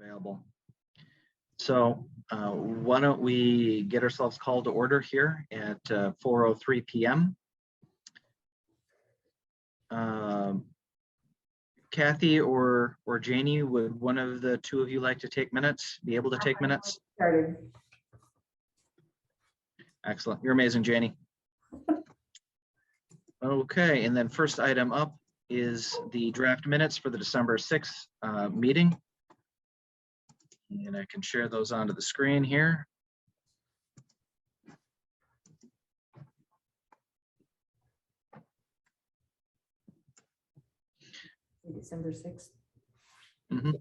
available. So why don't we get ourselves called to order here at 4:03 p.m. Kathy or Janie, would one of the two of you like to take minutes, be able to take minutes? Started. Excellent. You're amazing, Janie. Okay, and then first item up is the draft minutes for the December 6th meeting. And I can share those onto the screen here. December 6th. Mm-hmm.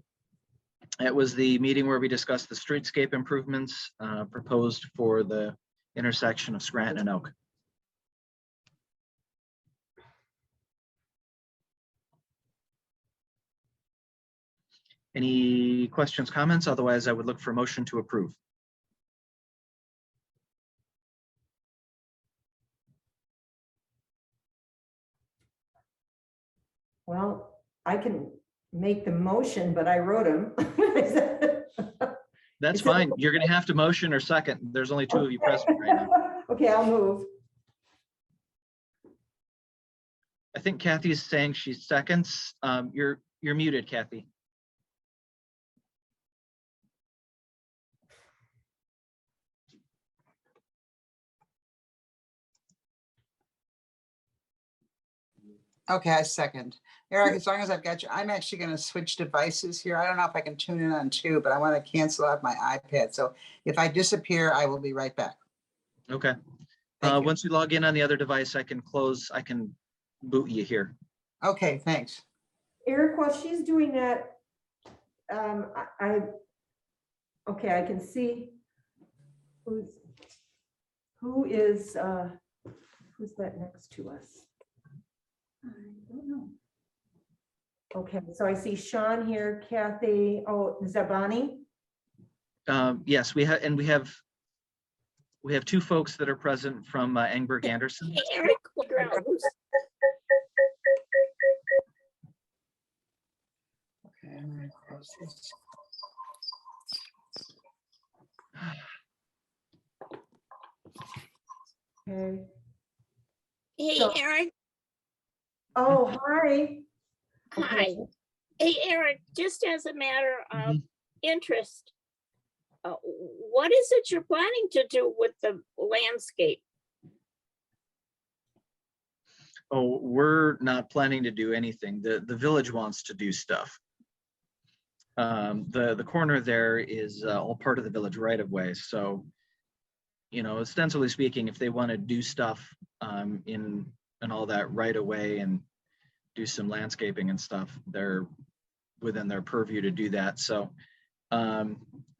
It was the meeting where we discussed the streetscape improvements proposed for the intersection of Scranton and Oak. Any questions, comments? Otherwise, I would look for a motion to approve. Well, I can make the motion, but I wrote them. That's fine. You're going to have to motion or second. There's only two of you present right now. Okay, I'll move. I think Kathy's saying she seconds. You're muted, Kathy. Okay, I second. Eric, as long as I've got you, I'm actually going to switch devices here. I don't know if I can tune in on two, but I want to cancel out my iPad. So if I disappear, I will be right back. Okay. Once you log in on the other device, I can boot you here. Okay, thanks. Eric, while she's doing that, okay, I can see who's that next to us? I don't know. Okay, so I see Shaun here, Kathy. Oh, is that Bonnie? Yes, we have two folks that are present from Engberg Anderson. Eric, Okay, I'm going to close this. Okay. hey, So- Eric. Oh, hi. Hi. Hey, Eric, just as a matter of interest, what is it you're planning to do with the landscape? Oh, we're not planning to do anything. The village wants to do stuff. The corner there is all part of the village right of way. So, you know, ostensibly speaking, if they want to do stuff and all that right away and do some landscaping and stuff, they're within their purview to do that. So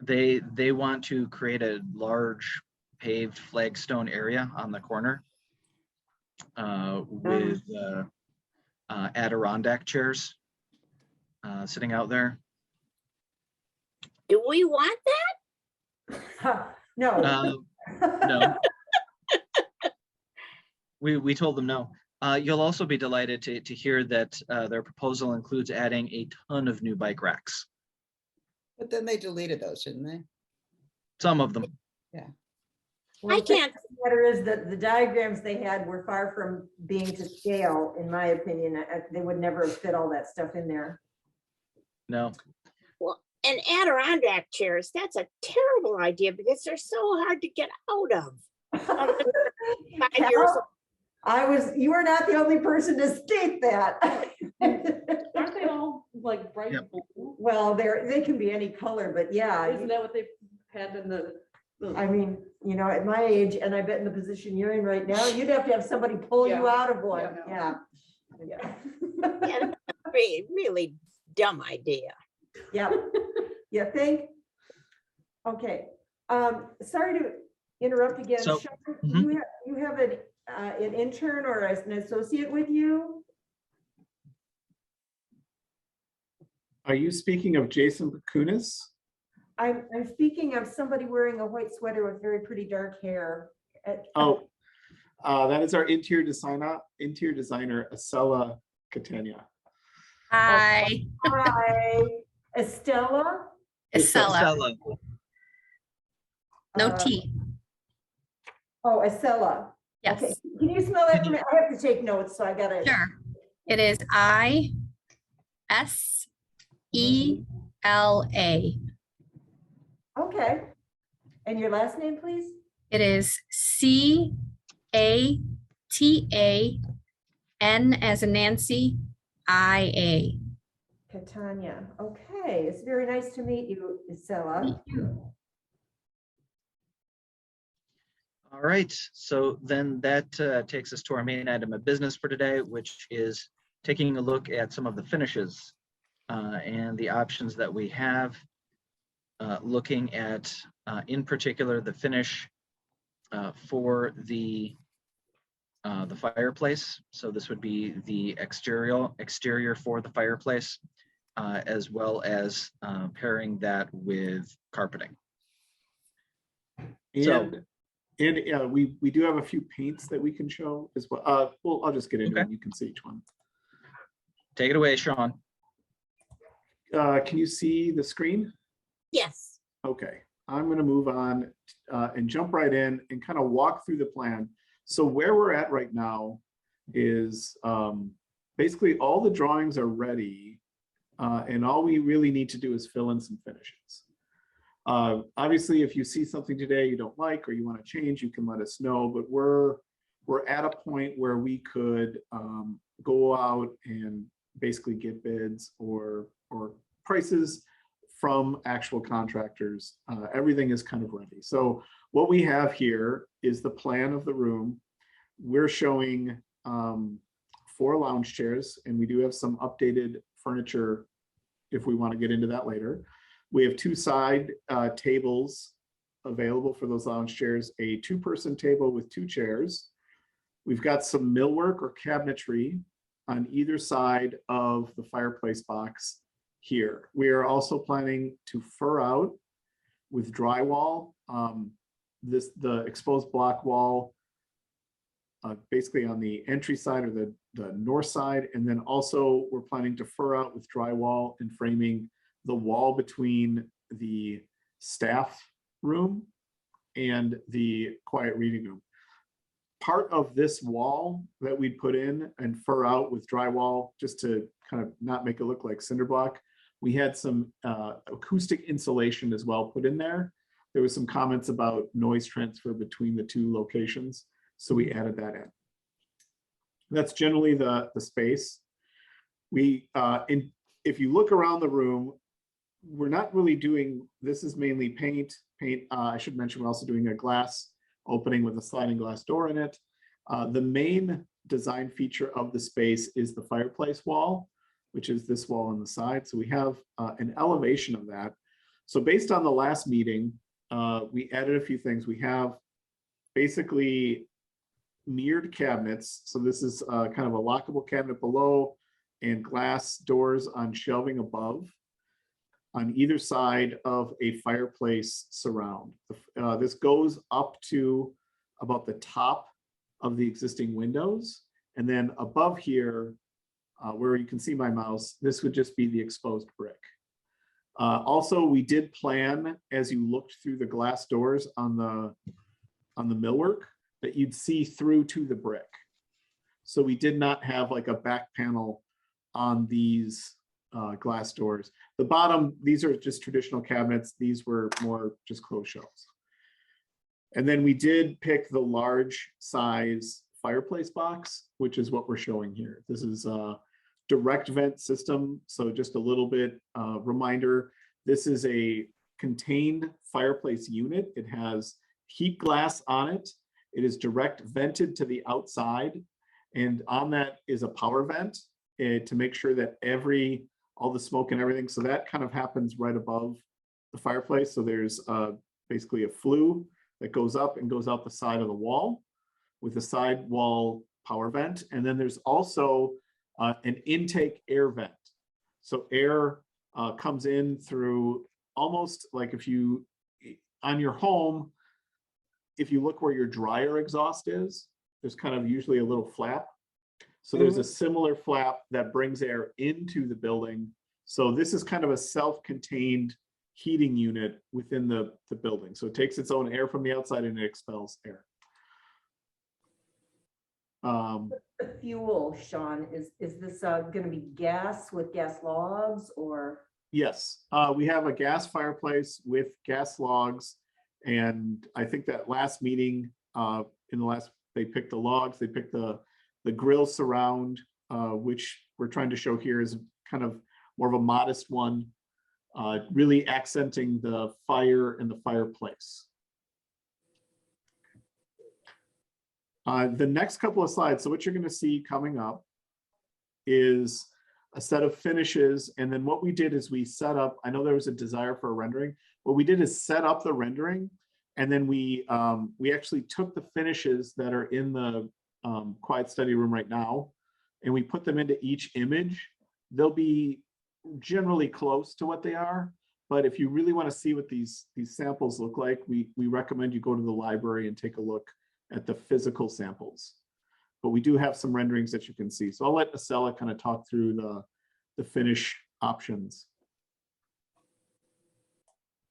they want to create a large paved flagstone area on the corner with Adirondack chairs sitting out there. Do we want that? No. No. We told them no. You'll also be delighted to hear that their proposal includes adding a ton of new bike racks. But then they deleted those, didn't they? Some of them. Yeah. Well, I can't. The matter is that the diagrams they had were far from being to scale, in my opinion. They would never have fit all that stuff in there. No. Well, and Adirondack chairs, that's a terrible idea because they're so hard to get out of. 5 years Cal, you were not the only person to state that. Aren't they all like bright Yep. blue? Well, they can be any color, but yeah. Isn't that what they had in the? I mean, you know, at my age, and I bet in the position you're in right now, you'd have to have somebody pull you Yeah. out of one. Yeah. Yeah. Yeah, really dumb idea. Yeah. Yeah. Okay. Sorry to interrupt again. So, Shaun, you have an intern or an associate with you? Are you speaking of Jason Perkunas? I'm speaking of somebody wearing a white sweater with very pretty dark hair. Oh, that is our interior designer, Isela Catania. Hi. Hi, Estella. Isela, Isela. no Uh, T. Oh, Isela. Okay, Yes, can you spell that Can for me? I have to take notes, so I gotta. sure. It is Isela. Okay. And your last name, please? It is Catana as in Nancy, IA. Catania. Okay, it's very nice to meet you, Isela. All right, so then that takes us to our main item of business for today, which is taking a look at some of the finishes and the options that we have, looking at, in particular, the finish for the fireplace. So this would be the exterior for the fireplace, as well as pairing that with carpeting. So- And we do have a few paints that we can show as well. Well, I'll just get into it Okay. and you can see each one. Take it away, Shaun. Can you see the screen? Yes. Okay, I'm gonna move on and jump right in and kind of walk through the plan. So where we're at right now is basically all the drawings are ready and all we really need to do is fill in some finishes. Obviously, if you see something today you don't like or you want to change, you can let us know, but we're at a point where we could go out and basically get bids or prices from actual contractors. Everything is kind of ready. So what we have here is the plan of the room. We're showing 4 lounge chairs, and we do have some updated furniture if we want to get into that later. We have 2 side tables available for those lounge chairs, a 2-person table with 2 chairs. We've got some millwork or cabinetry on either side of the fireplace box here. We are also planning to fur out with drywall, the exposed block wall, basically on the entry side or the north side. And then also we're planning to fur out with drywall and framing the wall between the staff room and the quiet reading room. Part of this wall that we'd put in and fur out with drywall, just to kind of not make it look like cinder block, we had some acoustic insulation as well put in there. There was some comments about noise transfer between the 2 locations, so we added that in. That's generally the space. If you look around the room, we're not really doing, this is mainly paint. I should mention we're also doing a glass opening with a sliding glass door in it. The main design feature of the space is the fireplace wall, which is this wall on the side. So we have an elevation of that. So based on the last meeting, we added a few things. We have basically mirrored cabinets. So this is kind of a lockable cabinet below and glass doors on shelving above on either side of a fireplace surround. This goes up to about the top of the existing windows. And then above here, where you can see my mouse, this would just be the exposed brick. Also, we did plan, as you looked through the glass doors on the millwork, that you'd see through to the brick. So we did not have like a back panel on these glass doors. The bottom, these are just traditional cabinets. These were more just closed shelves. And then we did pick the large size fireplace box, which is what we're showing here. This is a direct vent system. So just a little bit reminder, this is a contained fireplace unit. It has heat glass on it. It is direct vented to the outside. And on that is a power vent to make sure that all the smoke and everything. So that kind of happens right above the fireplace. So there's basically a flue that goes up and goes out the side of the wall with a side wall power vent. And then there's also an intake air vent. So air comes in through almost like on your home, if you look where your dryer exhaust is, there's kind of usually a little flap. So there's a similar flap that brings air into the building. So this is kind of a self-contained heating unit within the building. So it takes its own air from the outside and it expels air. The fuel, Shaun, is this gonna be gas with gas logs or? Yes, we have a gas fireplace with gas logs. And I think that last meeting, they picked the logs, they picked the grill surround, which we're trying to show here is kind of more of a modest one, really accenting the fire and the fireplace. The next couple of slides, so what you're going to see coming up is a set of finishes. And then what we did is we set up, I know there was a desire for a rendering. What we did is set up the rendering. And then we actually took the finishes that are in the quiet study room right now, and we put them into each image. They'll be generally close to what they are. But if you really want to see what these samples look like, we recommend you go to the library and take a look at the physical samples. But we do have some renderings that you can see. So I'll let Isela kind of talk through the finish options.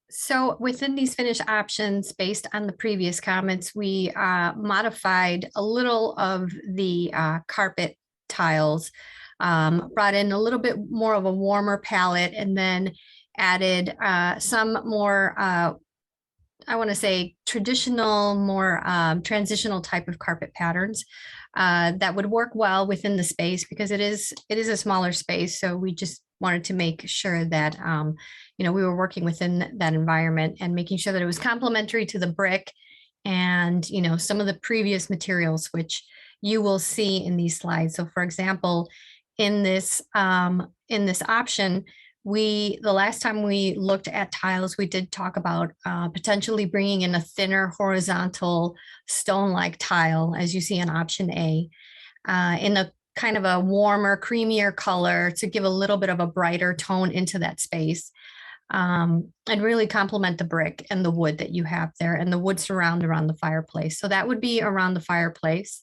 So within these finish options, based on the previous comments, we modified a little of the carpet tiles, brought in a little bit more of a warmer palette, and then added some more, I want to say traditional, more transitional type of carpet patterns that would work well within the space, because it is a smaller space. So we just wanted to make sure that we were working within that environment and making sure that it was complementary to the brick and some of the previous materials, which you will see in these slides. So for example, in this option, the last time we looked at tiles, we did talk about potentially bringing in a thinner horizontal stone-like tile, as you see in option A, in a kind of a warmer, creamier color to give a little bit of a brighter tone into that space, and really complement the brick and the wood that you have there and the wood surround around the fireplace. So that would be around the fireplace.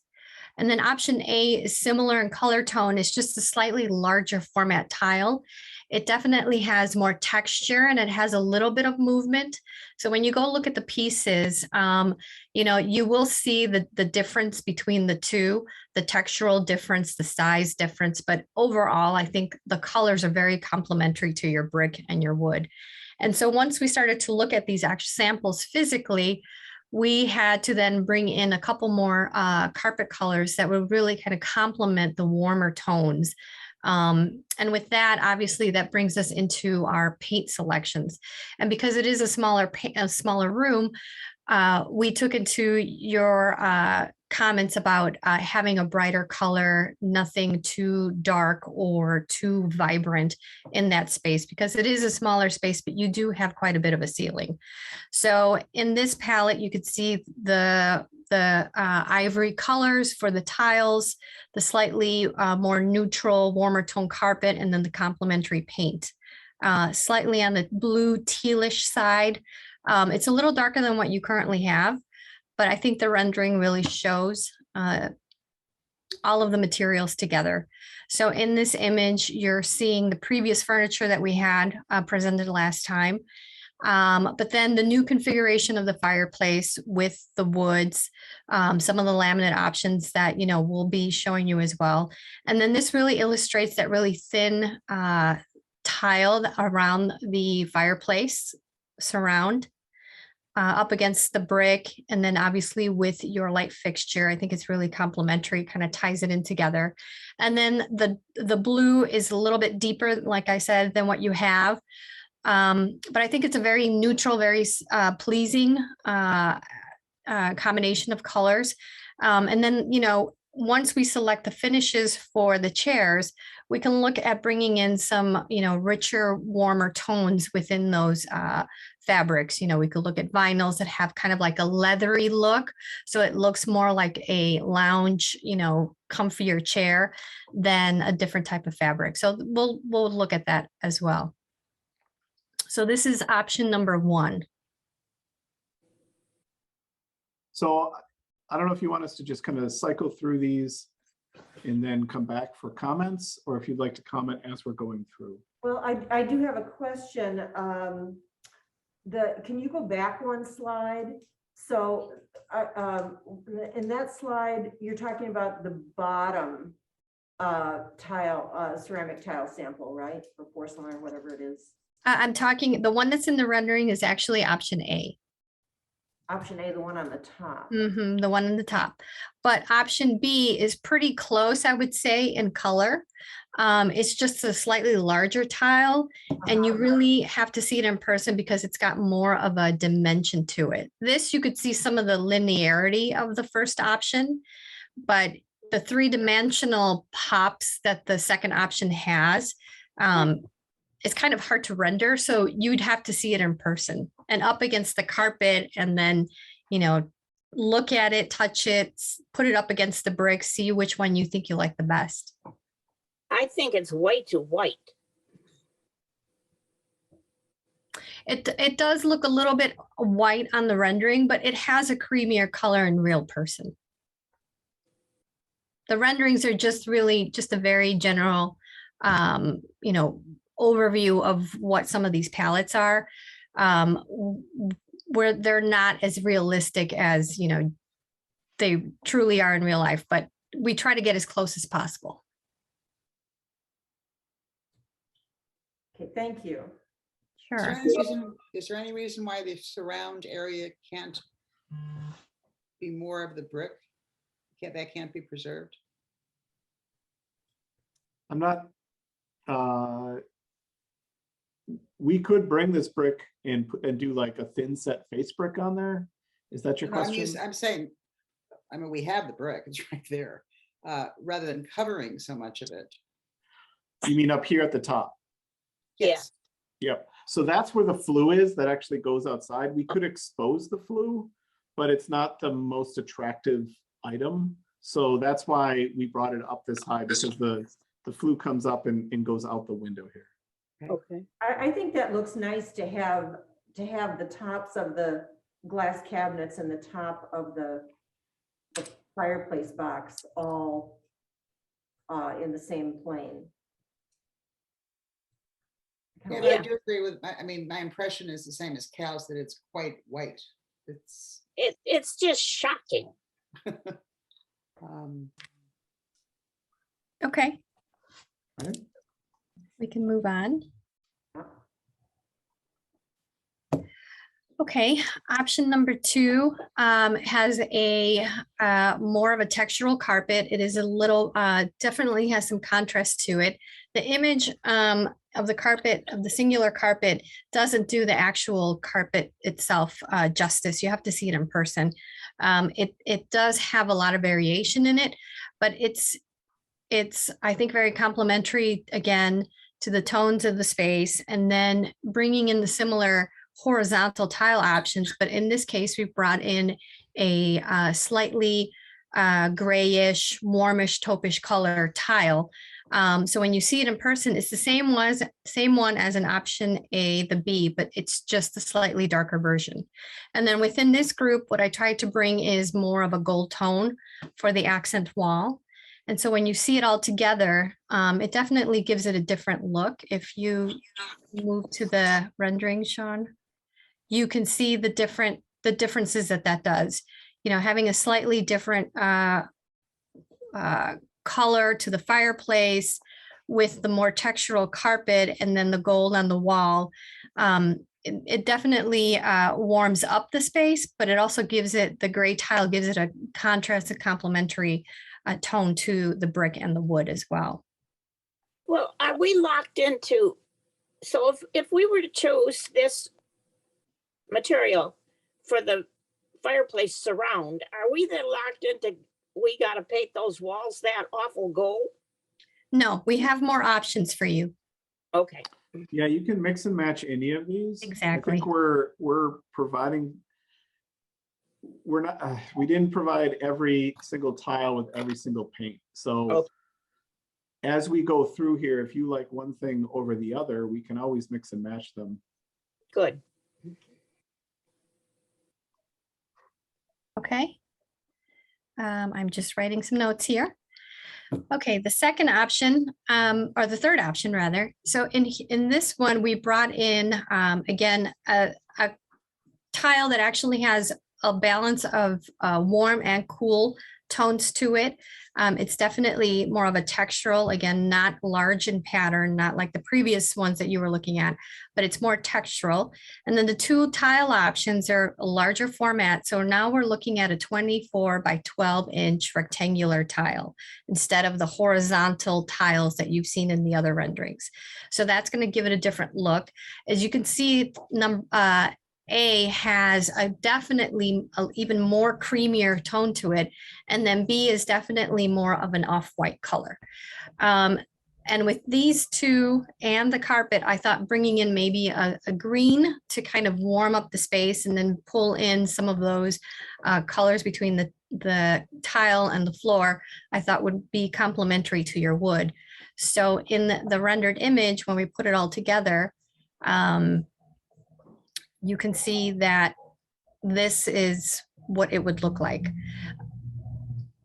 And then option A is similar in color tone. It's just a slightly larger format tile. It definitely has more texture and it has a little bit of movement. So when you go look at the pieces, you will see the difference between the two, the textural difference, the size difference. But overall, I think the colors are very complementary to your brick and your wood. And so once we started to look at these actual samples physically, we had to then bring in a couple more carpet colors that would really kind of complement the warmer tones. And with that, obviously, that brings us into our paint selections. And because it is a smaller room, we took into your comments about having a brighter color, nothing too dark or too vibrant in that space, because it is a smaller space, but you do have quite a bit of a ceiling. So in this palette, you could see the ivory colors for the tiles, the slightly more neutral, warmer tone carpet, and then the complementary paint. Slightly on the blue tealish side. It's a little darker than what you currently have, but I think the rendering really shows all of the materials together. So in this image, you're seeing the previous furniture that we had presented last time. But then the new configuration of the fireplace with the woods, some of the laminate options that, we'll be showing you as well. And then this really illustrates that really thin tile around the fireplace surround up against the brick. And then obviously with your light fixture, I think it's really complementary, kind of ties it in together. And then the blue is a little bit deeper, like I said, than what you have. But I think it's a very neutral, very pleasing combination of colors. And then, once we select the finishes for the chairs, we can look at bringing in some, richer, warmer tones within those fabrics. We could look at vinyls that have kind of like a leathery look. So it looks more like a lounge, comfier chair than a different type of fabric. So we'll look at that as well. So this is option number 1. So I don't know if you want us to just kind of cycle through these and then come back for comments, or if you'd like to comment as we're going through. Well, I do have a question. can you go back one slide? So, in that slide, you're talking about the bottom tile, ceramic tile sample, right? For porcelain or whatever it is. I'm talking, the one that's in the rendering is actually option A. Option A, the one on the top. The one on the top. But option B is pretty close, I would say, in color. It's just a slightly larger tile, and you really have to see it in person because it's got more of a dimension to it. This, you could see some of the linearity of the first option, but the three-dimensional pops that the second option has, it's kind of hard to render. So you'd have to see it in person and up against the carpet, and then, you know, look at it, touch it, put it up against the brick, see which one you think you like the best. I think it's way too white. It does look a little bit white on the rendering, but it has a creamier color in real person. The renderings are just really just a very general, you know, overview of what some of these palettes are, where they're not as realistic as, you know, they truly are in real life, but we try to get as close as possible. Okay, thank you. Sure. Is there any reason why the surround area can't be more of the brick? That can't be preserved? I'm not, we could bring this brick and do like a thin set face brick on there. Is that your No, question? I'm saying, I mean, we have the brick, it's right there, rather than covering so much of it. You mean up here at the top? Yes. Yep. So that's where the flue is that actually goes outside. We could expose the flue, but it's not the most attractive item. So that's why we brought it up this high, because the flue comes up and goes out the window here. Okay. I think that looks nice to have the tops of the glass cabinets and the top of the fireplace box all in the same plane. Yeah, but I do agree with, I mean, my impression is the same as Cal's, that it's quite white. It's just shocking. Okay. Right. We can move on. Okay, option number 2 has a more of a textural carpet. It is a little, definitely has some contrast to it. The image of the carpet, of the singular carpet, doesn't do the actual carpet itself justice. You have to see it in person. It does have a lot of variation in it, but it's I think very complementary again to the tones of the space, and then bringing in the similar horizontal tile options. But in this case, we brought in a slightly grayish, warmish, taupish color tile. So when you see it in person, it's the same one as an option A, the B, but it's just a slightly darker version. And then within this group, what I tried to bring is more of a gold tone for the accent wall. And so when you see it all together, it definitely gives it a different look. If you move to the rendering, Shaun, you can see the differences that does. You know, having a slightly different color to the fireplace with the more textural carpet and then the gold on the wall. It definitely warms up the space, but it also gives it, the gray tile gives it a contrast, a complementary tone to the brick and the wood as well. Well, are we locked into, so if we were to choose this material for the fireplace surround, are we then locked into, we got to paint those walls that awful gold? No, we have more options for you. Okay. Yeah, you can mix and match any of these. Exactly. I think we're providing, we're not, we didn't provide every single tile with every single paint. So Okay. As we go through here, if you like one thing over the other, we can always mix and match them. Good. Okay. I'm just writing some notes here. Okay, the second option, or the third option rather. So in this one, we brought in, again, a tile that actually has a balance of warm and cool tones to it. It's definitely more of a textural, again, not large in pattern, not like the previous ones that you were looking at, but it's more textural. And then the two tile options are a larger format. So now we're looking at a 24 by 12 inch rectangular tile instead of the horizontal tiles that you've seen in the other renderings. So that's going to give it a different look. As you can see, A has a definitely even more creamier tone to it. And then B is definitely more of an off-white color. And with these two and the carpet, I thought bringing in maybe a green to kind of warm up the space and then pull in some of those colors between the tile and the floor, I thought would be complementary to your wood. So in the rendered image, when we put it all together, you can see that this is what it would look like.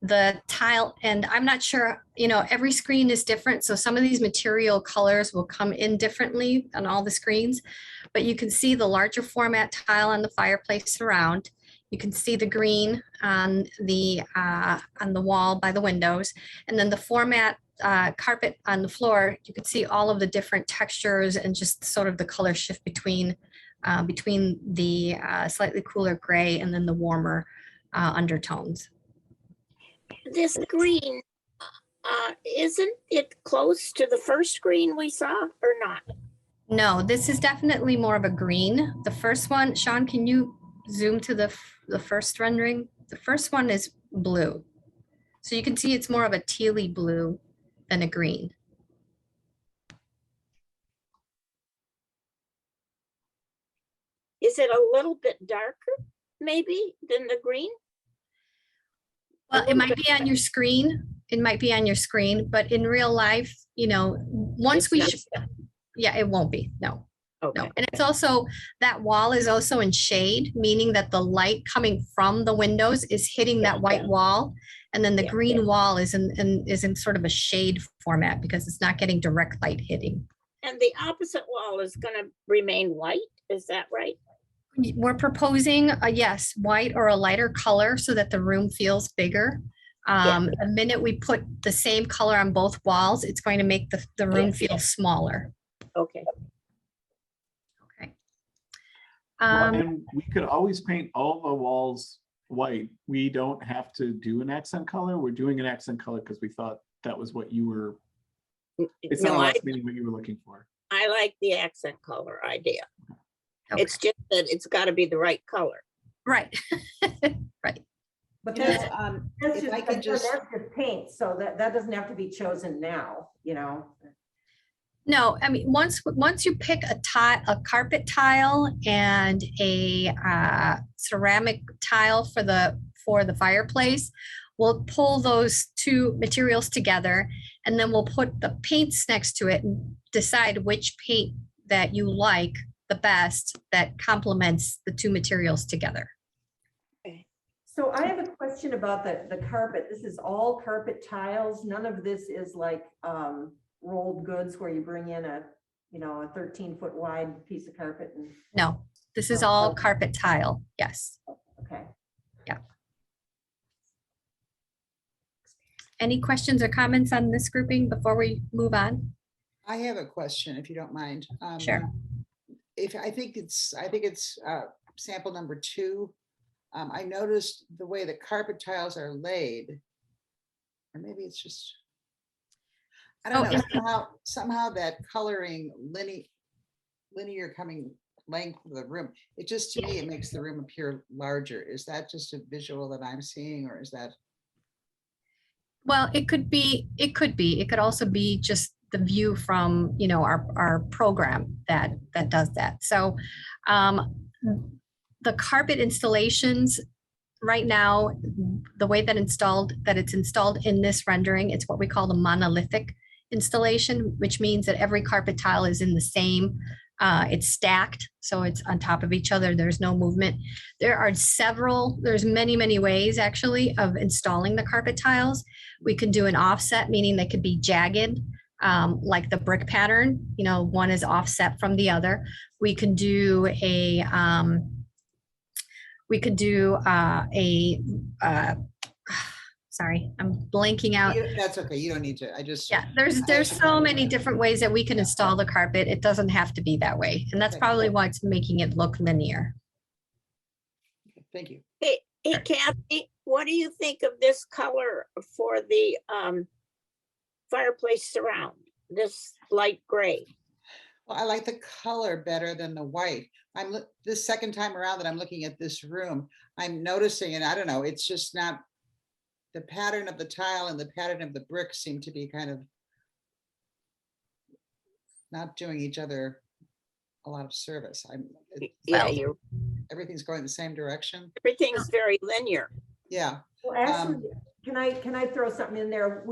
The tile, and I'm not sure, every screen is different. So some of these material colors will come in differently on all the screens, but you can see the larger format tile on the fireplace surround. You can see the green on the wall by the windows, and then the format carpet on the floor. You can see all of the different textures and just sort of the color shift between the slightly cooler gray and then the warmer undertones. This green, isn't it close to the first screen we saw or not? No, this is definitely more of a green. The first one, Shaun, can you zoom to the first rendering? The first one is blue. So you can see it's more of a tealy blue than a green. Is it a little bit darker maybe than the green? Well, it might be on your screen. It might be on your screen, but in real life, once yeah, it won't be. No. Okay. No. And it's also, that wall is also in shade, meaning that the light coming from the windows is hitting that white wall. And then the green wall is in sort of a shade format because it's not getting direct light hitting. And the opposite wall is going to remain white. Is that right? We're proposing yes, white or a lighter color so that the room feels bigger. The minute we put the same color on both walls, it's going to make the room feel smaller. Okay. Okay. And we could always paint all the walls white. We don't have to do an accent color. We're doing an accent color because we thought that was what you were, it's not last meeting what you were looking for. I like the accent color idea. Okay. It's just that it's got to be the right color. Right. Right. But That's, that's if just, I could just, that's just paint, so that doesn't have to be chosen now, No, I mean, once you pick a carpet tile and a ceramic tile for the fireplace, we'll pull those two materials together, and then we'll put the paints next to it and decide which paint that you like the best that complements the two materials together. So I have a question about the carpet. This is all carpet tiles. None of this is like rolled goods where you bring in a 13-foot wide piece of carpet and. No, this is all carpet tile. Yes. Okay. Yeah. Any questions or comments on this grouping before we move on? I have a question, if you don't mind. Sure. I think it's sample number 2. I noticed the way the carpet tiles are laid, or maybe it's just, I don't know, somehow that coloring linear coming length of the room, it just, to me, it makes the room appear larger. Is that just a visual that I'm seeing, or is that? Well, it could be. It could also be just the view from, our program that does that. So the carpet installations right now, the way that it's installed in this rendering, it's what we call the monolithic installation, which means that every carpet tile is in the same, it's stacked, so it's on top of each other. There's no movement. There's many ways actually of installing the carpet tiles. We can do an offset, meaning they could be jagged, like the brick pattern, one is offset from the other. We can do We could do sorry, I'm blanking out. That's okay. You don't need to. I just. Yeah, there's actually so found many it. different ways that we can Yeah. install the carpet. It doesn't have to be that way. And that's Okay. probably why it's making it look linear. Thank you. Hey, Kathy, what do you think of this color for the fireplace surround? This light gray? Well, I like the color better than the white. This second time around that I'm looking at this room, I'm noticing, and I don't know, it's just not, the pattern of the tile and the pattern of the brick seem to be kind of not doing each other a lot of service. Yeah, Well- Everything's going the same direction. everything's very linear. Yeah. Well, actually, can I throw something in there?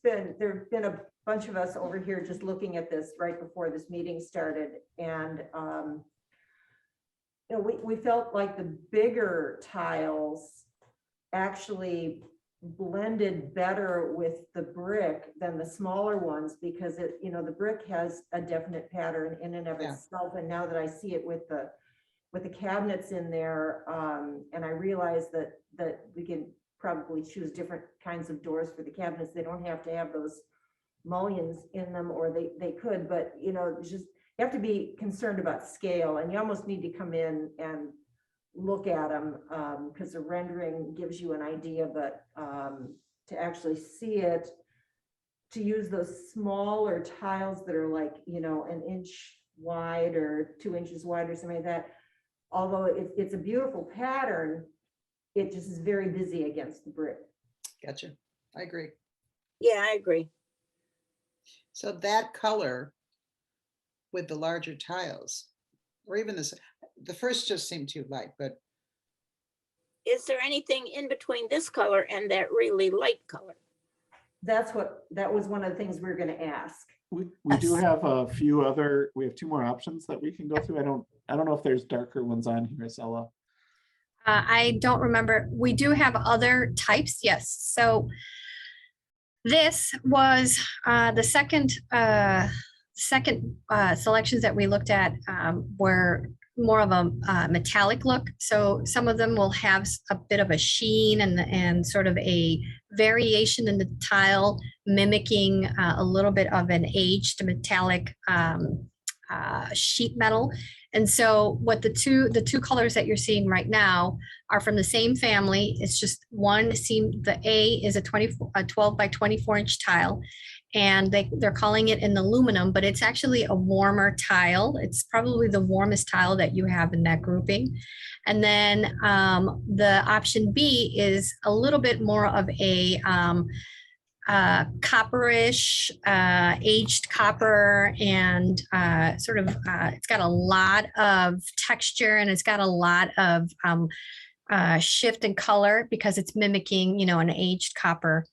There've been a bunch of us over here just looking at this right before this meeting started. And, we felt like the bigger tiles actually blended better with the brick than the smaller ones, because the brick has a definite pattern in and of Yeah. itself. And now that I see it with the cabinets in there, and I realize that we can probably choose different kinds of doors for the cabinets. They don't have to have those mullions in them, or they could, but just, you have to be concerned about scale, and you almost need to come in and look at them, because the rendering gives you an idea, but to actually see it, to use those smaller tiles that are like, an inch wide or 2 inches wide or something like that, although it's a beautiful pattern, it just is very busy against the brick. Gotcha. I agree. Yeah, I agree. So that color with the larger tiles, or even the first just seemed too light, but Is there anything in between this color and that really light color? That was one of the things we were going to ask. We do have we have 2 more options that we can go through. I don't know if there's darker ones on here, Isela. I don't remember. We do have other types, yes. So this was the second selections that we looked at were more of a metallic look. So some of them will have a bit of a sheen and sort of a variation in the tile, mimicking a little bit of an aged metallic sheet metal. And so what the two colors that you're seeing right now are from the same family. It's just one seam. The A is a 12 by 24 inch tile, and they're calling it an aluminum, but it's actually a warmer tile. It's probably the warmest tile that you have in that grouping. And then the option B is a little bit more of a copperish, aged copper, and sort of it's got a lot of texture, and it's got a lot of shift in color because it's mimicking, an aged copper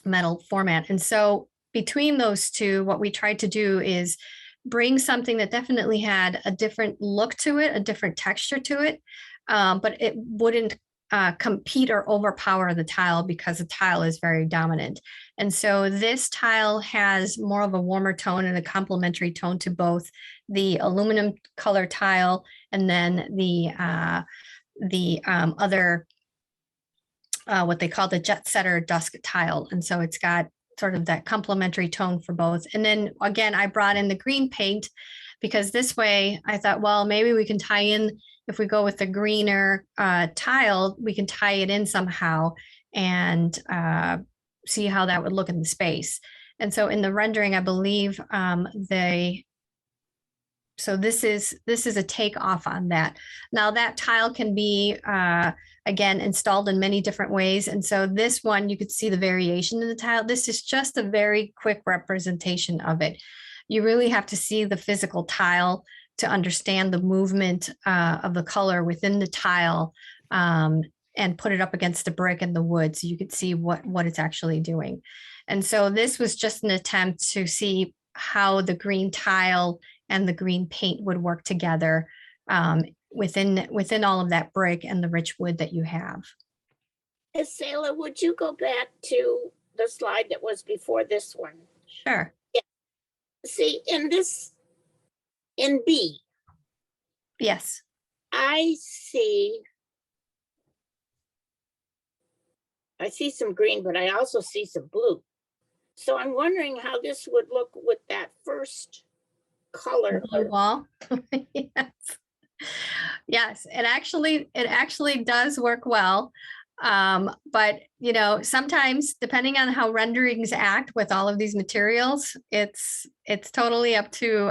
metal format. And so between those two, what we tried to do is bring something that definitely had a different look to it, a different texture to it, but it wouldn't compete or overpower the tile because the tile is very dominant. And so this tile has more of a warmer tone and a complementary tone to both the aluminum color tile and then the other what they call the jet setter dusk tile. And so it's got sort of that complementary tone for both. And then again, I brought in the green paint because this way I thought, well, maybe we can tie in, if we go with the greener tile, we can tie it in somehow and see how that would look in the space. And so in the rendering, I believe so this is a takeoff on that. Now that tile can be, again, installed in many different ways. And so this one, you could see the variation in the tile. This is just a very quick representation of it. You really have to see the physical tile to understand the movement of the color within the tile and put it up against the brick and the wood so you could see what it's actually doing. And so this was just an attempt to see how the green tile and the green paint would work together within all of that brick and the rich wood that you have. Isela, would you go back to the slide that was before this one? Sure. Yeah. See, in B, Yes. I see some green, but I also see some blue. So I'm wondering how this would look with that first color. Blue wall. Yes. Yes, it actually does work well. But you know, sometimes depending on how renderings act with all of these materials, it's totally up to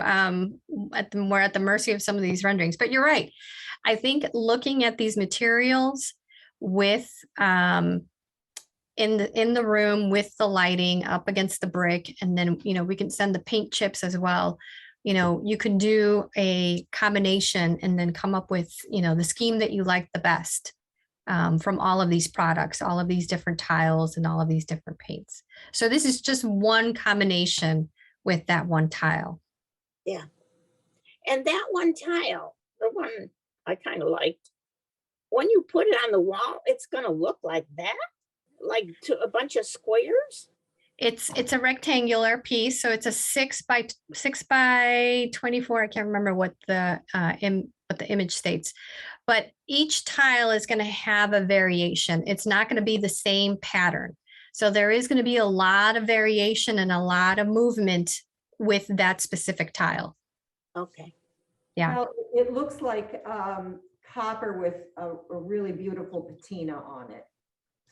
we're at the mercy of some of these renderings. But you're right. I think looking at these materials with in the room with the lighting up against the brick, and then you know we can send the paint chips as well. You know, you can do a combination and then come up with, you know, the scheme that you like the best from all of these products, all of these different tiles and all of these different paints. So this is just one combination with that one tile. Yeah. And that one tile, the one I kind of liked, when you put it on the wall, it's going to look like that, like to a bunch of squares. It's a rectangular piece, so it's a 6 by 24. I can't remember what the image states, but each tile is going to have a variation. It's not going to be the same pattern. So there is going to be a lot of variation and a lot of movement with that specific tile. Okay. Yeah. Well, it looks like copper with a really beautiful patina on it.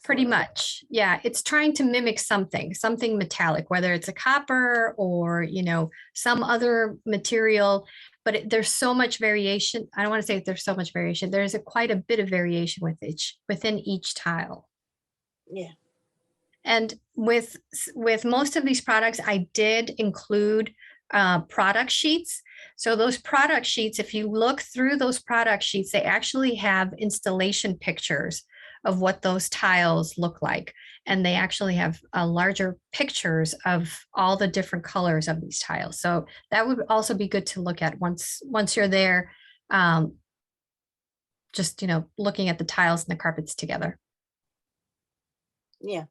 Pretty sort of. much. Yeah. It's trying to mimic something metallic, whether it's a copper or, you know, some other material, but there's so much variation. I don't want to say that there's so much variation. There's quite a bit of variation within each tile. Yeah. And with most of these products, I did include product sheets. So those product sheets, if you look through those product sheets, they actually have installation pictures of what those tiles look like. And they actually have larger pictures of all the different colors of these tiles. So that would also be good to look at once you're there, just, you know, looking at the tiles and the carpets together. Yeah.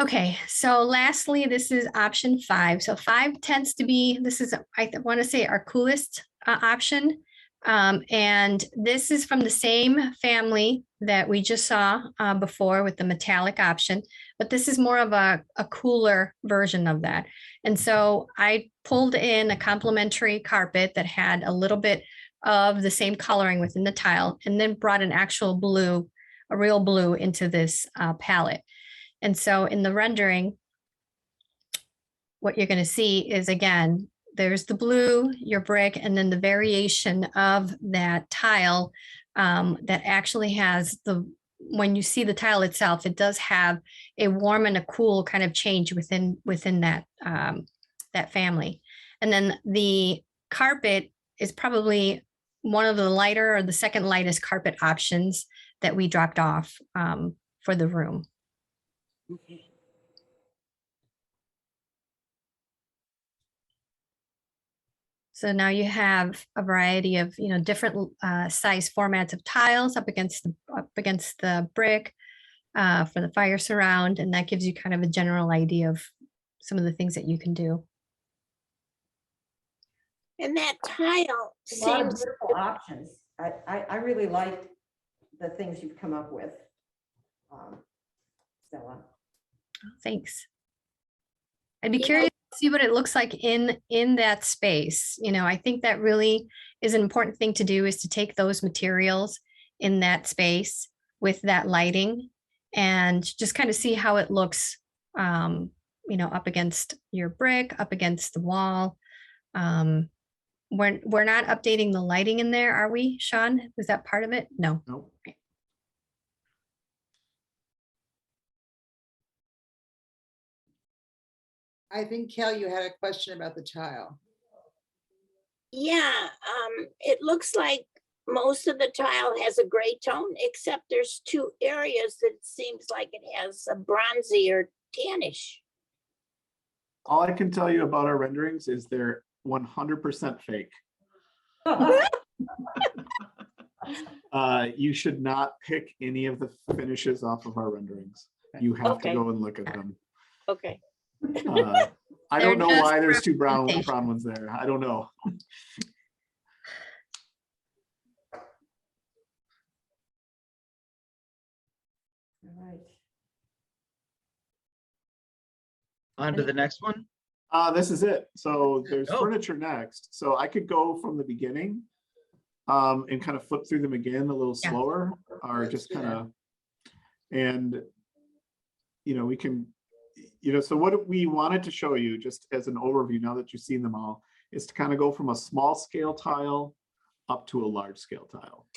Okay, so lastly, this is option 5. So 5 tends to be, this is, I want to say, our coolest option. And this is from the same family that we just saw before with the metallic option, but this is more of a cooler version of that. And so I pulled in a complementary carpet that had a little bit of the same coloring within the tile, and then brought an actual blue, a real blue into this palette. And so in the rendering, what you're going to see is, again, there's the blue, your brick, and then the variation of that tile that actually has when you see the tile itself, it does have a warm and a cool kind of change within that, that family. And then the carpet is probably one of the lighter or the second lightest carpet options that we dropped off for the room. Okay. So now you have a variety of, you know, different size formats of tiles up against the brick for the fire surround, and that gives you kind of a general idea of some of the things that you can do. And that tile A lot of seems, beautiful options. I really liked the things you've come up with, Stella. Thanks. I'd be You know- curious to see what it looks like in that space. You know, I think that really is an important thing to do, is to take those materials in that space with that lighting and just kind of see how it looks, you know, up against your brick, up against the wall. We're not updating the lighting in there, are we, Shaun? Was that part of it? No. Nope. I think, Kel, you had a question about the tile. yeah, it looks like most of the tile has a gray tone, except there's 2 areas that it seems like it has a bronzy or tannish. All I can tell you about our renderings is they're 100% fake. You should not pick any of the finishes off of our renderings. You have Okay. to go and look at them. Okay. I They're don't know just why there's 2 brown representation. ones there. I don't know. On to the next one. This is it. So there's Oh. furniture next. So I could go from the beginning and kind of flip through them again a little Yeah. slower, or Let's just do kind that. of, and we can, so what we wanted to show you just as an overview, now that you've seen them all, is to kind of go from a small scale tile up to a large scale tile.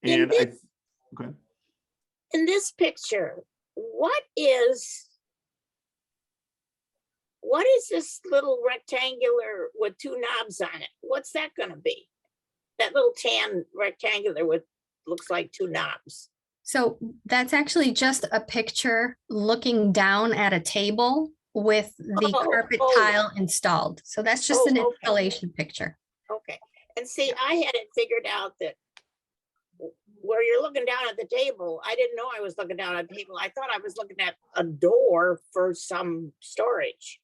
And okay. In this picture, what is this little rectangular with two knobs on it? What's that gonna be? That little tan rectangular with, looks like two knobs. So that's actually just a picture looking down at a table with the Oh, carpet oh. tile installed. So that's just Oh, an okay. installation picture. Okay, and see, I had it figured out that where you're looking down at the table, I didn't know I was looking down at the table. I thought I was looking at a door for some storage.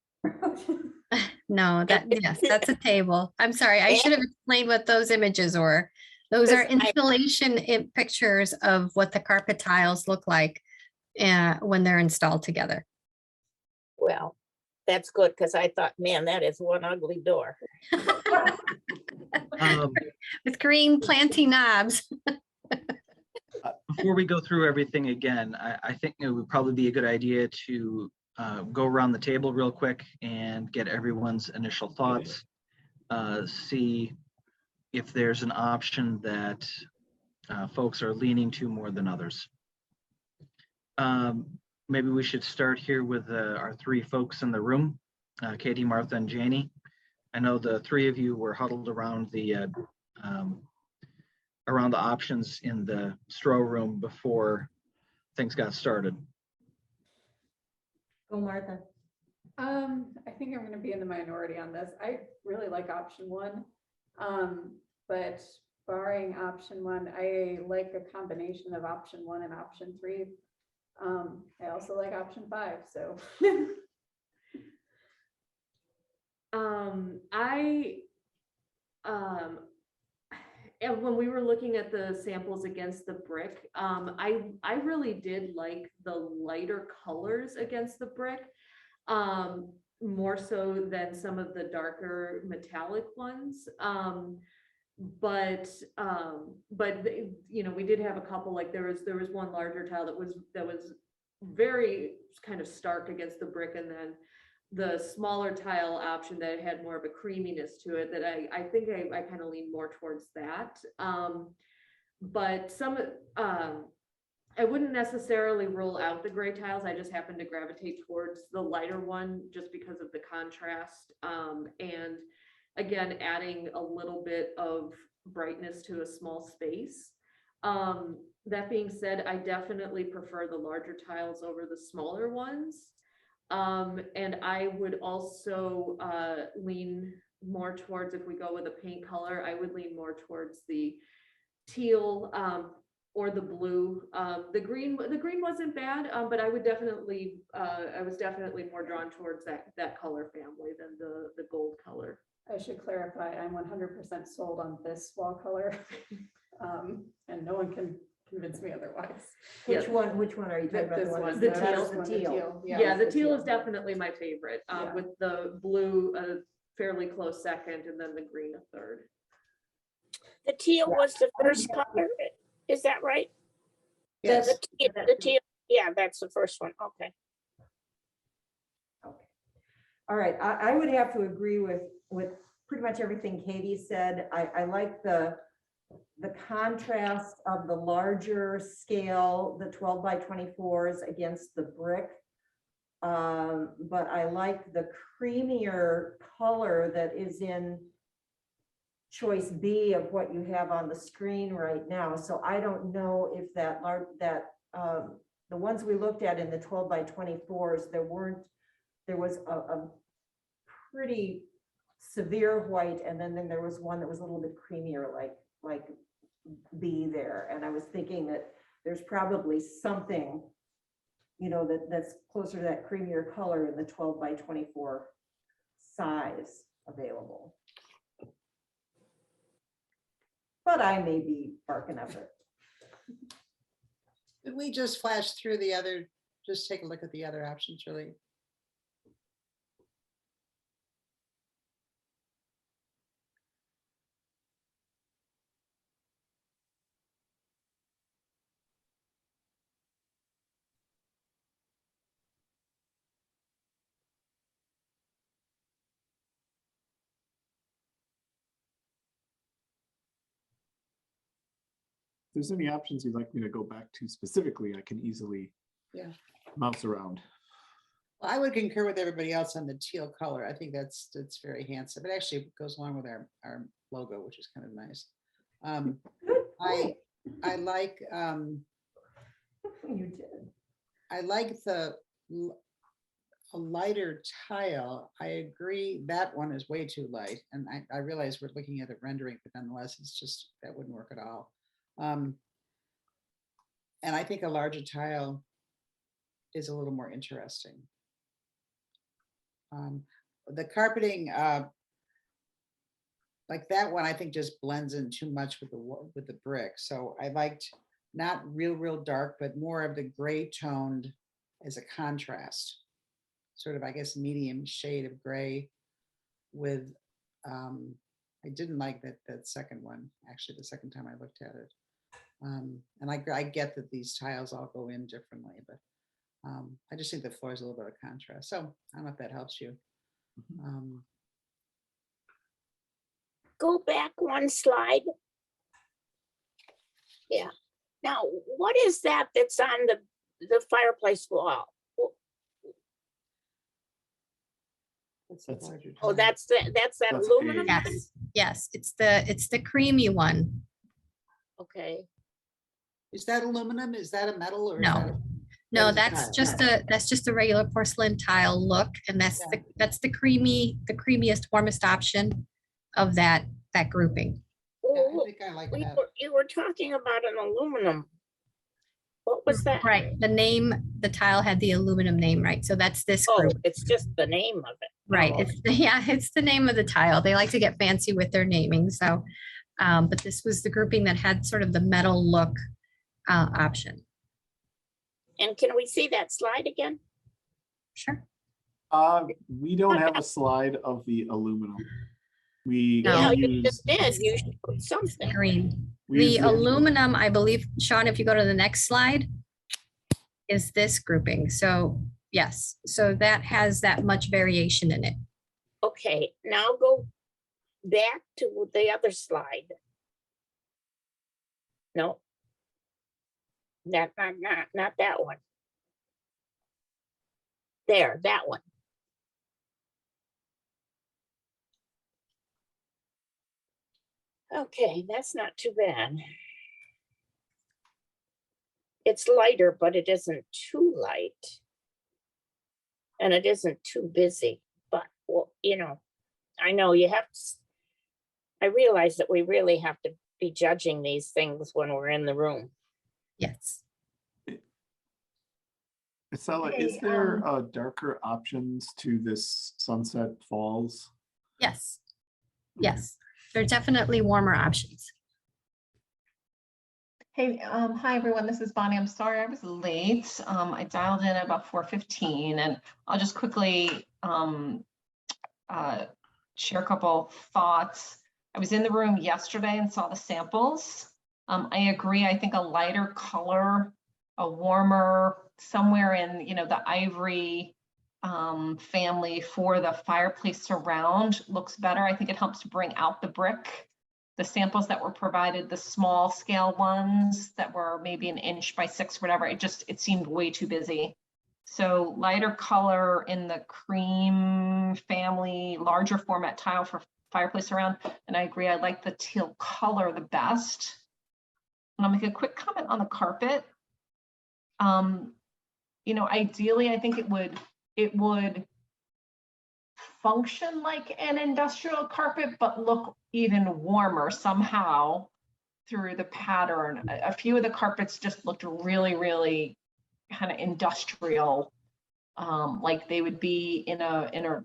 No, yes, that's a table. I'm sorry, I should have explained what those images were. Those are Because installation pictures of what the carpet tiles look like when they're installed together. Well, that's good, because I thought, man, that is one ugly door. With green planty knobs. Before we go through everything again, I think it would probably be a good idea to go around the table real quick and get everyone's initial thoughts. See if there's an option that folks are leaning to more than others. Maybe we should start here with our three folks in the room, Katie, Martha, and Janie. I know the three of you were huddled around the options in the Stroh room before things got started. Go, Martha. I think I'm gonna be in the minority on this. I really like option one. But barring option one, I like a combination of option one and option three. I also like option five, so. And when we were looking at the samples against the brick, I really did like the lighter colors against the brick, more so than some of the darker metallic ones. But we did have a couple, like there was one larger tile that was very kind of stark against the brick, and then the smaller tile option that had more of a creaminess to it, that I think I kind of lean more towards that. But I wouldn't necessarily rule out the gray tiles. I just happen to gravitate towards the lighter one just because of the contrast. And again, adding a little bit of brightness to a small space. That being said, I definitely prefer the larger tiles over the smaller ones. And I would also lean more towards, if we go with a paint color, I would lean more towards the teal or the blue. The green wasn't bad, but I was definitely more drawn towards that color family than the gold color. I should clarify, I'm 100% sold on this wall color. And no one can convince me otherwise. Which one are you talking about? This The one one, that's- the that's teal. the teal. Yeah, the the teal teal. is definitely my favorite, Yeah. with the blue a fairly close second, and then the green a third. The teal was the first color, is that right? Yes. The teal, yeah, that's the first one, okay. Okay. All right, I would have to agree with pretty much everything Katie said. I like the contrast of the larger scale, the 12 by 24s against the brick. But I like the creamier color that is in choice B of what you have on the screen right now. So I don't know if the ones we looked at in the 12 by 24s, there was a pretty severe white, and then there was one that was a little bit creamier, like B there. And I was thinking that there's probably something, that's closer to that creamier color in the 12 by 24 size available. But I may be barking up it. Could we just flash through just take a look at the other options really? there's any options you'd like me to go back to specifically, I can easily Yeah. mouse around. Well, I would concur with everybody else on the teal color. I think that's very handsome. It actually goes along with our logo, which is kind of nice. I like You did. I like a lighter tile. I agree that one is way too light, and I realize we're looking at a rendering, but nonetheless, it's just that wouldn't work at all. And I think a larger tile is a little more interesting. The carpeting, like that one, I think just blends in too much with the brick. So I liked not real dark, but more of the gray toned as a contrast, sort of, I guess, medium shade of gray with, I didn't like that second one, actually, the second time I looked at it. And I get that these tiles all go in differently, but I just think the floor is a little bit of contrast. So I don't know if that helps you. Go back one slide. Yeah. Now, what is that that's on the fireplace wall? That's a larger Oh, tile. that's that That's aluminum? a- Yes, it's the creamy one. Okay. Is that aluminum? Is that a metal or? is No. that No, is a tile. that's just a regular porcelain tile look, and that's the creamiest, warmest option of that grouping. Yeah, I Oh, think I like that. you were talking about an aluminum. What was that? Right, the tile had the aluminum name, right? So that's this Oh, group. it's just the name of it. Right, Oh, it's the name of the tile. They like to get fancy with their naming, so, but this was the grouping that had sort of the metal look option. and can we see that slide again? Sure. We don't have a slide of the aluminum. We No. Yeah, use- you just did. You showed something. Green. we The use aluminum, I believe, Shaun, if you go to the next slide, is this grouping. So yes, so that has that much variation in it. Okay, now go back to the other slide. No. Not that one. There, that one. Okay, that's not too bad. It's lighter, but it isn't too light. And it isn't too busy, but well, I know you have to, I realize that we really have to be judging these things when we're in the room. Yes. Isela, Okay, is there darker options to this Sunset Falls? Yes. Yes. There are definitely warmer options. Hey, hi everyone, this is Bonnie. I'm sorry I was late. I dialed in at about 4:15 and I'll just quickly share a couple thoughts. I was in the room yesterday and saw the samples. I agree, I think a lighter color, a warmer, somewhere in, the ivory family for the fireplace surround looks better. I think it helps to bring out the brick. The samples that were provided, the small scale ones that were maybe 1 inch by 6, whatever, it seemed way too busy. So lighter color in the cream family, larger format tile for fireplace around. And I agree, I like the teal color the best. And I'll make a quick comment on the carpet. Ideally, I think it would function like an industrial carpet, but look even warmer somehow through the pattern. A few of the carpets just looked really kind of industrial, like they would be in a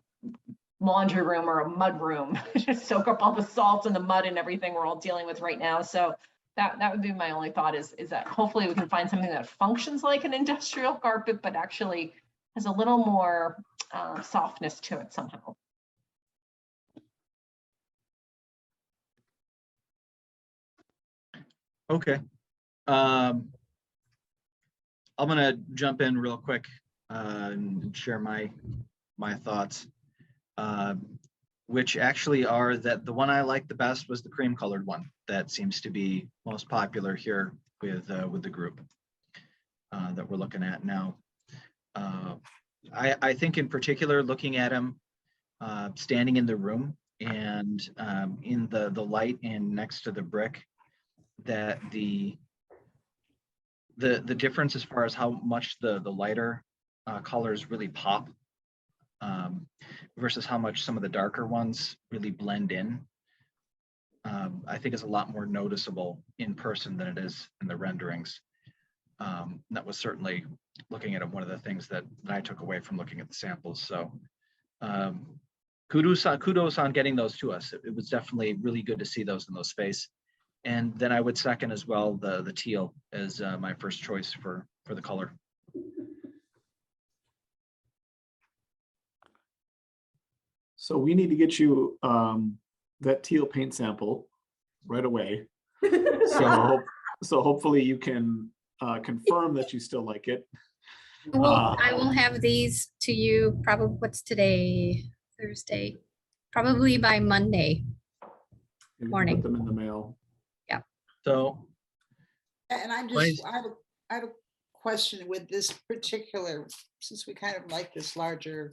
laundry room or a mud room, just soak up all the salt and the mud and everything we're all dealing with right now. So that would be my only thought is that hopefully we can find something that functions like an industrial carpet, but actually has a little more softness to it somehow. Okay. I'm gonna jump in real quick and share my thoughts. which actually are that the one I liked the best was the cream colored one. That seems to be most popular here with the group that we're looking at now. I think in particular, looking at him standing in the room and in the light and next to the brick, that the difference as far as how much the lighter colors really pop versus how much some of the darker ones really blend in, I think is a lot more noticeable in person than it is in the renderings. That was certainly, looking at it, one of the things that I took away from looking at the samples. So kudos on getting those to us. It was definitely really good to see those in those space. And then I would second as well the teal as my first choice for the color. So we need to get you that teal paint sample right away. So hopefully you can confirm that you still like it. Well, I will have these to you probably, what's today? Thursday, probably by Monday. Maybe Morning. put them in the mail. So And I'm just, I have a question with this particular, since we kind of like this larger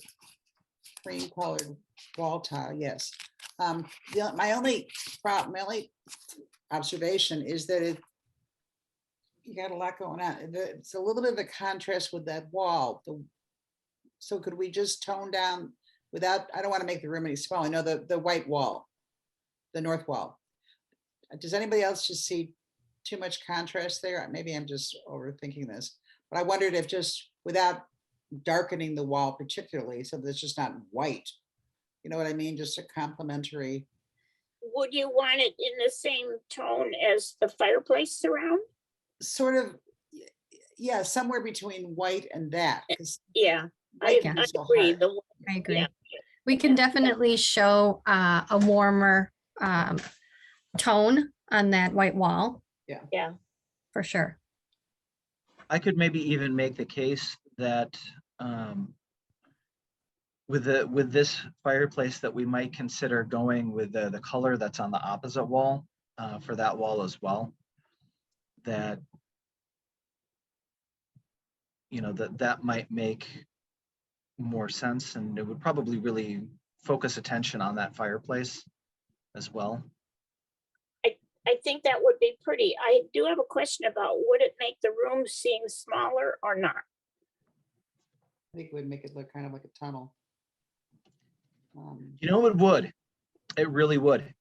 cream colored wall tile, yes. My only problem, my only observation is that you got a lot going on. It's a little bit of a contrast with that wall. So could we just tone down without, I don't want to make the room any smaller. I know the white wall, the north wall. Does anybody else just see too much contrast there? Maybe I'm just overthinking this, but I wondered if just without darkening the wall particularly, so that it's just not white. You know what I mean? Just a complementary. Would you want it in the same tone as the fireplace surround? Sort of, yeah, somewhere between white and that. 'Cause Yeah, white I can be so agree. hard. I agree. Yeah. We can definitely show a warmer tone on that white wall. Yeah. For sure. I could maybe even make the case that with this fireplace that we might consider going with the color that's on the opposite wall for that wall as well. That, you know, that might make more sense, and it would probably really focus attention on that fireplace as well. I think that would be pretty. I do have a question about, would it make the room seem smaller or not? I think it would make it look kind of like a tunnel. You know, it would. It really would.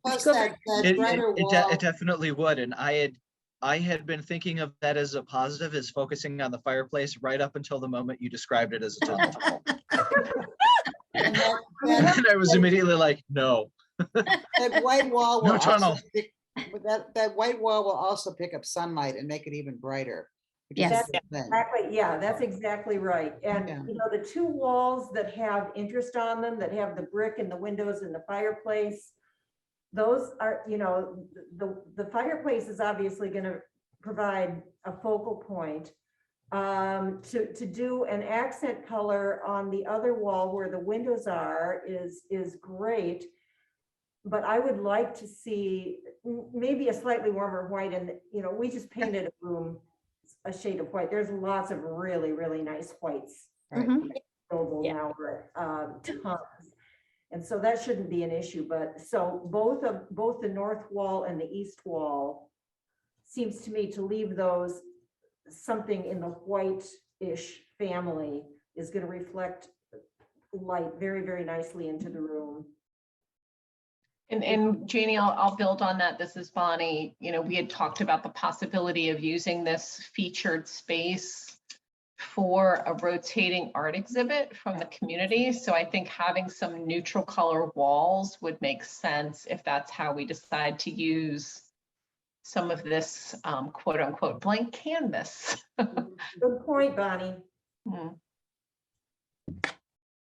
Plus that brighter wall. It definitely would. And I had been thinking of that as a positive, as focusing on the fireplace right up until the moment you described it as a tunnel. And And I was immediately like, no. that white wall will No tunnel. that white wall will also pick up sunlight and make it even brighter. which is Yes. a good thing. Exactly, yeah, that's exactly right. And, Yeah. you know, the two walls that have interest on them, that have the brick and the windows and the fireplace, those are, you know, the fireplace is obviously going to provide a focal point. To do an accent color on the other wall where the windows are is great. But I would like to see maybe a slightly warmer white, and, you know, we just painted a room a shade of white. There's lots of really, really nice whites. Right. Available Yeah. now, tons. And so that shouldn't be an issue, but so both the north wall and the east wall seems to me to leave those something in the white-ish family is going to reflect light very, very nicely into the room. And Janie, I'll build on that. This is Bonnie. You know, we had talked about the possibility of using this featured space for a rotating art exhibit from the community. So I think having some neutral color walls would make sense if that's how we decide to use some of this quote unquote blank canvas. Good point, Bonnie. Hmm.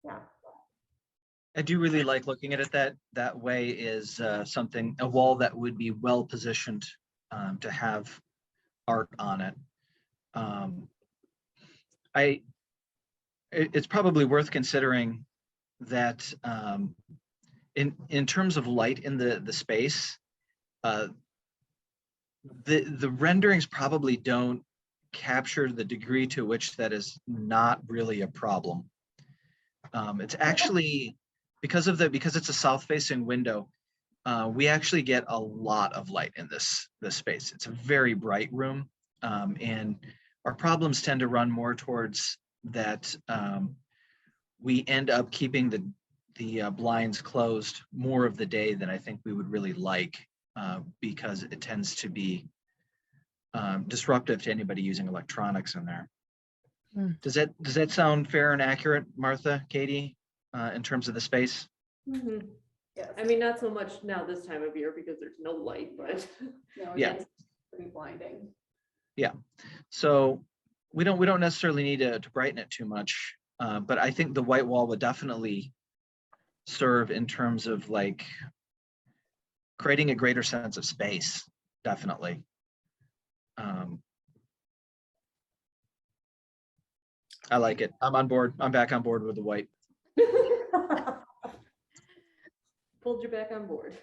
Yeah. I do really like looking at it that way, is a wall that would be well positioned to have art on it. It's probably worth considering that in terms of light in the space, the renderings probably don't capture the degree to which that is not really a problem. It's actually because it's a south-facing window. We actually get a lot of light in this space. It's a very bright room, and our problems tend to run more towards that. We end up keeping the blinds closed more of the day than I think we would really like, because it tends to be disruptive to anybody using electronics in there. Does that sound fair and accurate, Martha, Katie, in terms of the space? Mhm. Yes. I mean, not so much now this time of year because there's no light, but no, Yeah. it's pretty blinding. Yeah. So we don't necessarily need to brighten it too much, but I think the white wall would definitely serve in terms of like creating a greater sense of space. Definitely. I like it. I'm on board. I'm back on board with the white. Pulled you back on board.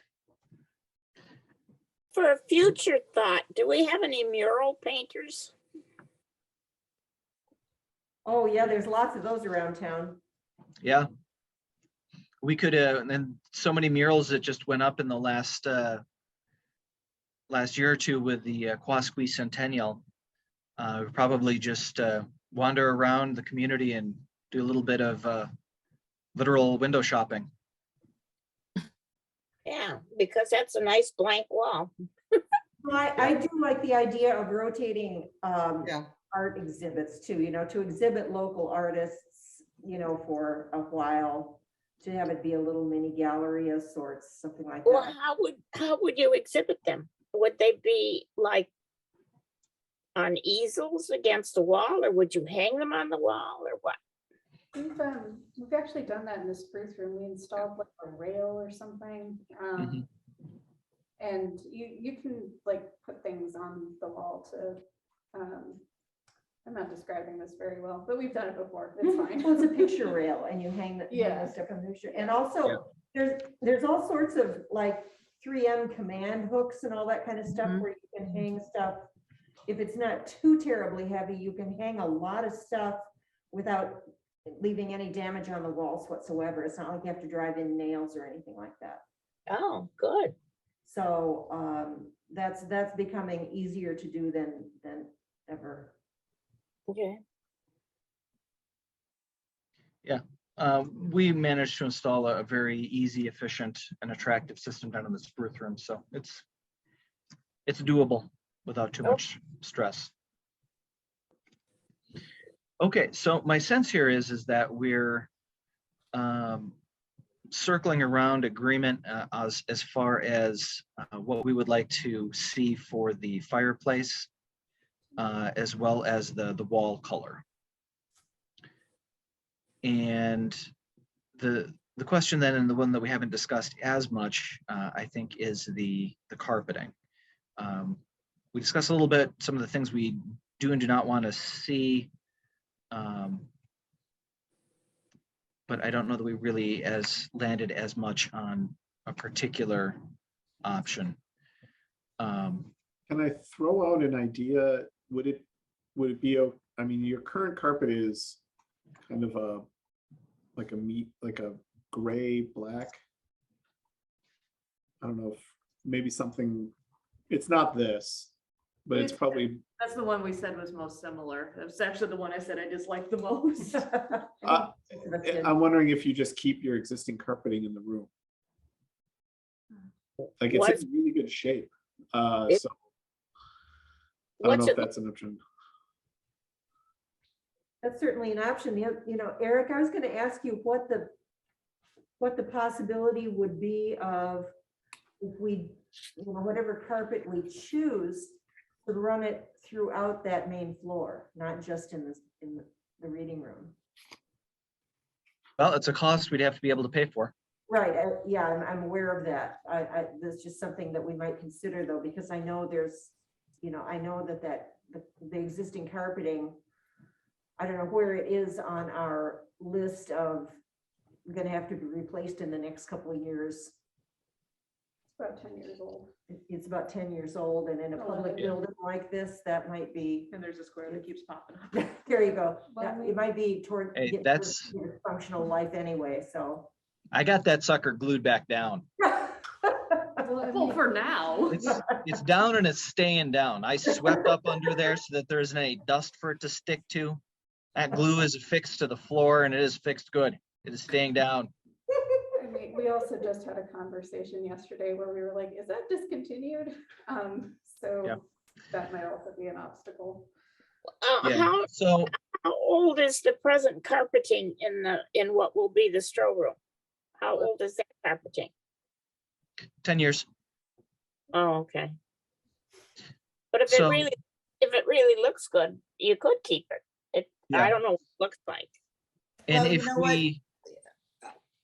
For a future thought, do we have any mural painters? Oh, yeah, there's lots of those around town. Yeah. We could, and then so many murals that just went up in the last year or two with the Quasqui Centennial. Probably just wander around the community and do a little bit of literal window shopping. Yeah, because that's a nice blank wall. I do like the idea of rotating Yeah. art exhibits too, to exhibit local artists, for a while, to have it be a little mini gallery of sorts, something like Well, that. how would you exhibit them? Would they be like on easels against the wall, or would you hang them on the wall, or what? We've actually done that in the spruce room. We installed like a rail or something. Mhm. And you can like put things on the wall to, I'm not describing this very well, but we've done it before. It's fine. Well, it's a picture rail and you hang the Yeah. stuff on the picture. And also there's all sorts of like 3M command hooks and all that kind of stuff where you can hang stuff. If it's not too terribly heavy, you can hang a lot of stuff without leaving any damage on the walls whatsoever. It's not like you have to drive in nails or anything like that. Oh, good. So that's becoming easier to do than ever. Okay. Yeah. We managed to install a very easy, efficient, and attractive system down in the spruce room. So it's doable without too much stress. Okay, so my sense here is that we're circling around agreement as far as what we would like to see for the fireplace, as well as the wall color. And the question then, and the one that we haven't discussed as much, I think, is the carpeting. We discussed a little bit some of the things we do and do not want to see, but I don't know that we really landed as much on a particular option. Can I throw out an idea? Would it be, I mean, your current carpet is kind of like a gray black. I don't know if maybe something, it's not this, but it's probably. That's the one we said was most similar. It's actually the one I said I disliked the most. I'm wondering if you just keep your existing carpeting in the room. Like it's in really good shape. So I don't know if that's an option. That's certainly an option. Eric, I was going to ask you what the possibility would be of if we, whatever carpet we choose, to run it throughout that main floor, not just in the reading room. Well, it's a cost we'd have to be able to pay for. Right. Yeah, I'm aware of that. That's just something that we might consider though, because I know there's, I know that the existing carpeting, I don't know where it is on our list of, gonna have to be replaced in the next couple of years. It's about 10 years old. It's about 10 years old, and in a public Yeah. building like this, that might be, And there's a square that keeps popping up. there you go. Well, It might be toward. Hey, getting that's- towards its functional life anyway, so. I got that sucker glued back down. Well, for now. It's down and it's staying down. I swept up under there so that there isn't any dust for it to stick to. That glue is affixed to the floor and it is fixed good. It is staying down. I mean, we also just had a conversation yesterday where we were like, is that discontinued? So Yep. that might also be an obstacle. Yeah. How, So how old is the present carpeting in what will be the Stroh room? How old is that carpeting? 10 years. Oh, okay. But if So- it really looks good, you could keep it. I Yeah. don't know what it looks like. And Well, you know what?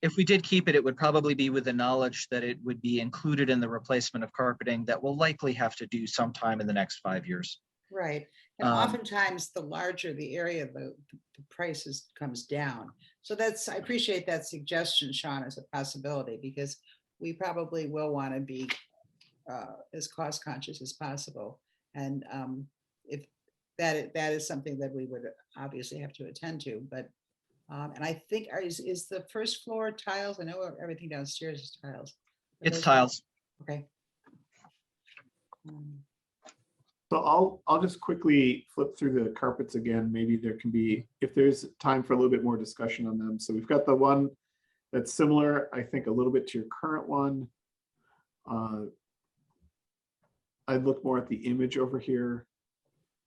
if we did keep it, it would probably be with the knowledge that it would be included in the replacement of carpeting that will likely have to do sometime in the next 5 years. Right. And Um, oftentimes the larger the area, the prices comes down. So I appreciate that suggestion, Shaun, as a possibility, because we probably will want to be as cost conscious as possible. And if that is something that we would obviously have to attend to, but and I think is the first floor tiles? I know everything downstairs is tiles. Are It's those- tiles. Okay. So I'll just quickly flip through the carpets again. Maybe there can be, if there's time for a little bit more discussion on them. So we've got the one that's similar, I think, a little bit to your current one. I'd look more at the image over here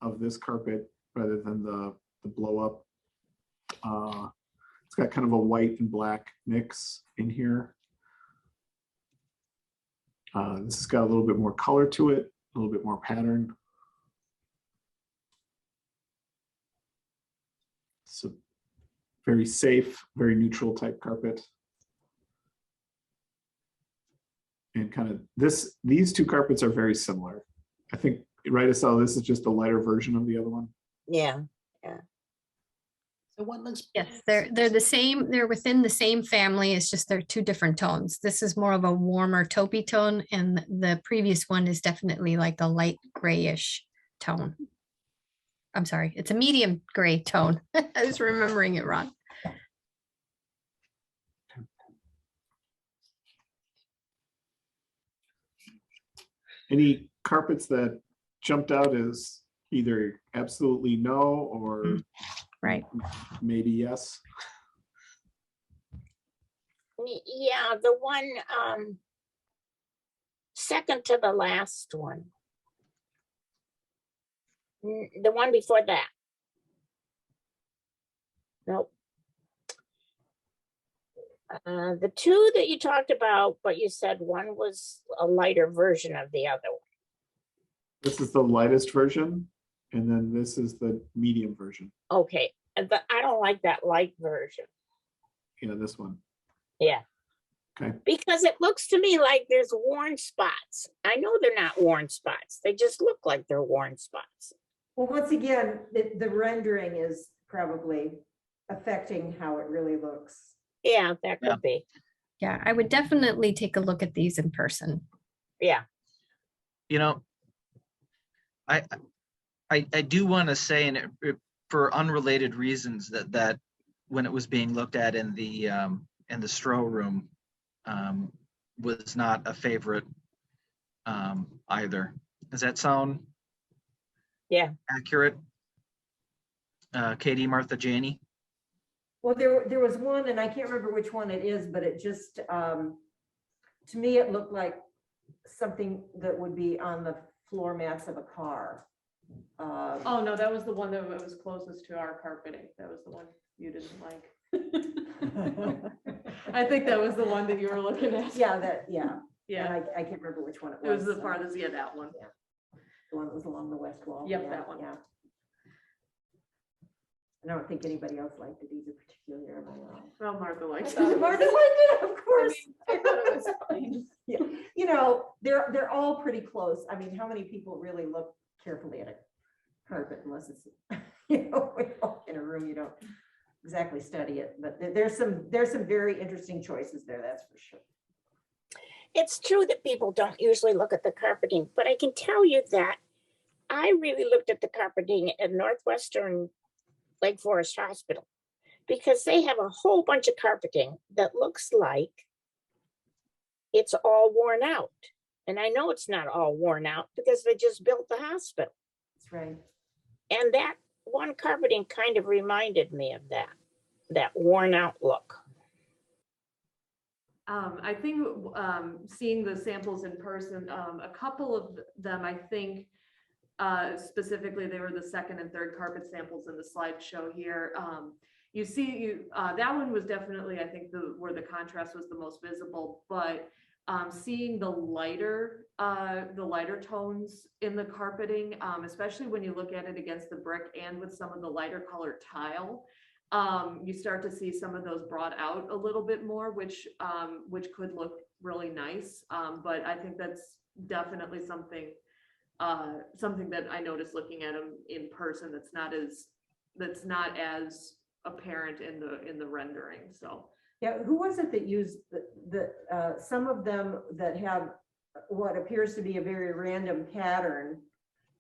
of this carpet rather than the blow up. It's got kind of a white and black mix in here. This has got a little bit more color to it, a little bit more pattern. So very safe, very neutral type carpet. And kind of these two carpets are very similar. I think, right, Isela, this is just a lighter version of the other one. Yeah. So one looks. Yes, they're the same, they're within the same family, it's just they're two different tones. This is more of a warmer taupey tone, and the previous one is definitely like a light grayish tone. I'm sorry, it's a medium gray tone. I was remembering it wrong. Any carpets that jumped out as either absolutely no or Right. maybe yes? Yeah, the one second to the last one. The one before that. Nope. The two that you talked about, but you said one was a lighter version of the other one. This is the lightest version, and then this is the medium version. Okay, but I don't like that light version. Yeah, this one. Yeah. Okay. Because it looks to me like there's worn spots. I know they're not worn spots. They just look like they're worn spots. Well, once again, the rendering is probably affecting how it really looks. Yeah, that could be. Yeah, I would definitely take a look at these in person. Yeah. You know, I do want to say, and for unrelated reasons, that when it was being looked at in the Stroh room, was not a favorite either. Does that sound? Yeah. Accurate? Katie, Martha, Janie? Well, there was one, and I can't remember which one it is, but it just, to me, it looked like something that would be on the floor mats of a car. Oh, no, that was the one that was closest to our carpeting. That was the one you didn't like. I think that was the one that you were looking at. Yeah, and Yeah, I can't remember which one it it was. was the farthest, yeah, that one. The one that was along the west wall. Yep, yeah, that one. Yeah. I don't think anybody else liked it either particularly. Am I wrong? Well, Martha liked thought it. it Martha was- liked it, of I course. mean, I thought it was fine. Yeah, you know, they're all pretty close. I mean, how many people really look carefully at a carpet unless it's, you know, in a room you don't exactly study it, but there's some very interesting choices there, that's for sure. It's true that people don't usually look at the carpeting, but I can tell you that I really looked at the carpeting at Northwestern Lake Forest Hospital because they have a whole bunch of carpeting that looks like it's all worn out. And I know it's not all worn out because they just built the hospital. That's right. And that one carpeting kind of reminded me of that worn out look. I think seeing the samples in person, a couple of them, I think specifically they were the second and third carpet samples in the slideshow here. You see, that one was definitely, I think, where the contrast was the most visible, but seeing the lighter tones in the carpeting, especially when you look at it against the brick and with some of the lighter colored tile, you start to see some of those brought out a little bit more, which could look really nice. But I think that's definitely something that I noticed looking at them in person that's not as apparent in the rendering. So Yeah, who was it that used some of them that have what appears to be a very random pattern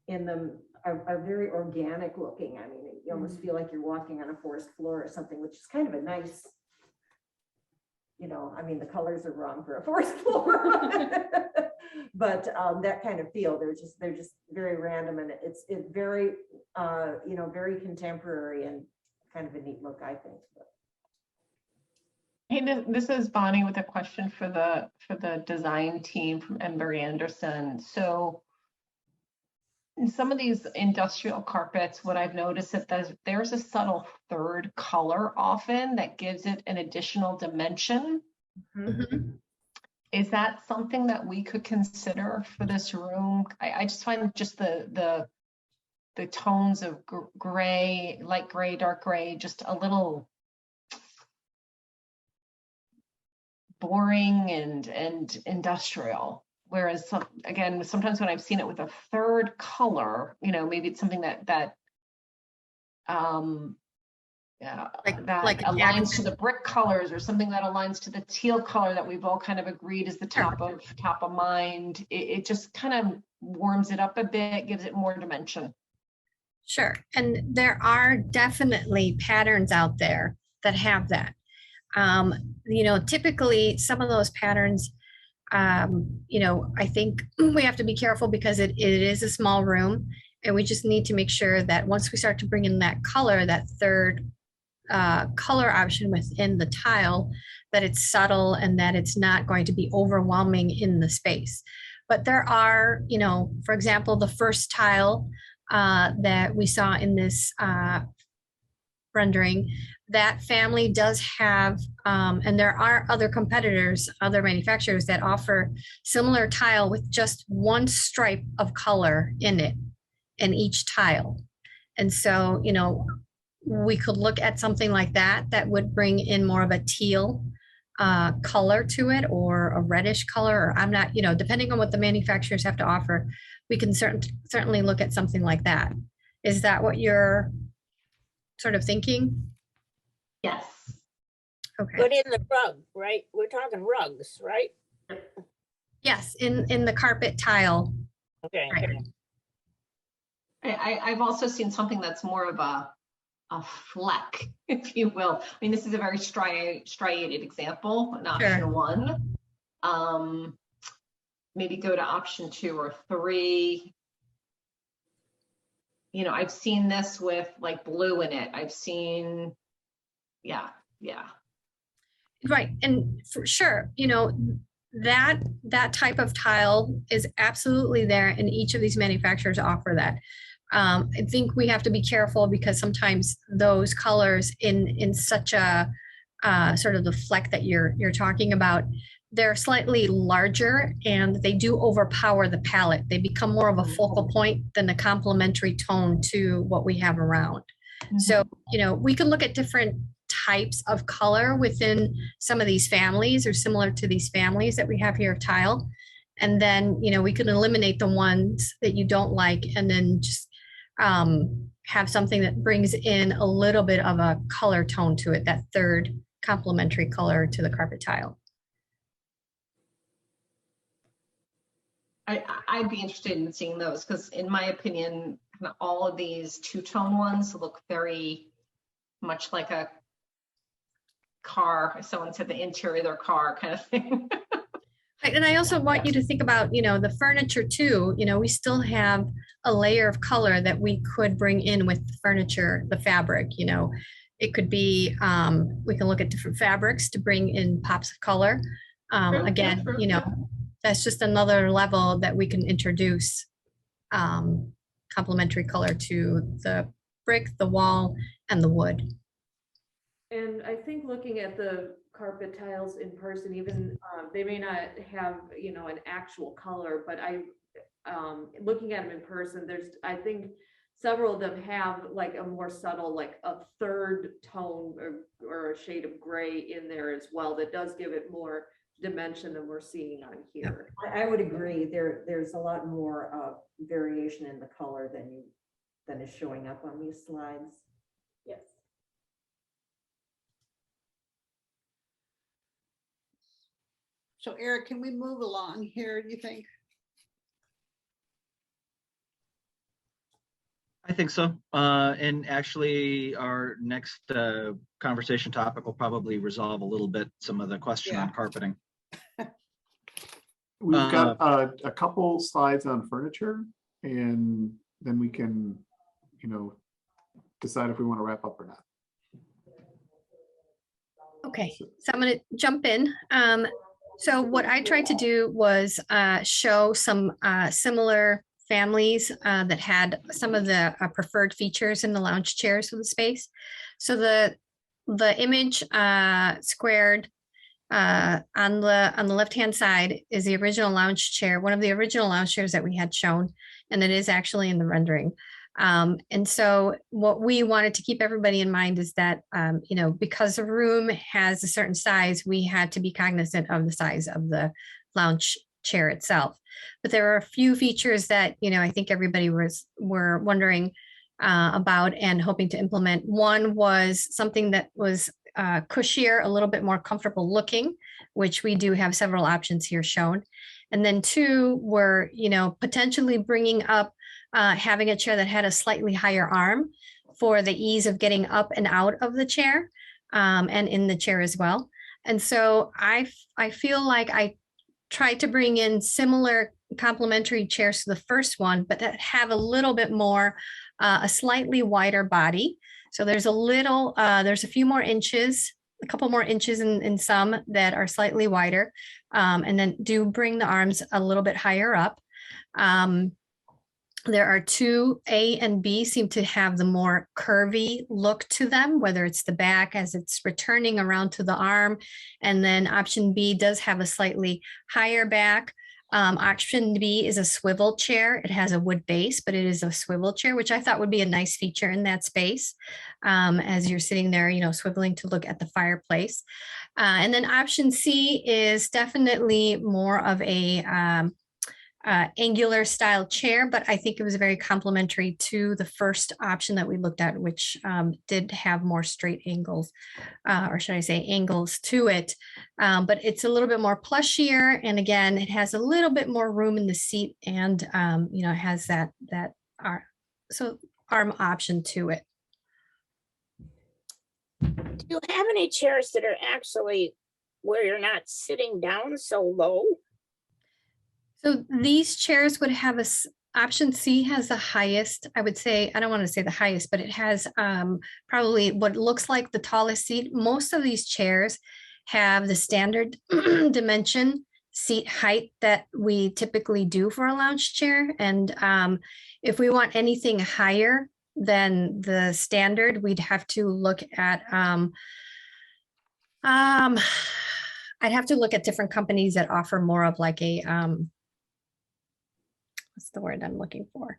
in them are very organic looking. I mean, you almost feel like you're walking on a forest floor or something, which is kind of a nice, I mean, the colors are wrong for a forest floor, but that kind of feel, they're just very random, and it's very, very contemporary and kind of a neat look, I think. Hey, this is Bonnie with a question for the design team from Engberg Anderson. So in some of these industrial carpets, what I've noticed is that there's a subtle third color often that gives it an additional dimension. Mm-hmm. Is that something that we could consider for this room? I just find just the tones of gray, light gray, dark gray, just a little boring and industrial. Whereas sometimes when I've seen it with a third color, maybe it's something that like aligns to the brick colors, or something that aligns to the teal color that we've all kind of agreed is the top of mind. It just kind of warms it up a bit, gives it more dimension. Sure. And there are definitely patterns out there that have that. Typically some of those patterns, I think we have to be careful because it is a small room, and we just need to make sure that once we start to bring in that color, that third color option within the tile, that it's subtle and that it's not going to be overwhelming in the space. But there are, for example, the first tile that we saw in this rendering, that family does have, and there are other competitors, other manufacturers that offer similar tile with just one stripe of color in it, in each tile. And so, we could look at something like that would bring in more of a teal color to it, or a reddish color, or I'm not, depending on what the manufacturers have to offer, we can certainly look at something like that. Is that what you're sort of thinking? Yes. Okay. But in the rug, right? We're talking rugs, right? Yes, in the carpet tile. Okay. Right. I've also seen something that's more of a fleck, if you will. I mean, this is a very striated example, an option one. Maybe go to option 2 or 3. I've seen this with like blue in it. I've seen, yeah. Right, and for sure, that type of tile is absolutely there, and each of these manufacturers offer that. I think we have to be careful because sometimes those colors in such a sort of the fleck that you're talking about, they're slightly larger and they do overpower the palette. They become more of a focal point than a complementary tone to what we have around. Mm-hmm. So, we can look at different types of color within some of these families, or similar to these families that we have here of tile. And then, we can eliminate the ones that you don't like, and then just have something that brings in a little bit of a color tone to it, that third complementary color to the carpet tile. I'd be interested in seeing those because in my opinion, kind of all of these two-tone ones look very much like a car. Someone said the interior of their car kind of thing. Right, and I also want you to think about, the furniture too. We still have a layer of color that we could bring in with the furniture, the fabric. It could be, we can look at different fabrics to bring in pops of color. Again, that's just another level that we can introduce complementary color to the brick, the wall, and the wood. And I think looking at the carpet tiles in person, even they may not have, an actual color, but looking at them in person, I think several of them have like a more subtle, like a third tone or a shade of gray in there as well. That does give it more dimension than we're seeing on here. I would agree. There's a lot more variation in the color than is showing up on these slides. Yes. So Eric, can we move along here, do you think? I think so. And actually, our next conversation topic will probably resolve a little bit some of the question on carpeting. We've got a couple slides on furniture, and then we can, decide if we want to wrap up or not. Okay, so I'm going to jump in. So what I tried to do was show some similar families that had some of the preferred features in the lounge chairs for the space. So the image squared on the left-hand side is the original lounge chair, one of the original lounge chairs that we had shown, and it is actually in the rendering. And so what we wanted to keep everybody in mind is that, because the room has a certain size, we had to be cognizant of the size of the lounge chair itself. But there are a few features that, I think everybody were wondering about and hoping to implement. One was something that was cushier, a little bit more comfortable looking, which we do have several options here shown. And then two were, potentially bringing up having a chair that had a slightly higher arm for the ease of getting up and out of the chair and in the chair as well. And so I feel like I tried to bring in similar complementary chairs to the first one, but that have a little bit more, a slightly wider body. So there's there's a few more inches, a couple more inches in some that are slightly wider, and then do bring the arms a little bit higher up. There are two, A and B seem to have the more curvy look to them, whether it's the back as it's returning around to the arm. And then option B does have a slightly higher back. Option B is a swivel chair. It has a wood base, but it is a swivel chair, which I thought would be a nice feature in that space as you're sitting there, swiveling to look at the fireplace. And then option C is definitely more of a angular style chair, but I think it was very complementary to the first option that we looked at, which did have more straight angles, or should I say angles to it. But it's a little bit more plushier. And again, it has a little bit more room in the seat and, it has that arm option to it. Do you have any chairs that are actually where you're not sitting down so low? So these chairs would have option C has the highest, I would say, I don't want to say the highest, but it has probably what looks like the tallest seat. Most of these chairs have the standard dimension seat height that we typically do for a lounge chair. And if we want anything higher than the standard, we'd have to look at, I'd have to look at different companies that offer more of like a, what's the word I'm looking for?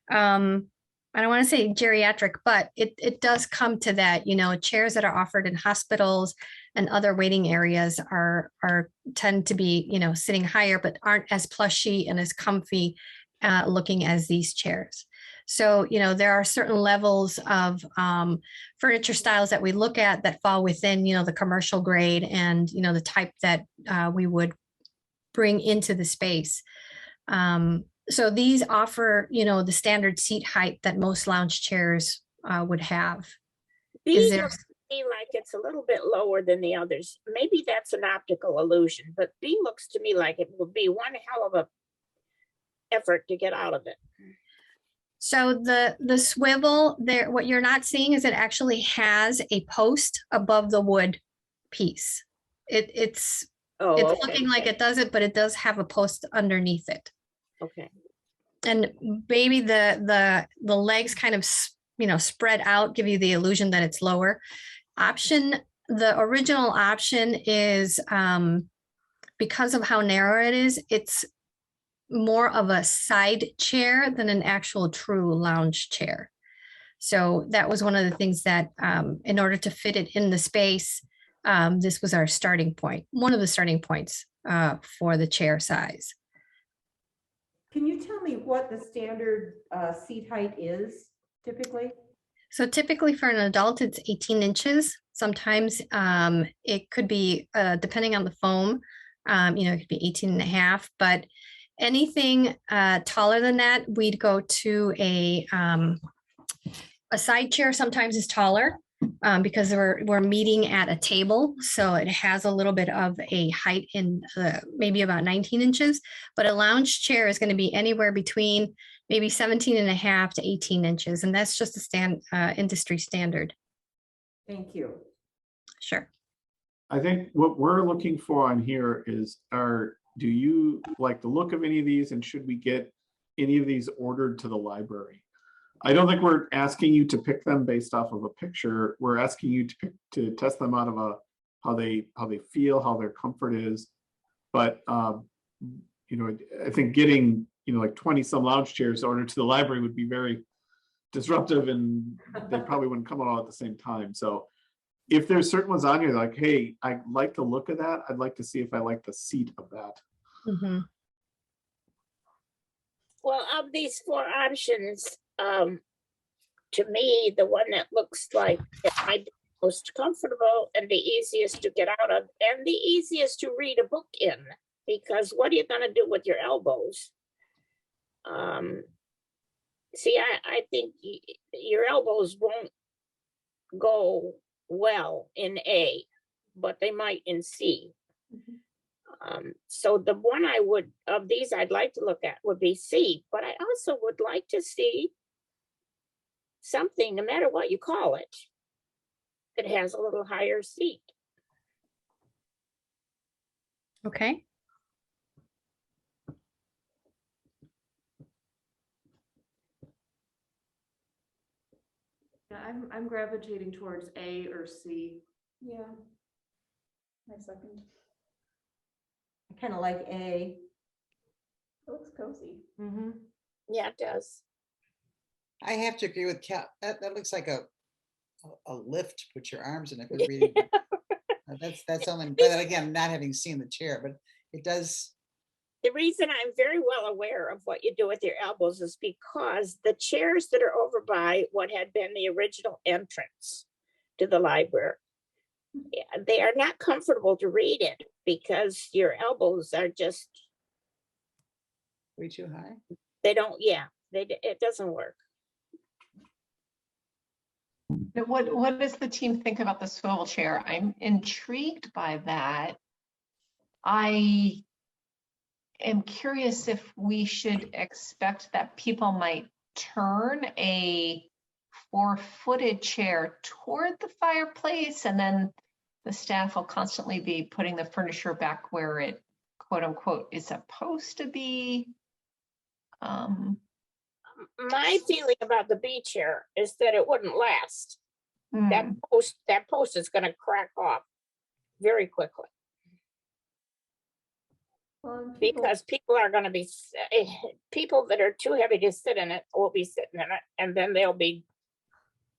I don't want to say geriatric, but it does come to that, chairs that are offered in hospitals and other waiting areas tend to be, sitting higher, but aren't as plushy and as comfy looking as these chairs. So, there are certain levels of furniture styles that we look at that fall within, the commercial grade and, the type that we would bring into the space. So these offer, the standard seat height that most lounge chairs would have. Is B there- looks to me like it's a little bit lower than the others. Maybe that's an optical illusion, but B looks to me like it would be one hell of a effort to get out of it. So the swivel there, what you're not seeing is it actually has a post above the wood piece. It's Oh, okay. looking like it doesn't, but it does have a post underneath it. Okay. And maybe the legs kind of spread out, give you the illusion that it's lower. The original option is because of how narrow it is, it's more of a side chair than an actual true lounge chair. So that was one of the things that in order to fit it in the space, this was our starting point, one of the starting points for the chair size. Can you tell me what the standard seat height is typically? So typically for an adult, it's 18 inches. Sometimes it could be, depending on the foam, it could be 18 and a half, but anything taller than that, we'd go to a side chair sometimes is taller because we're meeting at a table. So it has a little bit of a height in maybe about 19 inches, but a lounge chair is going to be anywhere between maybe 17 and a half to 18 inches. And that's just a industry standard. Thank you. Sure. I think what we're looking for on here is do you like the look of any of these, and should we get any of these ordered to the library? I don't think we're asking you to pick them based off of a picture. We're asking you to test them out of how they feel, how their comfort is. But I think getting like 20 some lounge chairs ordered to the library would be very disruptive, and they probably wouldn't come all at the same time. So if there's certain ones on here like, hey, I like the look of that, I'd like to see if I like the seat of that. Mm-hmm. Well, of these four options, to me, the one that looks like it might be most comfortable and the easiest to get out of and the easiest to read a book in, because what are you going to do with your elbows? See, I think your elbows won't go well in A, but they might in C. So the one of these I'd like to look at would be C, but I also would like to see something, no matter what you call it, that has a little higher seat. Okay. Yeah, I'm gravitating towards A or C. Yeah. My second. I kind of like A. It looks cozy. Mm-hmm. Yeah, it does. I have to agree with Cal. That looks like a lift to put your arms in if you're reading. That's only, but again, not having seen the chair, but it does. The reason I'm very well aware of what you do with your elbows is because the chairs that are over by what had been the original entrance to the library, they are not comfortable to read in because your elbows are just Way too high. They don't, it doesn't work. Now, what does the team think about the swivel chair? I'm intrigued by that. I am curious if we should expect that people might turn a 4-footed chair toward the fireplace, and then the staff will constantly be putting the furniture back where it, quote unquote, is supposed to be. My feeling about the B chair is that it wouldn't last. That post is going to crack off very quickly. Well, Because people are going to be, people that are too heavy to sit in it will be sitting in it, and then they'll be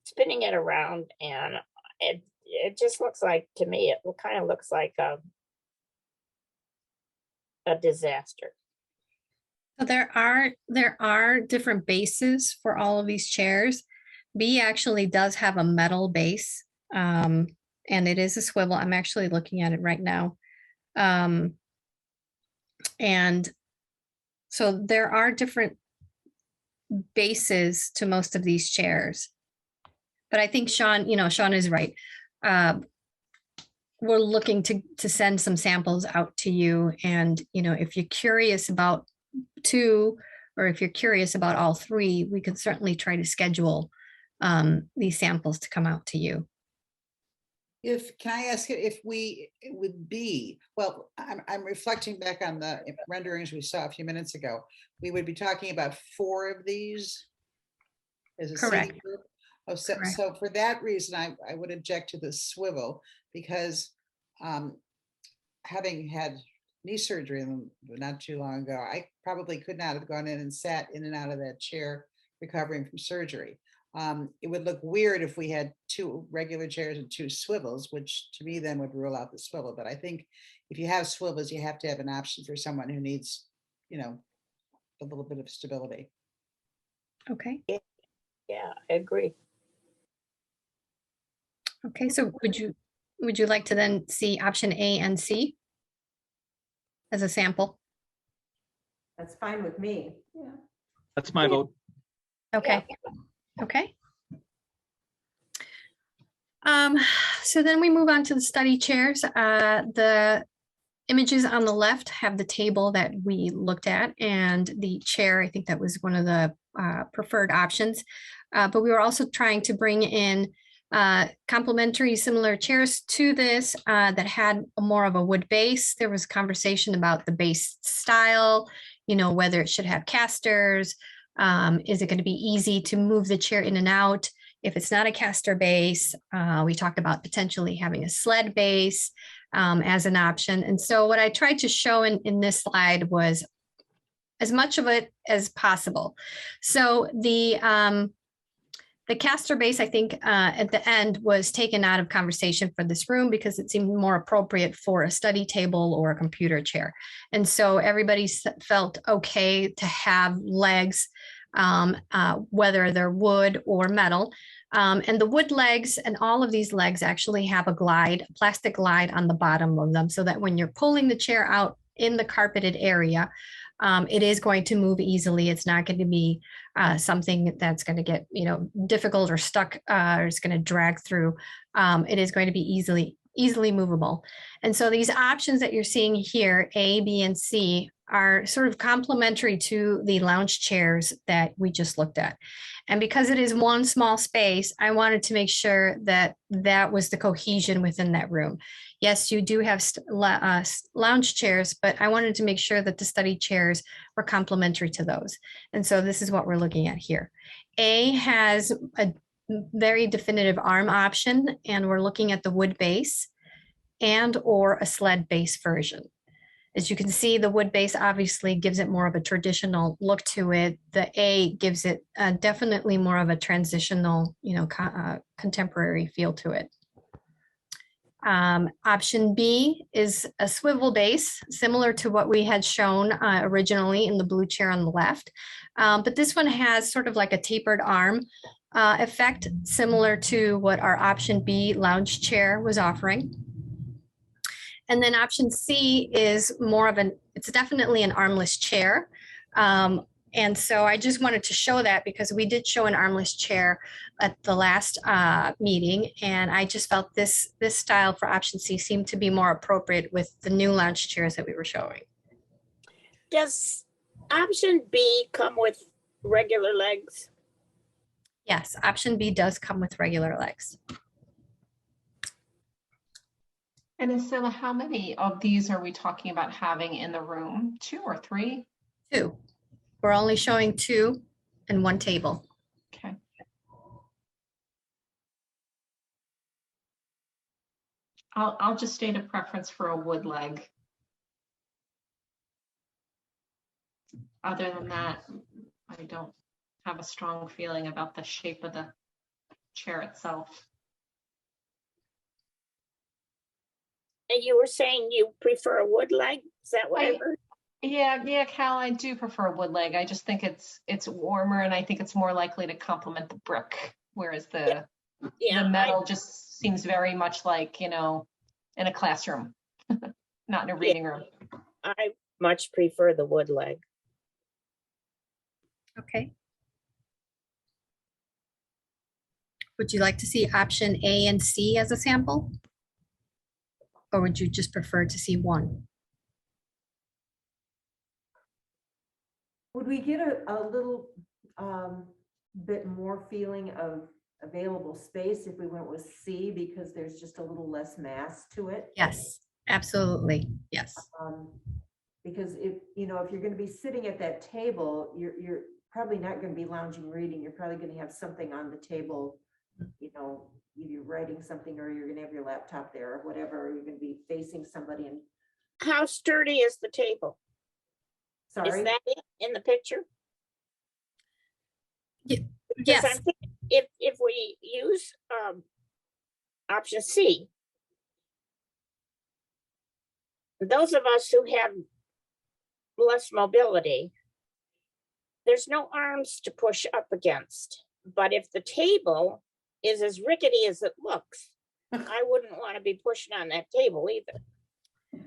spinning it around, and it just looks like, to me, it kind of looks like a disaster. So there are different bases for all of these chairs. B actually does have a metal base, and it is a swivel. I'm actually looking at it right now. And so there are different bases to most of these chairs. But I think Shaun, Shaun is right. We're looking to send some samples out to you. And, if you're curious about 2, or if you're curious about all 3, we could certainly try to schedule these samples to come out to you. Can I ask you if it would be, well, I'm reflecting back on the renderings we saw a few minutes ago. We would be talking about 4 of these as a Correct. seating group. Oh, so, Correct. so for that reason, I would object to the swivel because having had knee surgery not too long ago, I probably could not have gone in and sat in and out of that chair recovering from surgery. It would look weird if we had 2 regular chairs and 2 swivels, which to me then would rule out the swivel. But I think if you have swivels, you have to have an option for someone who needs, a little bit of stability. Okay. Yeah, I agree. Okay. So would you like to then see option A and C as a sample? That's fine with me. Yeah. That's my vote. Okay. Okay. So then we move on to the study chairs. The images on the left have the table that we looked at, and the chair, I think that was one of the preferred options. But we were also trying to bring in complementary similar chairs to this that had more of a wood base. There was conversation about the base style, whether it should have casters. Is it going to be easy to move the chair in and out? If it's not a caster base, we talked about potentially having a sled base as an option. And so what I tried to show in this slide was as much of it as possible. So the caster base, I think at the end was taken out of conversation for this room because it seemed more appropriate for a study table or a computer chair. And so everybody felt okay to have legs, whether they're wood or metal. And the wood legs and all of these legs actually have a plastic glide on the bottom of them so that when you're pulling the chair out in the carpeted area, it is going to move easily. It's not going to be something that's going to get, difficult or stuck or it's going to drag through. It is going to be easily movable. And so these options that you're seeing here, A, B, and C, are sort of complementary to the lounge chairs that we just looked at. And because it is one small space, I wanted to make sure that that was the cohesion within that room. Yes, you do have lounge chairs, but I wanted to make sure that the study chairs were complementary to those. And so this is what we're looking at here. A has a very definitive arm option, and we're looking at the wood base and or a sled base version. As you can see, the wood base obviously gives it more of a traditional look to it. The A gives it definitely more of a transitional, contemporary feel to it. Option B is a swivel base, similar to what we had shown originally in the blue chair on the left. But this one has sort of like a tapered arm effect, similar to what our option B lounge chair was offering. And then option C is more of it's definitely an armless chair. And so I just wanted to show that because we did show an armless chair at the last meeting. And I just felt this style for option C seemed to be more appropriate with the new lounge chairs that we were showing. Does option B come with regular legs? Yes, option B does come with regular legs. And Isela, how many of these are we talking about having in the room? 2 or 3? 2. We're only showing 2 and 1 table. Okay. I'll just state a preference for a wood leg. Other than that, I don't have a strong feeling about the shape of the chair itself. And you were saying you prefer a wood leg? Is that what I heard? Yeah, Cal, I do prefer wood leg. I just think it's warmer and I think it's more likely to complement the brick, whereas the Yeah, metal just seems very much like, in a classroom, not in a reading room. I much prefer the wood leg. Okay. Would you like to see option A and C as a sample? Or would you just prefer to see one? Would we get a little bit more feeling of available space if we went with C, because there's just a little less mass to it? Yes, absolutely. Yes. Because if you're going to be sitting at that table, you're probably not going to be lounging reading. You're probably going to have something on the table, either you're writing something or you're going to have your laptop there or whatever. Or you're going to be facing somebody. And How sturdy is the table? sorry, Is that it in the picture? Because Yes. I'm thinking if we use option C, those of us who have less mobility, there's no arms to push up against. But if the table is as rickety as it looks, I wouldn't want to be pushing on that table either.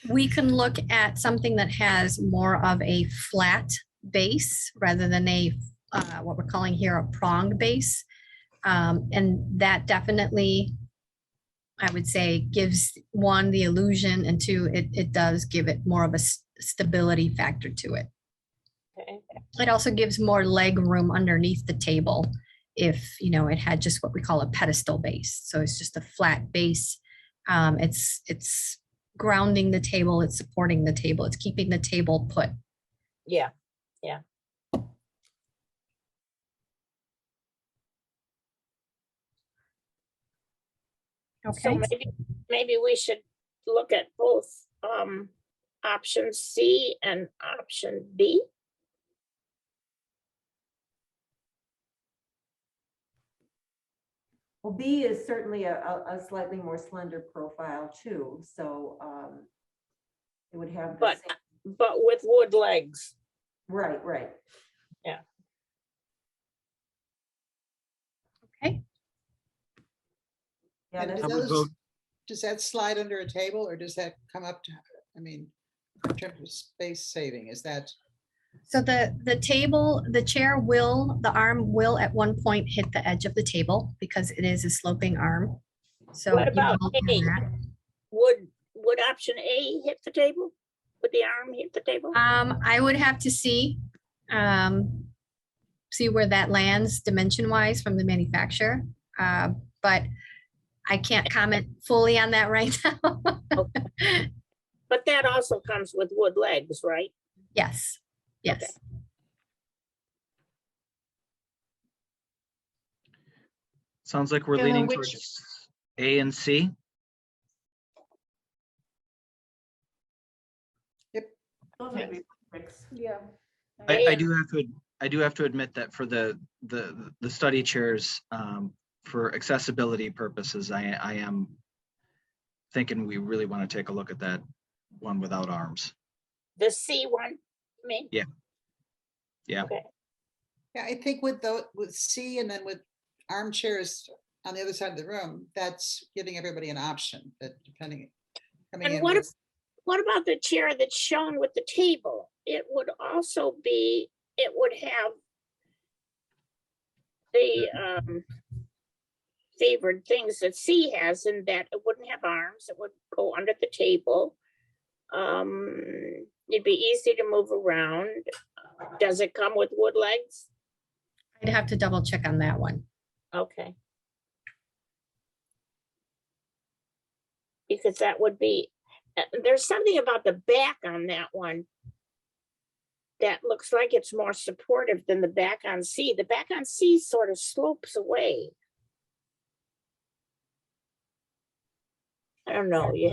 We can look at something that has more of a flat base rather than a what we're calling here a pronged base. And that definitely, I would say, gives one, the illusion, and two, it does give it more of a stability factor to it. Okay. It also gives more leg room underneath the table if, it had just what we call a pedestal base. So it's just a flat base. It's grounding the table, it's supporting the table, it's keeping the table put. Yeah. Okay. So maybe we should look at both option C and option B. well, B is certainly a slightly more slender profile too. So it would have the same. But with wood legs. Right. Yeah. Okay. Yeah, And that's I would vote. does that slide under a table or does that come up to, in terms of space saving, is that? So the table, the chair will, the arm will at one point hit the edge of the table because it is a sloping arm. So What you about will have A? that. Would option A hit the table? Would the arm hit the table? I would have to see where that lands dimension wise from the manufacturer. But I can't comment fully on that right now. But that also comes with wood legs, right? Yes. Okay. Sounds like we're Yeah, leaning which- towards A and C. those would be bricks. Yeah. I do have to admit that for the study chairs, for accessibility purposes, I am thinking we really want to take a look at that one without arms. The C one, I mean? Yeah. Okay. Yeah, I think with C and then with armchairs on the other side of the room, that's giving everybody an option that coming And in what with- what about the chair that's shown with the table? It would also be, it would have the favored things that C has, in that it wouldn't have arms, it would go under the table. It'd be easy to move around. Does it come with wood legs? I'd have to double check on that one. Okay. Because that would be, there's something about the back on that one that looks like it's more supportive than the back on C. The back on C sort of slopes away. I don't know, you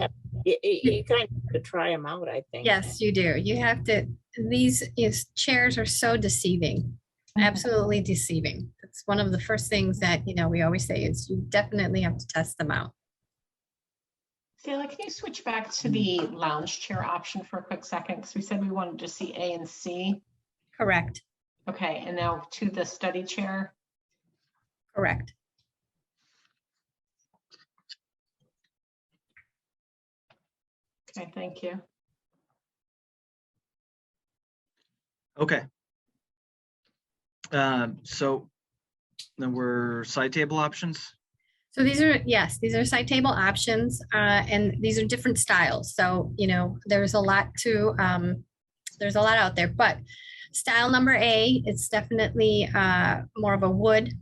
kind of have to try them out, I think. Yes, you do. You have to, these chairs are so deceiving, absolutely deceiving. It's one of the first things that, we always say is you definitely have to test them out. Isela, can you switch back to the lounge chair option for a quick second? Because we said we wanted to see A and C. Correct, Okay, and now to the study chair. correct. Okay, thank you. Okay. So then we're side table options. So these are, yes, these are side table options, and these are different styles. So, you know, there's a lot out there, but style number A, it's definitely more of a wood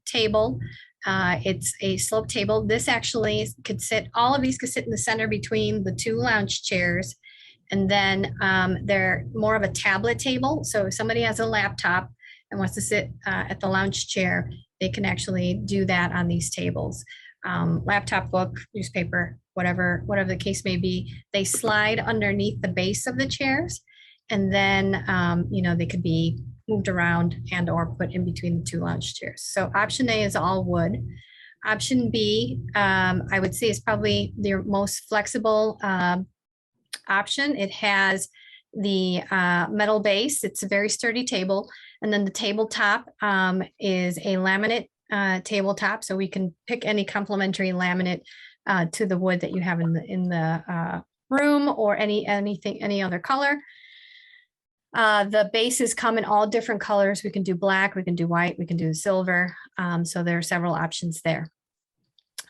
table. It's a slope table. This actually could sit, all of these could sit in the center between the two lounge chairs. And then they're more of a tablet table. So if somebody has a laptop and wants to sit at the lounge chair, they can actually do that on these tables. Laptop, book, newspaper, whatever the case may be. They slide underneath the base of the chairs, and then you know, they could be moved around and or put in between the two lounge chairs. So option A is all wood. Option B, I would say, is probably the most flexible option. It has the metal base. It's a very sturdy table. And then the tabletop is a laminate tabletop. So we can pick any complementary laminate to the wood that you have in the room, or any other color. The bases come in all different colors. We can do black, we can do white, we can do silver. So there are several options there.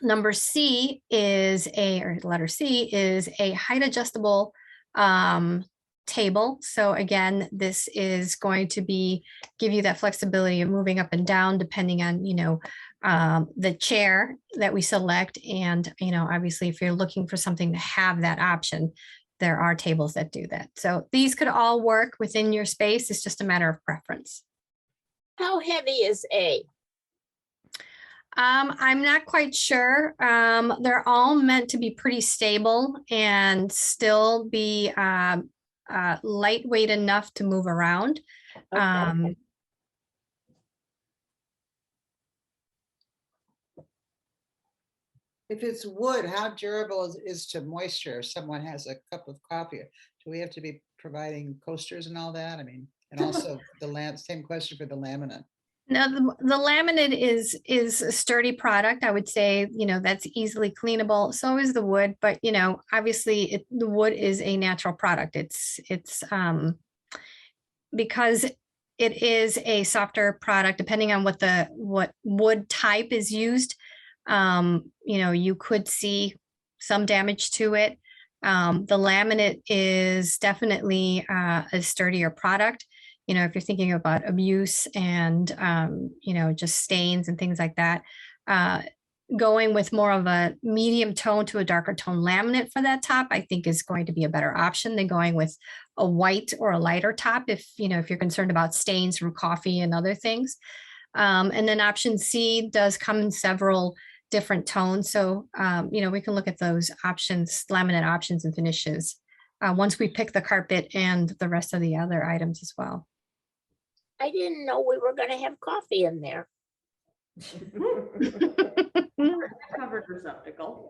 Number C is letter C is a height adjustable table. So again, this is going to give you that flexibility of moving up and down depending on, you know, the chair that we select. And, you know, obviously if you're looking for something to have that option, there are tables that do that. So these could all work within your space. It's just a matter of preference. How heavy is A? I'm not quite sure. They're all meant to be pretty stable and still be lightweight enough to move around. Okay. If it's wood, how durable is to moisture? If someone has a cup of coffee, do we have to be providing coasters and all that? I mean, and also same question for the laminate. Now, the laminate is a sturdy product. I would say, you know, that's easily cleanable. So is the wood, but, you know, obviously the wood is a natural product. It's because it is a softer product, depending on what wood type is used. You know, you could see some damage to it. The laminate is definitely a sturdier product. You know, if you're thinking about abuse and, you know, just stains and things like that, going with more of a medium tone to a darker tone laminate for that top, I think is going to be a better option than going with a white or a lighter top if, you know, if you're concerned about stains from coffee and other things. And then option C does come in several different tones. So, you know, we can look at those options, laminate options and finishes, once we pick the carpet and the rest of the other items as well. I didn't know we were gonna have coffee in there. Covered receptacle.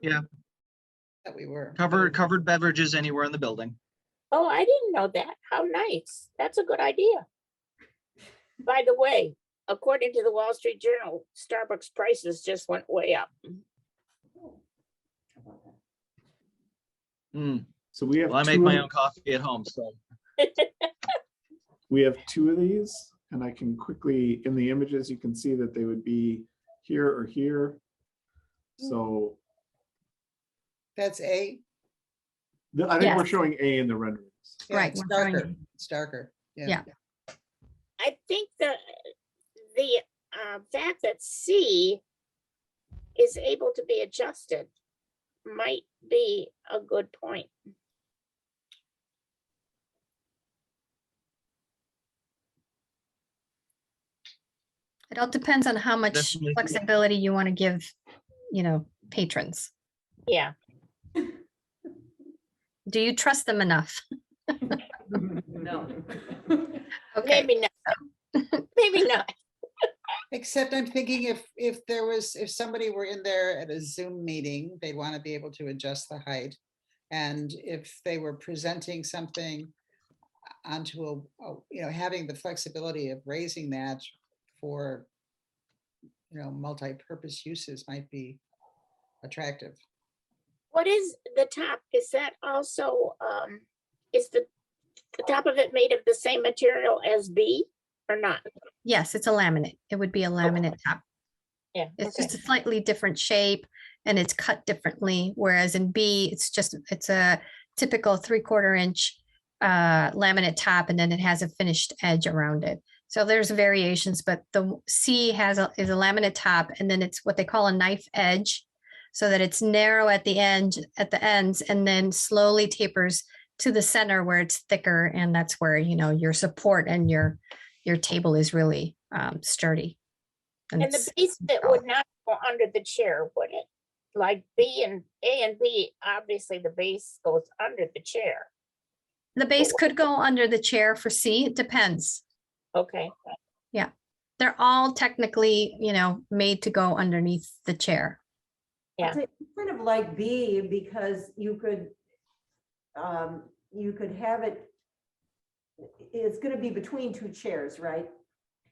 That we were. Covered beverages anywhere in the building. Oh, I didn't know that. How nice. That's a good idea. By the way, according to the Wall Street Journal, Starbucks prices just went way up. So we have Well, I make two my of- own coffee at home, so. We have two of these, and I can quickly, in the images, you can see that they would be here or here. So That's A. I think we're Yes. showing A in the renderings. Yeah, Right, it's we're showing darker. you. It's darker. Yeah. I think the fact that C is able to be adjusted might be a good point. It all depends on how much Definitely. flexibility you want to give, you know, patrons. Yeah. Do you trust them enough? No. Okay. Maybe not. Maybe not. Except I'm thinking if somebody were in there at a Zoom meeting, they'd want to be able to adjust the height. And if they were presenting something onto having the flexibility of raising that for, multi-purpose uses might be attractive. What is the top? Is that also, is the top of it made of the same material as B or not? Yes, it's a laminate. It would be a laminate top. Yeah. It's just a slightly different shape and it's cut differently. Whereas in B, it's a typical 3/4 inch laminate top, and then it has a finished edge around it. So there's variations, but the C is a laminate top, and then it's what they call a knife edge, so that it's narrow at the ends, and then slowly tapers to the center where it's thicker, and that's where your support and your table is really sturdy. And the base bit would not go under the chair, would it? Like B and A and B, obviously the base goes under the chair. The base could go under the chair for C. It depends. Okay. Yeah, they're all technically, made to go underneath the chair. Yeah. It's kind of like B, because you could have it, it's going to be between two chairs, right?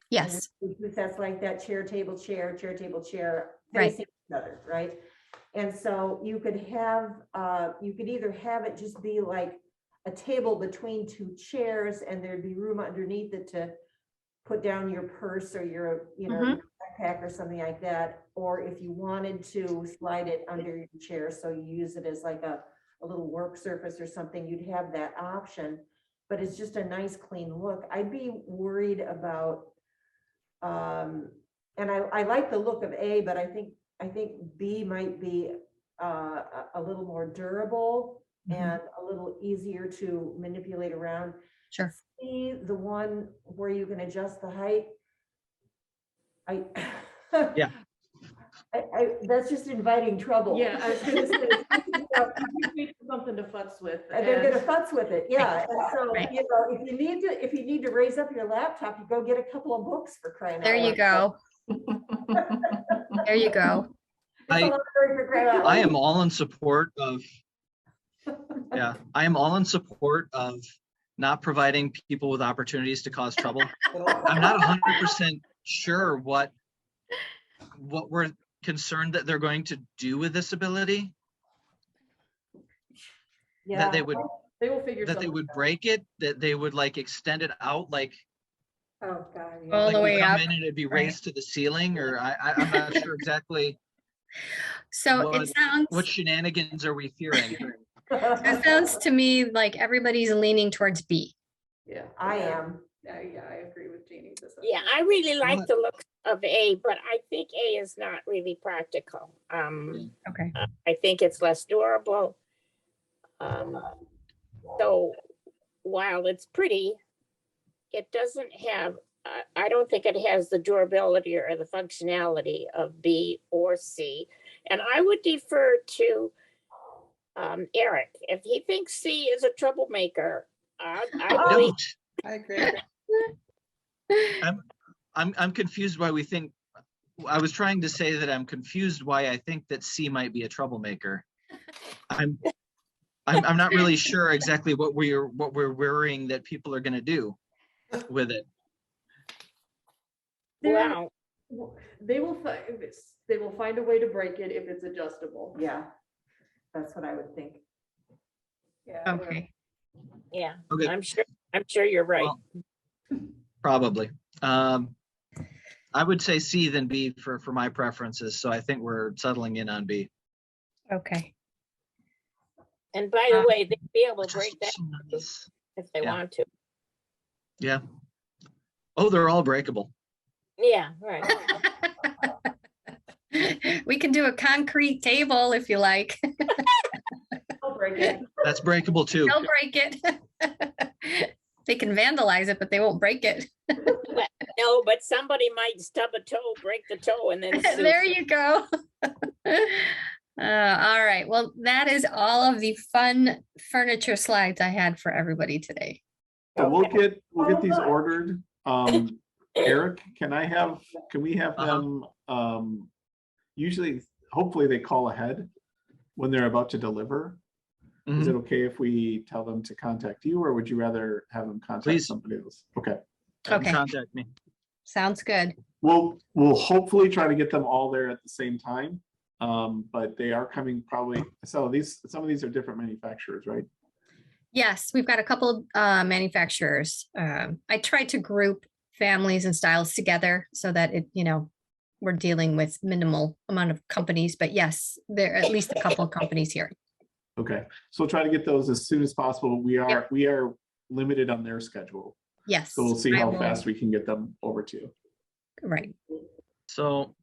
Yes. That's like that chair, table, chair, table, chair, Right. facing each other, right? And so you could have, you could either have it just be like a table between two chairs, and there'd be room underneath it to put down your purse or your, your backpack or something like that. Or if you wanted to slide it under your chair, so you use it as like a little work surface or something, you'd have that option. But it's just a nice, clean look. I'd be worried about, and I like the look of A, but I think B might be a little more durable and a little easier to manipulate around. Sure. C, the one where you can adjust the height, Yeah. that's just inviting trouble. Yeah, I was gonna say, something to futz with. And they're gonna and- futz with it, yeah. And so, Right. if you need to raise up your laptop, you go get a couple of books for crying out There you loud. go. There you go. It's a library for crying out I loud. am all in support of, I am all in support of not providing people with opportunities to cause trouble. I'm not 100% sure what we're concerned that they're going to do with this ability, Yeah. that they would They will figure that they something would out. break it, that they would like extend it out, like Oh, God. yeah. All like the we way come up. in and it'd be Right. raised to the ceiling, or I'm not sure exactly So it sounds, what shenanigans are we fearing. it sounds to me like everybody's leaning towards B. Yeah. I am. Yeah, I agree with Janie's assessment. Yeah, I really like What? the look of A, but I think A is not really practical. Okay. I think it's less durable. So while it's pretty, it doesn't have, I don't think it has the durability or the functionality of B or C. And I would defer to Eric. If he thinks C is a troublemaker, I believe. Don't. I agree. I'm confused why we think. I was trying to say that I'm confused why I think that C might be a troublemaker. I'm not really sure exactly what we're worrying that people are going to do with it. Wow. They will find a way to break it if it's adjustable. Yeah, that's what I would think. Yeah. Okay. Yeah, Okay. I'm sure you're right. Well, probably. I would say C than B for my preferences. So I think we're settling in on B. Okay. And by the way, they'd be able to break that So nice. if they Yeah. want to. Yeah. Oh, they're all breakable. Yeah, right. We can do a concrete table if you like. I'll break it. That's breakable too. They'll break it. They can vandalize it, but they won't break it. No, but somebody might stub a toe, break the toe, and then sue. There you go. All right. Well, that is all of the fun furniture slides I had for everybody today. So we'll Okay. get these ordered. Eric, can we have them, usually, hopefully they call ahead when they're about to deliver. Is it okay if we tell them to contact you, or would you rather have them contact Please. somebody else? Okay. Have them Okay. Contact me. Sounds good. We'll hopefully try to get them all there at the same time. But they are coming probably, some of these are different manufacturers, right? Yes, we've got a couple manufacturers. I tried to group families and styles together so that it, we're dealing with minimal amount of companies, but yes, there are at least a couple of companies here. Okay, so we'll try to get those as soon as possible. We are limited on their schedule. Yes. So we'll see I how will- fast we can get them over to you. Right. So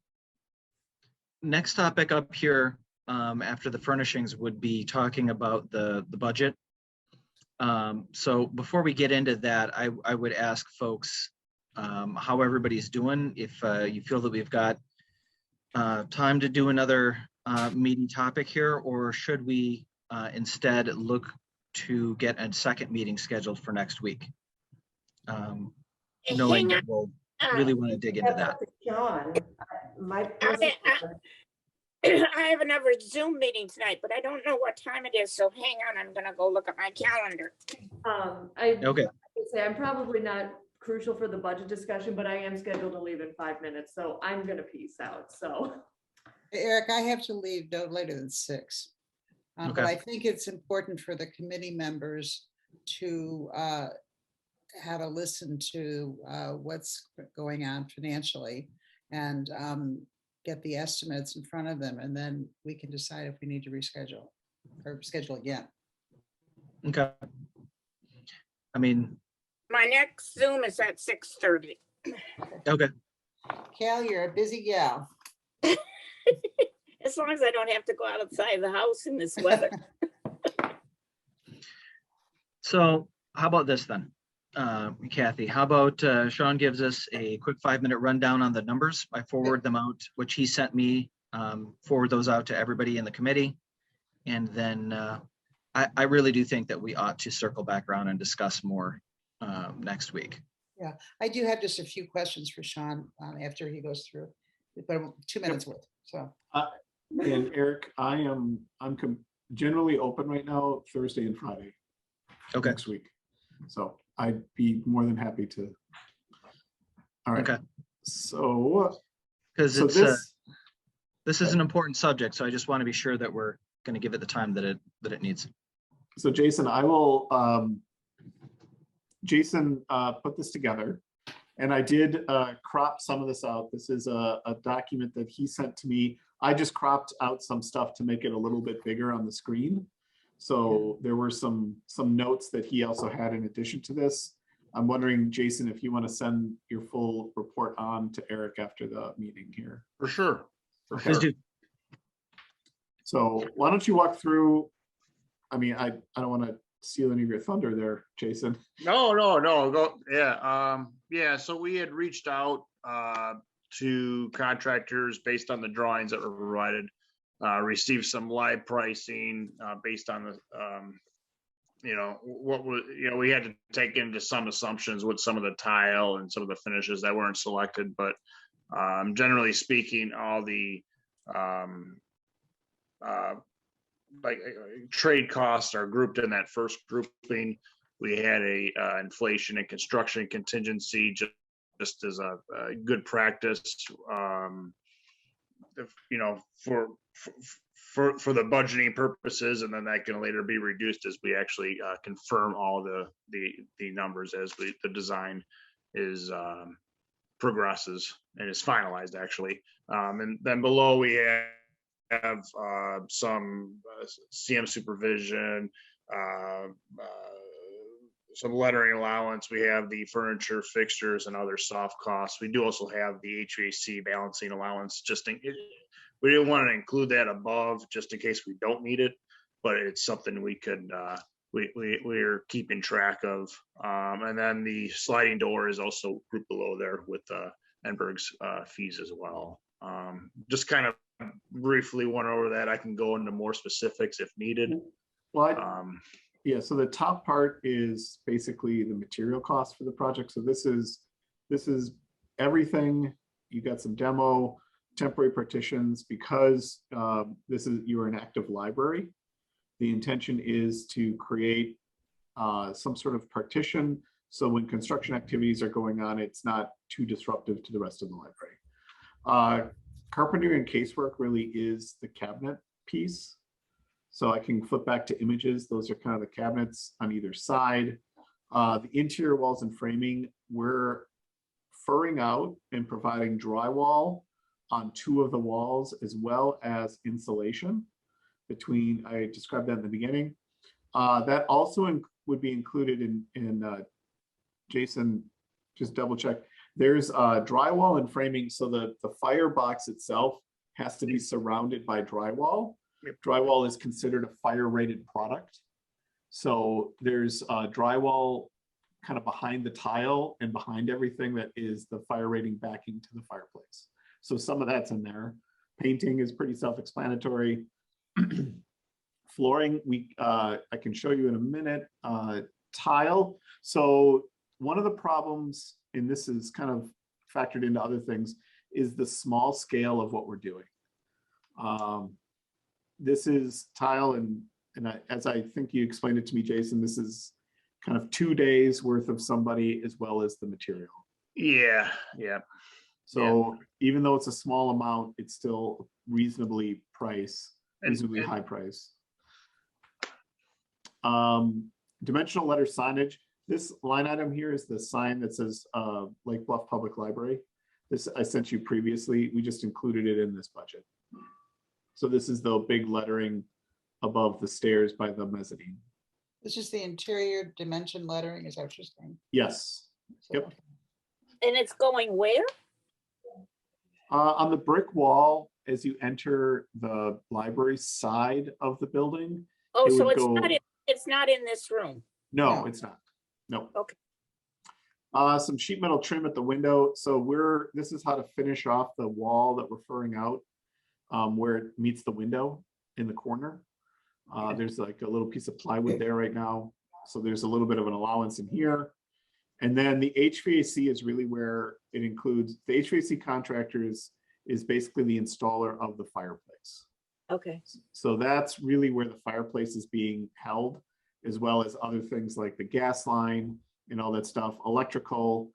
next topic up here, after the furnishings, would be talking about the budget. So before we get into that, I would ask folks how everybody's doing. If you feel that we've got time to do another meeting topic here, or should we instead look to get a second meeting scheduled for next week? Knowing Hang that we'll really want to dig into that. John, my I have another Zoom meeting tonight, but I don't know what time it is, so hang on, I'm gonna go look at my calendar. Okay. I'm probably not crucial for the budget discussion, but I am scheduled to leave in 5 minutes, so I'm gonna peace out, so. Eric, I have to leave no later than 6. But Okay. I think it's important for the committee members to have a listen to what's going on financially and get the estimates in front of them, and then we can decide if we need to reschedule or schedule again. Okay. I mean, My next Zoom is at 6:30. okay. Cal, you're a busy gal. As long as I don't have to go outside the house in this weather. So how about this then? Kathy, how about Shaun gives us a quick 5-minute rundown on the numbers. I forward them out, which he sent me, forward those out to everybody in the committee. And then I really do think that we ought to circle back around and discuss more next week. Yeah, I do have just a few questions for Shaun after he goes through, but 2 minutes worth, so. And Eric, I'm generally open right now, Thursday and Friday. Okay. Next week. So I'd be more than happy to. All right. Okay. So. Because So it's this is an important subject, so I just want to be sure that we're going to give it the time that it needs. So Jason, I will, Jason put this together, and I did crop some of this out. This is a document that he sent to me. I just cropped out some stuff to make it a little bit bigger on the screen. So there were some notes that he also had in addition to this. I'm wondering, Jason, if you want to send your full report on to Eric after the meeting here. For sure. Please do. So why don't you walk through, I mean, I don't want to steal any of your thunder there, Jason. No, go, yeah. Yeah, so we had reached out to contractors based on the drawings that were provided, received some live pricing based on the, what was, we had to take into some assumptions with some of the tile and some of the finishes that weren't selected, but generally speaking, all the trade costs are grouped in that first grouping. We had a inflation and construction contingency just as a good practice, for the budgeting purposes, and then that can later be reduced as we actually confirm all the numbers as the design is progresses and is finalized actually. And then below we have some CM supervision, some lettering allowance. We have the furniture, fixtures, and other soft costs. We do also have the HVAC balancing allowance. We didn't want to include that above just in case we don't need it, but it's something we could we're keeping track of. And then the sliding door is also grouped below there with Engberg's fees as well. Just kind of briefly went over that. I can go into more specifics if needed. Well, yeah, so the top part is basically the material cost for the project. So this is everything. You got some demo, temporary partitions, because you're an active library. The intention is to create some sort of partition, so when construction activities are going on, it's not too disruptive to the rest of the library. Carpentry and casework really is the cabinet piece. So I can flip back to images. Those are kind of the cabinets on either side. The interior walls and framing, we're furring out and providing drywall on 2 of the walls, as well as insulation between, I described that in the beginning. That also would be included in Jason, just double check. There's drywall and framing, so the firebox itself has to be surrounded by drywall. Drywall is considered a fire rated product. So there's drywall kind of behind the tile and behind everything that is the fire rating backing to the fireplace. So some of that's in there. Painting is pretty self-explanatory. Flooring, I can show you in a minute. Tile. So one of the problems, and this is kind of factored into other things, is the small scale of what we're doing. This is tile, and as I think you explained it to me, Jason, this is kind of 2 days worth of somebody as well as the material. Yeah. So even though it's a small amount, it's still reasonably high price. Dimensional letter signage. This line item here is the sign that says Lake Bluff Public Library. This I sent you previously. We just included it in this budget. So this is the big lettering above the stairs by the mezzanine. This is the interior dimension lettering, is that what you're saying? Yes. So, Yep. okay. And it's going where? On the brick wall, as you enter the library side of the building. Oh, It so would it's not in this room. No, No. it's not. No. Okay. Some sheet metal trim at the window. So this is how to finish off the wall that we're furring out, where it meets the window in the corner. There's like a little piece of plywood there right now. So there's a little bit of an allowance in here. And then the HVAC is really where it includes, the HVAC contractor is basically the installer of the fireplace. Okay. So that's really where the fireplace is being held, as well as other things like the gas line and all that stuff. Electrical,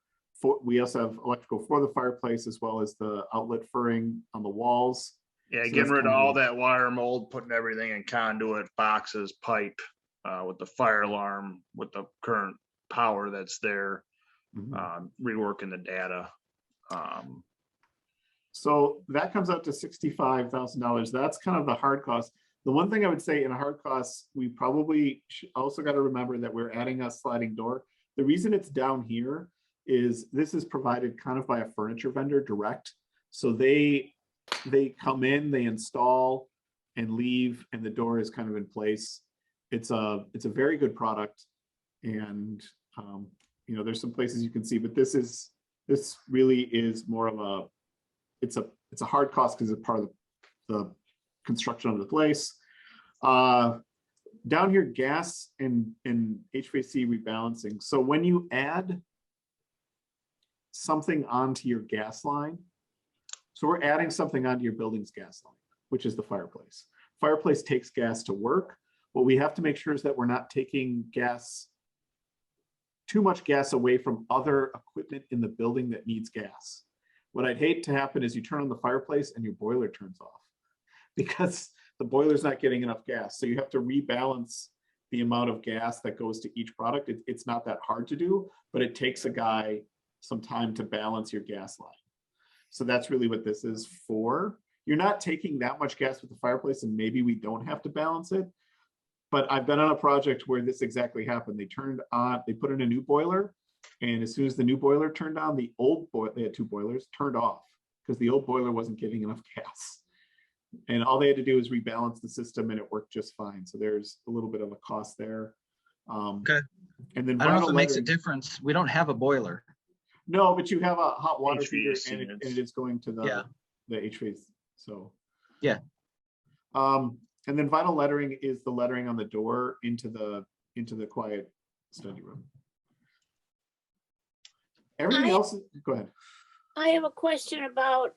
we also have electrical for the fireplace, as well as the outlet furring on the walls. Yeah, So getting that's rid of kind of all the- that wire mold, putting everything in conduit, boxes, pipe, with the fire alarm, with the current power that's there, reworking the data. So that comes out to $65,000. That's kind of the hard cost. The one thing I would say in hard costs, we probably also got to remember that we're adding a sliding door. The reason it's down here is this is provided kind of by a furniture vendor direct. So they come in, they install and leave, and the door is kind of in place. It's a very good product, and there's some places you can see, but this really is more of a it's a hard cost because it's part of the construction of the place. Down here, gas and HVAC rebalancing. So when you add something onto your gas line, so we're adding something onto your building's gas line, which is the fireplace. Fireplace takes gas to work. What we have to make sure is that we're not taking too much gas away from other equipment in the building that needs gas. What I'd hate to happen is you turn on the fireplace and your boiler turns off because the boiler's not getting enough gas. So you have to rebalance the amount of gas that goes to each product. It's not that hard to do, but it takes a guy some time to balance your gas line. So that's really what this is for. You're not taking that much gas with the fireplace, and maybe we don't have to balance it. But I've been on a project where this exactly happened. They put in a new boiler, and as soon as the new boiler turned on, the old boiler, they had 2 boilers, turned off because the old boiler wasn't getting enough gas. And all they had to do was rebalance the system, and it worked just fine. So there's a little bit of a cost there. Okay. And then I don't know if it makes a lettering. difference. We don't have a boiler. No, but you have a hot water heater, HVAC and units. it is going to Yeah. the HVAC. So Yeah. And then vinyl lettering is the lettering on the door into the quiet study room. Everything else, go ahead. I have a question about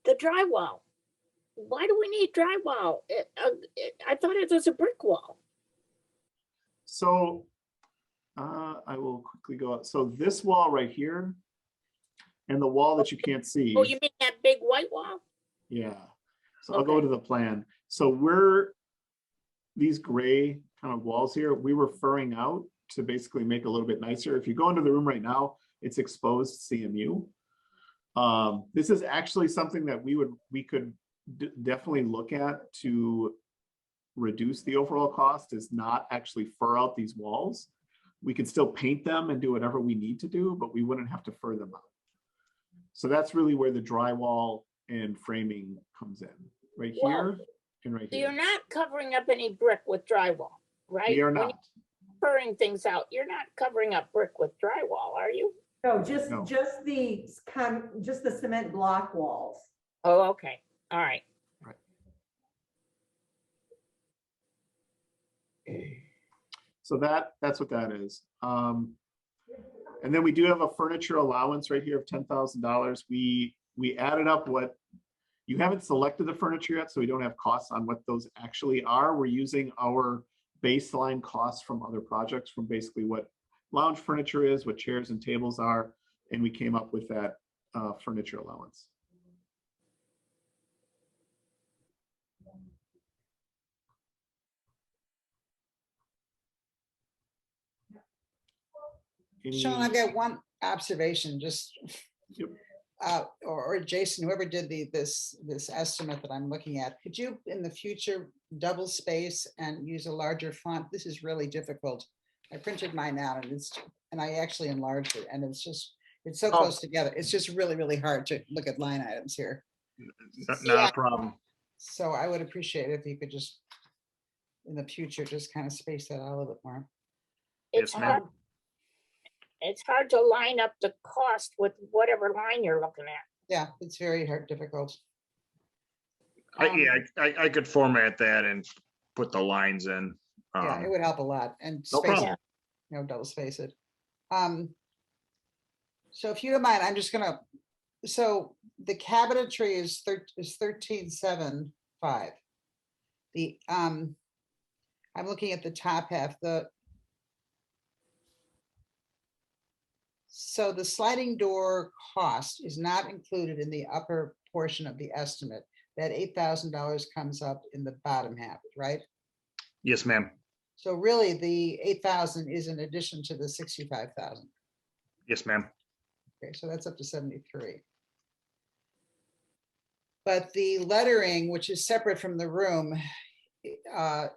the drywall. Why do we need drywall? I thought it was a brick wall. So I will quickly go up. So this wall right here and the wall that you can't see. Oh, you mean that big white wall? Yeah. So I'll go Okay. to the plan. So these gray kind of walls here, we were furring out to basically make it a little bit nicer. If you go into the room right now, it's exposed CMU. This is actually something that we could definitely look at to reduce the overall cost, is not actually fur out these walls. We can still paint them and do whatever we need to do, but we wouldn't have to fur them out. So that's really where the drywall and framing comes in, right Well, here and right So you're here. not covering up any brick with drywall, right? We are When not. you're furring things out, you're not covering up brick with drywall, are you? No, No. just the cement block walls. Oh, okay. All right. So that's what that is. And then we do have a furniture allowance right here of $10,000. We added up what, you haven't selected the furniture yet, so we don't have costs on what those actually are. We're using our baseline costs from other projects, from basically what lounge furniture is, what chairs and tables are, and we came up with that furniture allowance. Shaun, I've got one observation, just, Yep. or Jason, whoever did this estimate that I'm looking at, could you in the future double space and use a larger font? This is really difficult. I printed mine out and I actually enlarged it, and it's so close together. It's just really, really hard to look at line items here. Not a problem. So I would appreciate it if you could just, in the future, just kind of space that out a little bit more. It's Yes, ma'am. hard. It's hard to line up the cost with whatever line you're looking at. Yeah, it's very hard, difficult. I could format that and put the lines in. Yeah, it would help a lot, and No space problem. it, double space it. So if you don't mind, I'm just gonna, so the cabinetry is 13,750. The I'm looking at the top half, so the sliding door cost is not included in the upper portion of the estimate. That $8,000 comes up in the bottom half, right? Yes, ma'am. So really, the 8,000 is in addition to the 65,000. Yes, ma'am. Okay, so that's up to 73. But the lettering, which is separate from the room,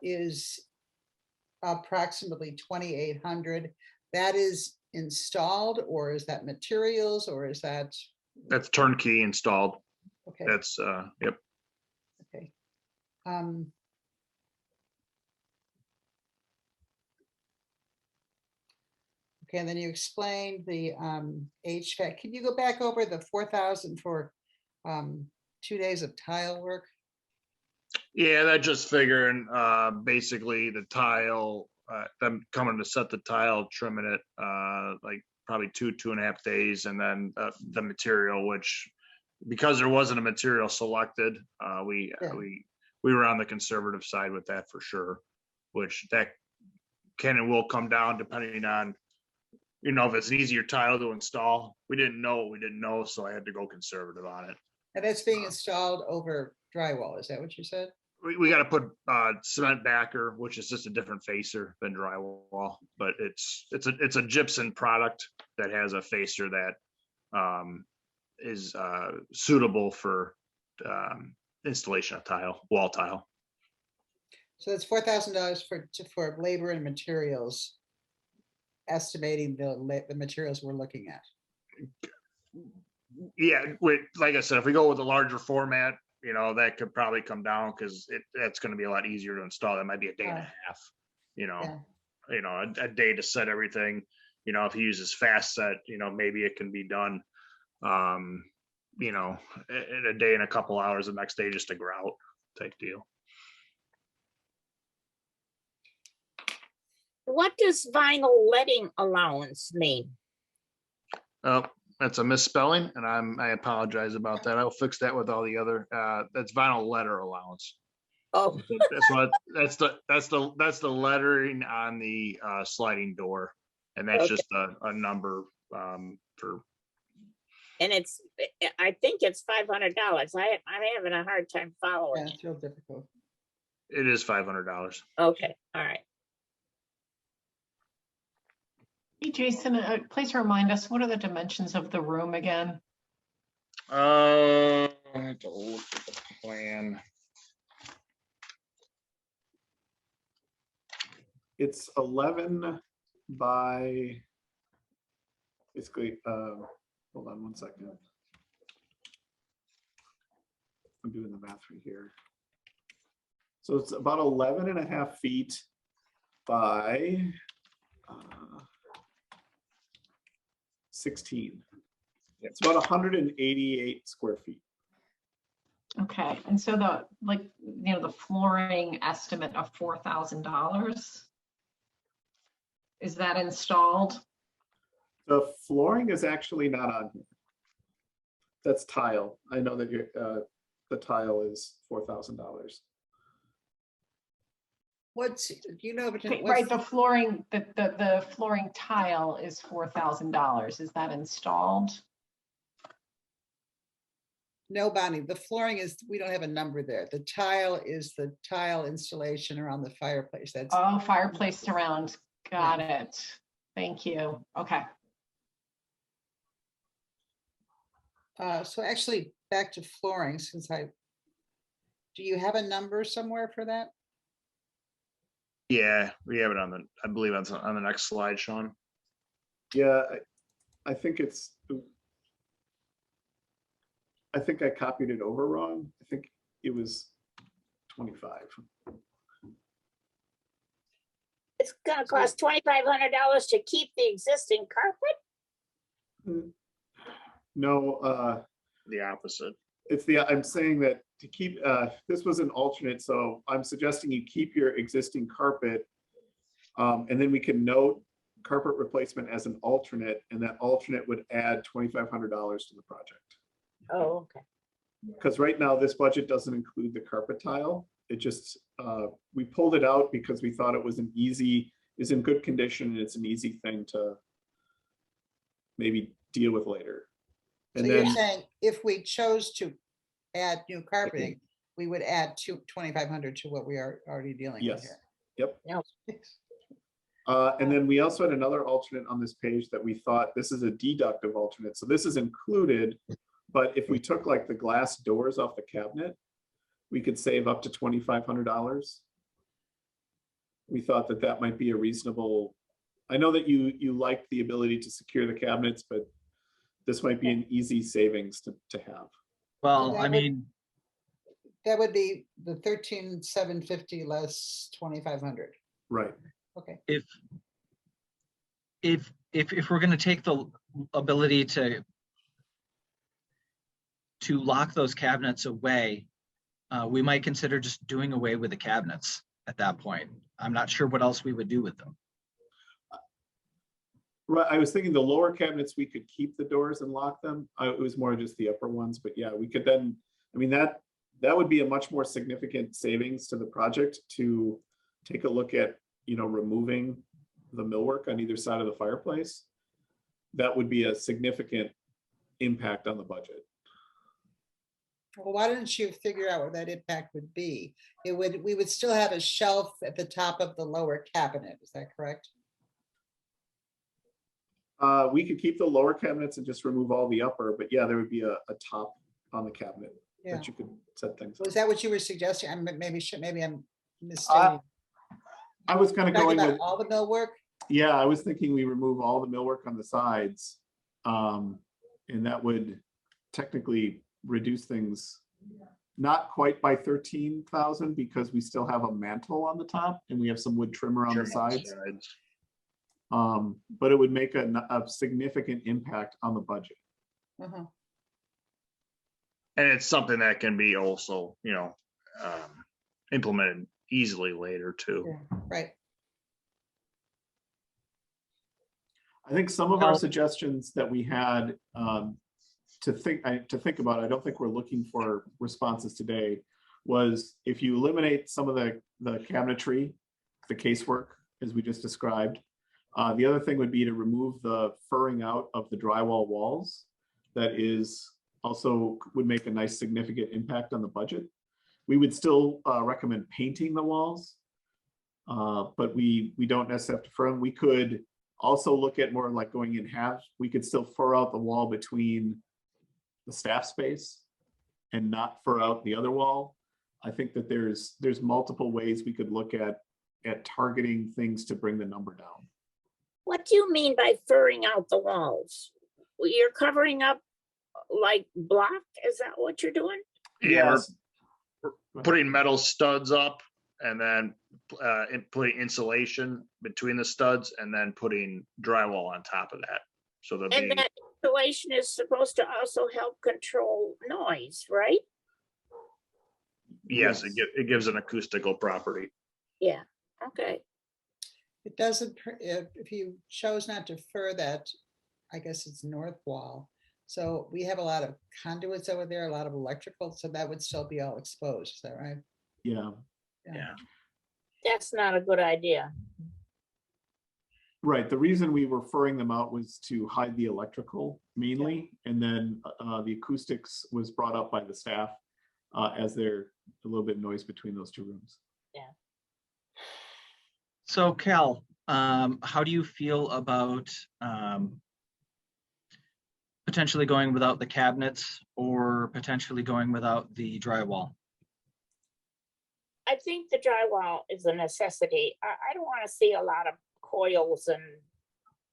is approximately 2,800. That is installed, or is that materials, or is that? That's turnkey installed. Okay. That's, yep. Okay. Okay, and then you explained the HVAC. Can you go back over the 4,000 for 2 days of tile work? Yeah, that just figuring, basically the tile, them coming to set the tile, trimming it, like probably 2.5 days. And then the material, which, because there wasn't a material selected, we were on the conservative side with that for sure, which that can and will come down depending on, if it's an easier tile to install. We didn't know what we didn't know, so I had to go conservative on it. And that's being installed over drywall, is that what you said? We got to put cement backer, which is just a different facer than drywall, but it's a gypsum product that has a facer that is suitable for installation of tile, wall tile. So that's $4,000 for labor and materials, estimating the materials we're looking at. Yeah, like I said, if we go with a larger format, that could probably come down, because that's going to be a lot easier to install. That might be a day and a half, a day to set everything. If he uses fast set, maybe it can be done, in a day and a couple hours, the next day just a grout type deal. What does vinyl letting allowance mean? Like That's a misspelling, and I apologize about that. I'll fix that with all the other, that's vinyl letter allowance. Oh, That's the lettering on the sliding door. And that's Okay. just a number for, and I think it's $500. I'm having a hard time Yeah, following it. it's real difficult. it is $500. Okay, all right. Hey, Jason, please remind us, what are the dimensions of the room again? I have to look at the plan. It's 11 by, basically, hold on one second. I'm doing the math right here. So it's about 11 and a half feet by 16. It's about 188 square feet. Okay, and so the flooring estimate of $4,000, is that installed? The flooring is actually not on here. That's tile. I know that the tile is $4,000. What's, do you know? Okay, right, the flooring, the flooring tile is $4,000. Is that installed? No, Bonnie, the flooring is, we don't have a number there. The tile is the tile installation around the fireplace. That's, Oh, fireplace surround. Got it. Thank you. Okay. so actually back to flooring, do you have a number somewhere for that? Yeah, we have it on the, I believe that's on the next slide, Shaun. Yeah, I think I copied it over wrong. I think it was 25. It's gonna cost $2,500 to keep the existing carpet? No, The opposite. I'm saying that to keep, this was an alternate, so I'm suggesting you keep your existing carpet. And then we can note carpet replacement as an alternate, and that alternate would add $2,500 to the project. Oh, okay. Because right now this budget doesn't include the carpet tile. It just, we pulled it out because we thought it was is in good condition, and it's an easy thing to maybe deal with later. So And you're then, saying if we chose to add new carpeting, we would add 2,500 to what we are already dealing with yes, here. yep. No. And then we also had another alternate on this page that we thought, this is a deductive alternate. So this is included, but if we took like the glass doors off the cabinet, we could save up to $2,500. We thought that that might be a reasonable, I know that you like the ability to secure the cabinets, but this might be an easy savings to have. Well, that I would- mean, That would be the 13,750 less 2,500. Right. Okay. if we're gonna take the ability to lock those cabinets away, we might consider just doing away with the cabinets at that point. I'm not sure what else we would do with them. Right, I was thinking the lower cabinets, we could keep the doors and lock them. It was more just the upper ones, but yeah, we could then, I mean, that would be a much more significant savings to the project to take a look at, removing the millwork on either side of the fireplace. That would be a significant impact on the budget. Well, why didn't you figure out what that impact would be? We would still have a shelf at the top of the lower cabinet. Is that correct? We could keep the lower cabinets and just remove all the upper, but yeah, there would be a top on the cabinet Yeah. that you could set things. Was up. that what you were suggesting? Maybe I'm mistaken. I was kind of Talking going about with, all the millwork? yeah, I was thinking we remove all the millwork on the sides. And that would technically reduce things, not quite by 13,000 because we still have a mantle on the top and we have some wood trimmer on the sides. But it would make a significant impact on the budget. Uh-huh. And it's something that can be also, implemented easily later too. Yeah, right. I think some of our suggestions that we had to think about, I don't think we're looking for responses today, was if you eliminate some of the cabinetry, the casework, as we just described. The other thing would be to remove the furring out of the drywall walls. That is also would make a nice significant impact on the budget. We would still recommend painting the walls, but we don't necessarily have to fur them. We could also look at more like going in halves. We could still fur out the wall between the staff space and not fur out the other wall. I think that there's multiple ways we could look at targeting things to bring the number down. What do you mean by furring out the walls? You're covering up like block? Is that what you're doing? Yeah, Yes. we're putting metal studs up and then putting insulation between the studs and then putting drywall on top of that. So there'll And be, that insulation is supposed to also help control noise, right? yes, it gives an acoustical property. Yeah, okay. It doesn't, if you chose not to fur that, I guess it's north wall. So we have a lot of conduits over there, a lot of electrical, so that would still be all exposed, is that right? Yeah. Yeah. That's not a good idea. Right. The reason we were furring them out was to hide the electrical mainly, and then the acoustics was brought up by the staff as there's a little bit of noise between those two rooms. Yeah. So Cal, how do you feel about potentially going without the cabinets or potentially going without the drywall? I think the drywall is a necessity. I don't want to see a lot of coils and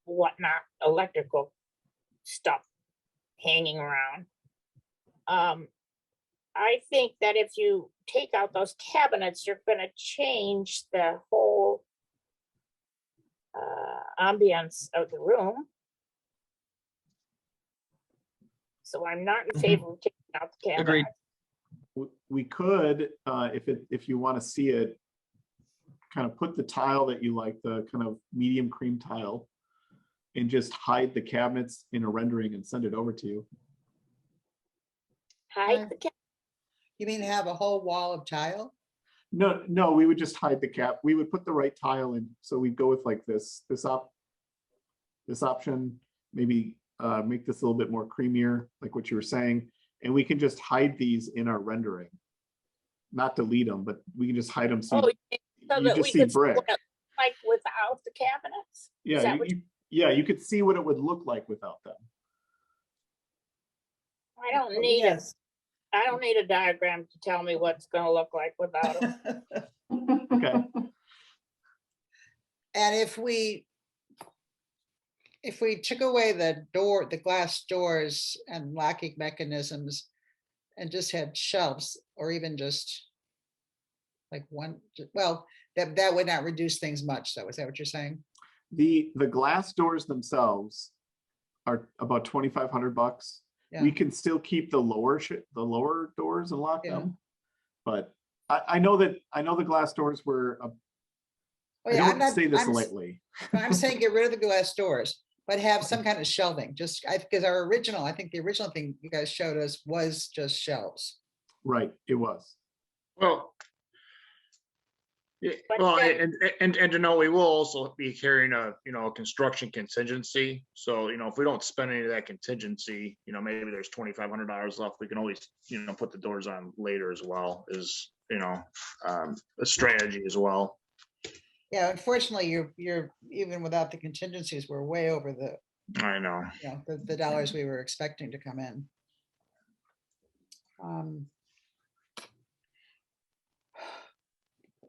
whatnot, electrical stuff hanging around. I think that if you take out those cabinets, you're going to change the whole ambience of the room. So I'm not in favor of taking out the cabinet. Agreed. We could, if you want to see it, kind of put the tile that you like, the kind of medium cream tile, and just hide the cabinets in a rendering and send it over to you. Hide the cabinet. You mean have a whole wall of tile? No, we would just hide the cap. We would put the right tile in. So we'd go with like this option, maybe make this a little bit more creamier, like what you were saying. And we can just hide these in our rendering. Not delete them, but we can just hide them. So So you that just we see could see brick. what it looked like without the cabinets. Is that what You could see what it would look like without them. I don't need Yes. I don't need a diagram to tell me what's going to look like without them. Okay. And if we took away the glass doors and locking mechanisms and just had shelves, or even just like one, well, that would not reduce things much. So is that what you're saying? The glass doors themselves are about $2,500. Yeah. We can still keep the lower doors and lock Yeah. them, but I know the glass doors were. Oh, I yeah, don't say this I'm lightly. I'm saying get rid of the glass doors, but have some kind of shelving. Just because I think the original thing you guys showed us was just shelves. Right, it was. Well, yeah, But well, then- and to know we will also be carrying a construction contingency. So if we don't spend any of that contingency, maybe there's $2,500 left. We can always put the doors on later as well. Is a strategy as well. Yeah, unfortunately, you're even without the contingencies, we're way over I know. the dollars we were expecting to come in.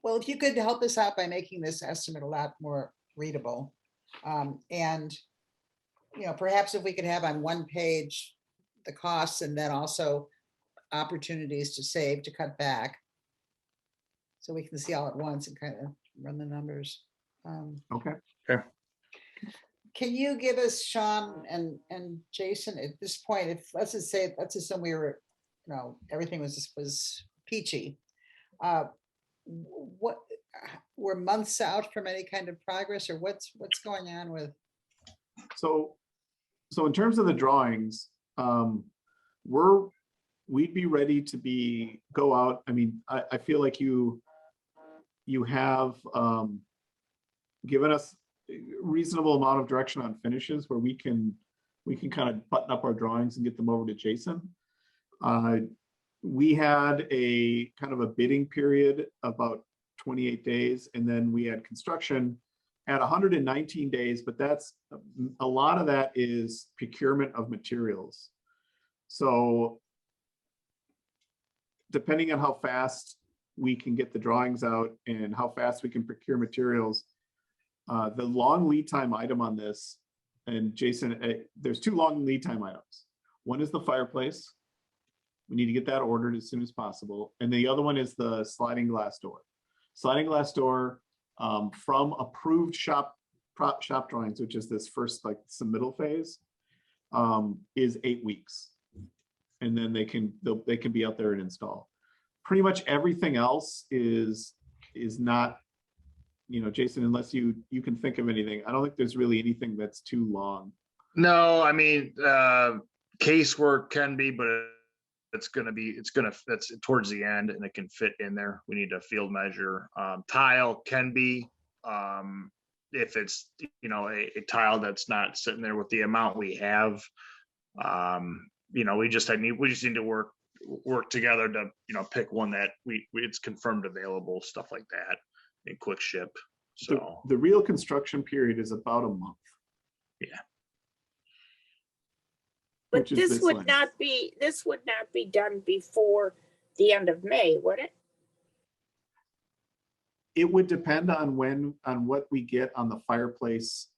Well, if you could help us out by making this estimate a lot more readable, and perhaps if we could have on one page the costs and then also opportunities to save, to cut back, so we can see all at once and kind of run the numbers. Okay. Can you give us, Shaun and Jason, at this point, if let's assume we were, everything was peachy. What we're months out from any kind of progress, or what's going on with So in terms of the drawings, we'd be ready to go out. I mean, I feel like you have given us a reasonable amount of direction on finishes where we can kind of button up our drawings and get them over to Jason. We had a kind of a bidding period about 28 days, and then we had construction at 119 days, but that's a lot of that is procurement of materials. So depending on how fast we can get the drawings out and how fast we can procure materials, the long lead time item on this, and Jason, there's 2 long lead time items. One is the fireplace. We need to get that ordered as soon as possible. And the other one is the sliding glass door. Sliding glass door from approved shop drawings, which is this first, like submittal phase, is 8 weeks. And then they can be out there and install. Pretty much everything else is not, you know, Jason, unless you can think of anything, I don't think there's really anything that's too long. No, I mean, casework can be, but that's towards the end and it can fit in there. We need a field measure. Tile can be, if it's, you know, a tile that's not sitting there with the amount we have. You know, we just need to work together to, you know, pick one that it's confirmed available, stuff like that, and quick ship. So the real construction period is about a month. Yeah. But Which is this this would length. not be done before the end of May, would it? It would depend on what we get on the fireplace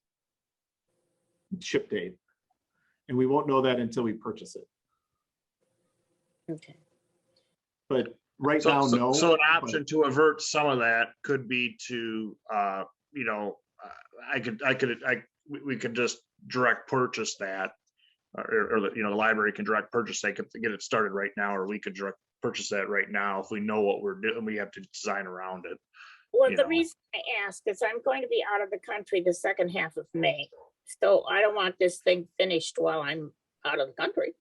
ship date. And we won't know that until we purchase it. Okay. But right now, no. So an option to avert some of that could be to, you know, we could just direct purchase that, or you know, the library can direct purchase that, get it started right now, or we could direct purchase that right now if we know what we're doing. We have to design around it. Well, the reason I ask is I'm going to be out of the country the second half of May. So I don't want this thing finished while I'm out of the country.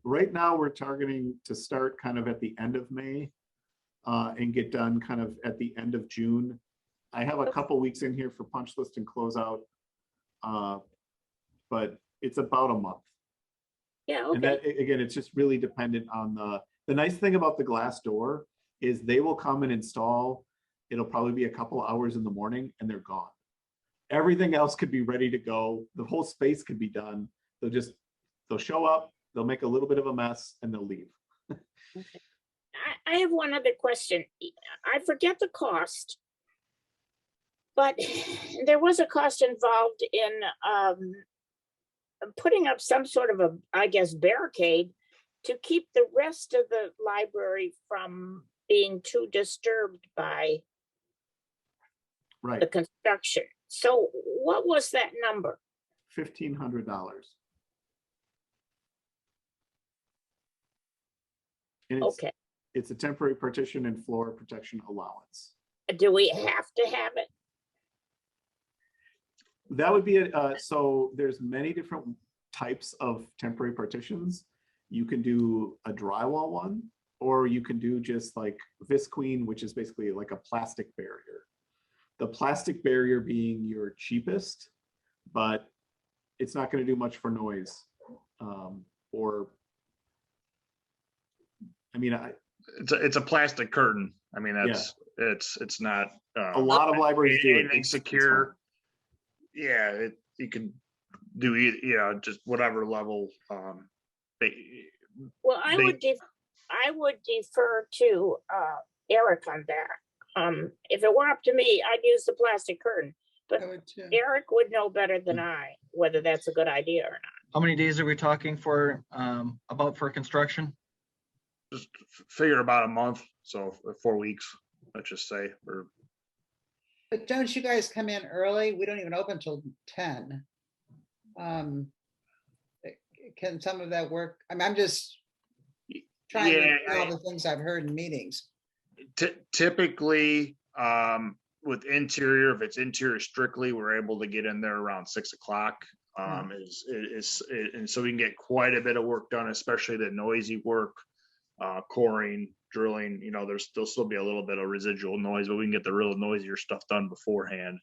Right now, we're targeting to start kind of at the end of May and get done kind of at the end of June. I have a couple weeks in here for punch list and closeout, but it's about a month. Yeah, okay. And that, again, it's just really dependent on the nice thing about the glass door is they will come and install. It'll probably be a couple hours in the morning and they're gone. Everything else could be ready to go. The whole space could be done. They'll show up, they'll make a little bit of a mess and they'll leave. Okay. I have one other question. I forget the cost, but there was a cost involved in putting up some sort of a, I guess, barricade to keep the rest of the library from being too disturbed by the construction. So what was that number? $1,500. And Okay. It's a temporary partition and floor protection allowance. Do we have to have it? That would be so there's many different types of temporary partitions. You can do a drywall one, or you can do just like visqueen, which is basically like a plastic barrier. The plastic barrier being your cheapest, but it's not going to do much for noise. It's a plastic curtain. I mean, it's not a lot of libraries do anything secure. Yeah, you can do, you know, just whatever level. Well, I would defer to Eric on that. If it were up to me, I'd use the plastic curtain, but Eric would know better than I whether that's a good idea or not. How many days are we talking for construction? Just figure about a month, so 4 weeks, let's just say. But don't you guys come in early? We don't even open till 10. Can some of that work? I mean, I'm just trying to all the things I've heard in meetings. Typically, with interior, if it's interior strictly, we're able to get in there around 6 o'clock. And so we can get quite a bit of work done, especially the noisy work, coring, drilling. You know, there'll still be a little bit of residual noise, but we can get the real noisier stuff done beforehand.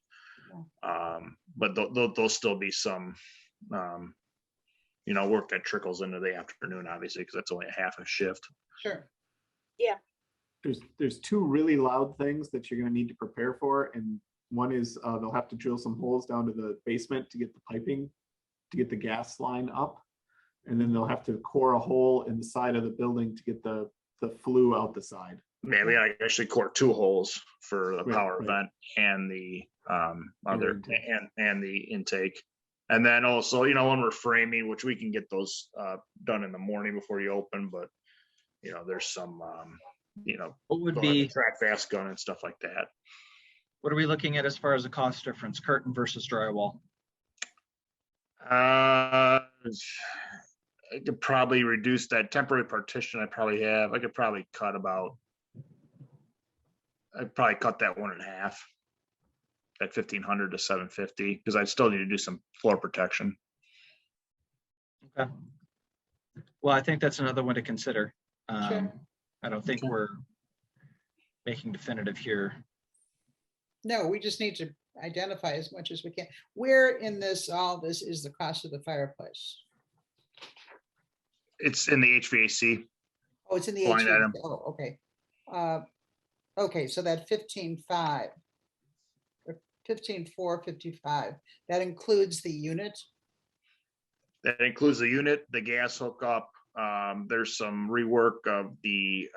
But there'll still be some, you know, work that trickles into the afternoon, obviously, because that's only a half a shift. Sure. There's two really loud things that you're gonna need to prepare for, and one is they'll have to drill some holes down to the basement to get the piping, to get the gas line up. And then they'll have to core a hole in the side of the building to get the flue out the side. Man, we actually core 2 holes for the Right, power right. vent and the other intake. and the intake. And then also, you know, when we're framing, which we can get those done in the morning before you open, but you know, there's some you know, What would they'll have be, a track fast gun and stuff like that. what are we looking at as far as the cost difference, curtain versus drywall? I could probably reduce that temporary partition I could probably cut that one in half. At 1,500 to 750, because I still need to do some floor protection. Okay. Well, I think that's another one to consider. Sure. I don't think we're making definitive here. No, we just need to identify as much as we can. Where in all this is the cost of the fireplace? It's in the HVAC. Oh, it's in the Line HVAC. item. Oh, okay. Okay, so that 15.5, or 15,455, that includes the unit? That includes the unit, the gas hookup. There's some rework of the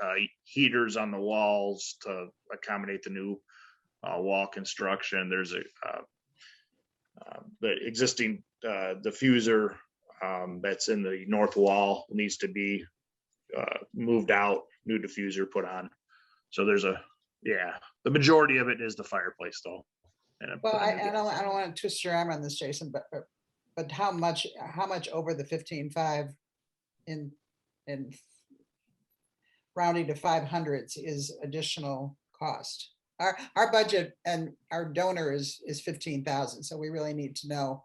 heaters on the walls to accommodate the new wall construction. There's the existing diffuser that's in the north wall needs to be moved out, new diffuser put on. So there's the majority of it is the fireplace though. Well, I don't want to twist your arm on this, Jason, but how much over the 15.5 in rounding to 500s is additional cost? Our budget and our donor is 15,000, so we really need to know,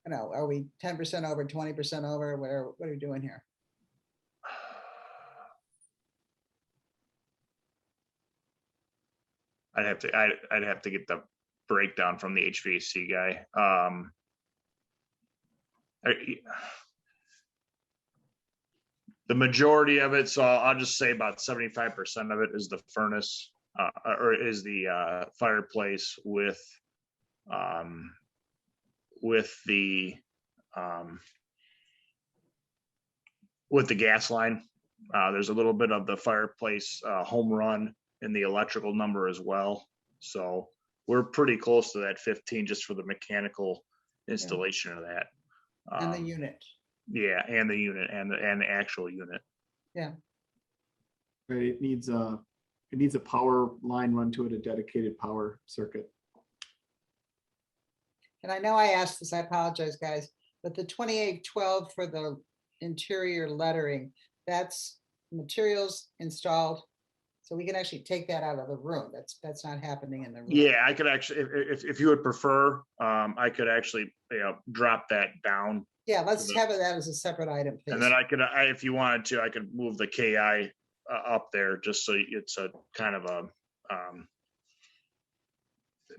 you know, are we 10% over, 20% over? What are we doing here? I'd have to get the breakdown from the HVAC guy. The majority of it, so I'll just say about 75% of it is the furnace, or is the fireplace with the gas line. There's a little bit of the fireplace home run in the electrical number as well. So we're pretty close to that 15 just for the mechanical installation of that. And the unit. Yeah, and the unit and the actual unit. Yeah. Right, it needs a power line run to it, a dedicated power circuit. And I know I asked this, I apologize, guys, but the 2812 for the interior lettering, that's materials installed. So we can actually take that out of the room. That's not happening in the room. Yeah, I could actually, if you would prefer, I could actually, drop that down. Yeah, let's have that as a separate item, please. And then I could, if you wanted to, I could move the KI up there just so it's a kind of a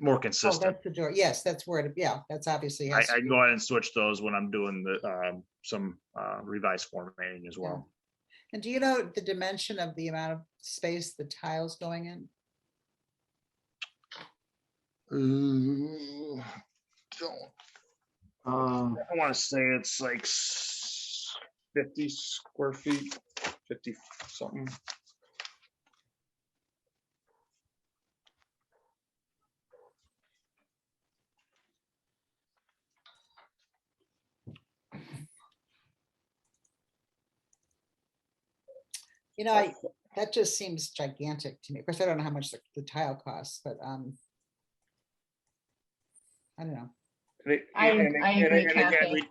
more Oh, consistent. that's the door. Yes, that's where, that's obviously. I can go ahead and switch those when I'm doing the some revised formatting as well. And do you know the dimension of the amount of space the tiles going in? I want to say it's like 50 square feet, 50 something. You know, that just seems gigantic to me. Of course, I don't know how much the tile costs, but I don't know. I agree, Kathy.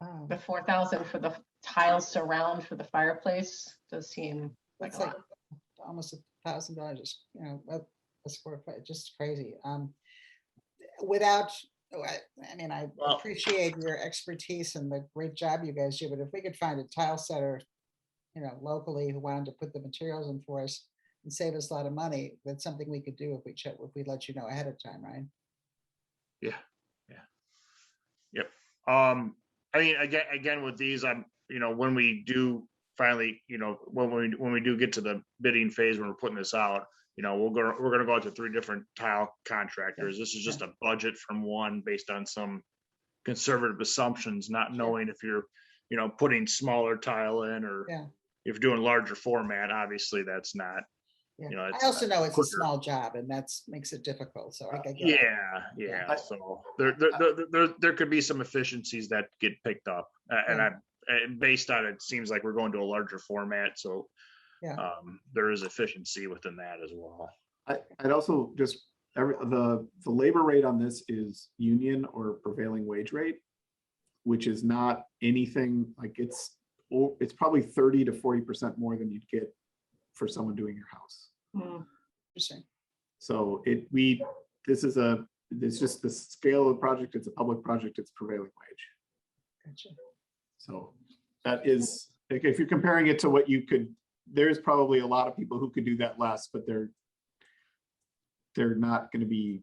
Oh, The 4,000 for the tiles surround for the fireplace does seem like That's a like lot. almost $1,000, you know. a square foot, just crazy. Without, I mean, I Well- appreciate your expertise and the great job you guys do, but if we could find a tile setter, locally who wanted to put the materials in for us and save us a lot of money, that's something we could do if we let you know ahead of time, right? Yep. I mean, again, with these, when we do finally, when we do get to the bidding phase, when we're putting this out, we're gonna go out to 3 different tile contractors. This is just a budget from one based on some conservative assumptions, not knowing if you're, putting smaller tile in or Yeah. if you're doing larger format, obviously that's not. Yeah. It's I also know it's a quicker. small job and that's makes it difficult. So I get it. Yeah. So there could be some efficiencies that get picked up, and based on it, seems like we're going to a larger format, so Yeah. there is efficiency within that as well. I'd also just, the labor rate on this is union or prevailing wage rate, which is not anything like it's probably 30 to 40% more than you'd get for someone doing your house. Interesting. So it's just the scale of the project. It's a public project. It's prevailing wage. Gotcha. So that is, like, if you're comparing it to what you could, there's probably a lot of people who could do that less, but they're not going to be,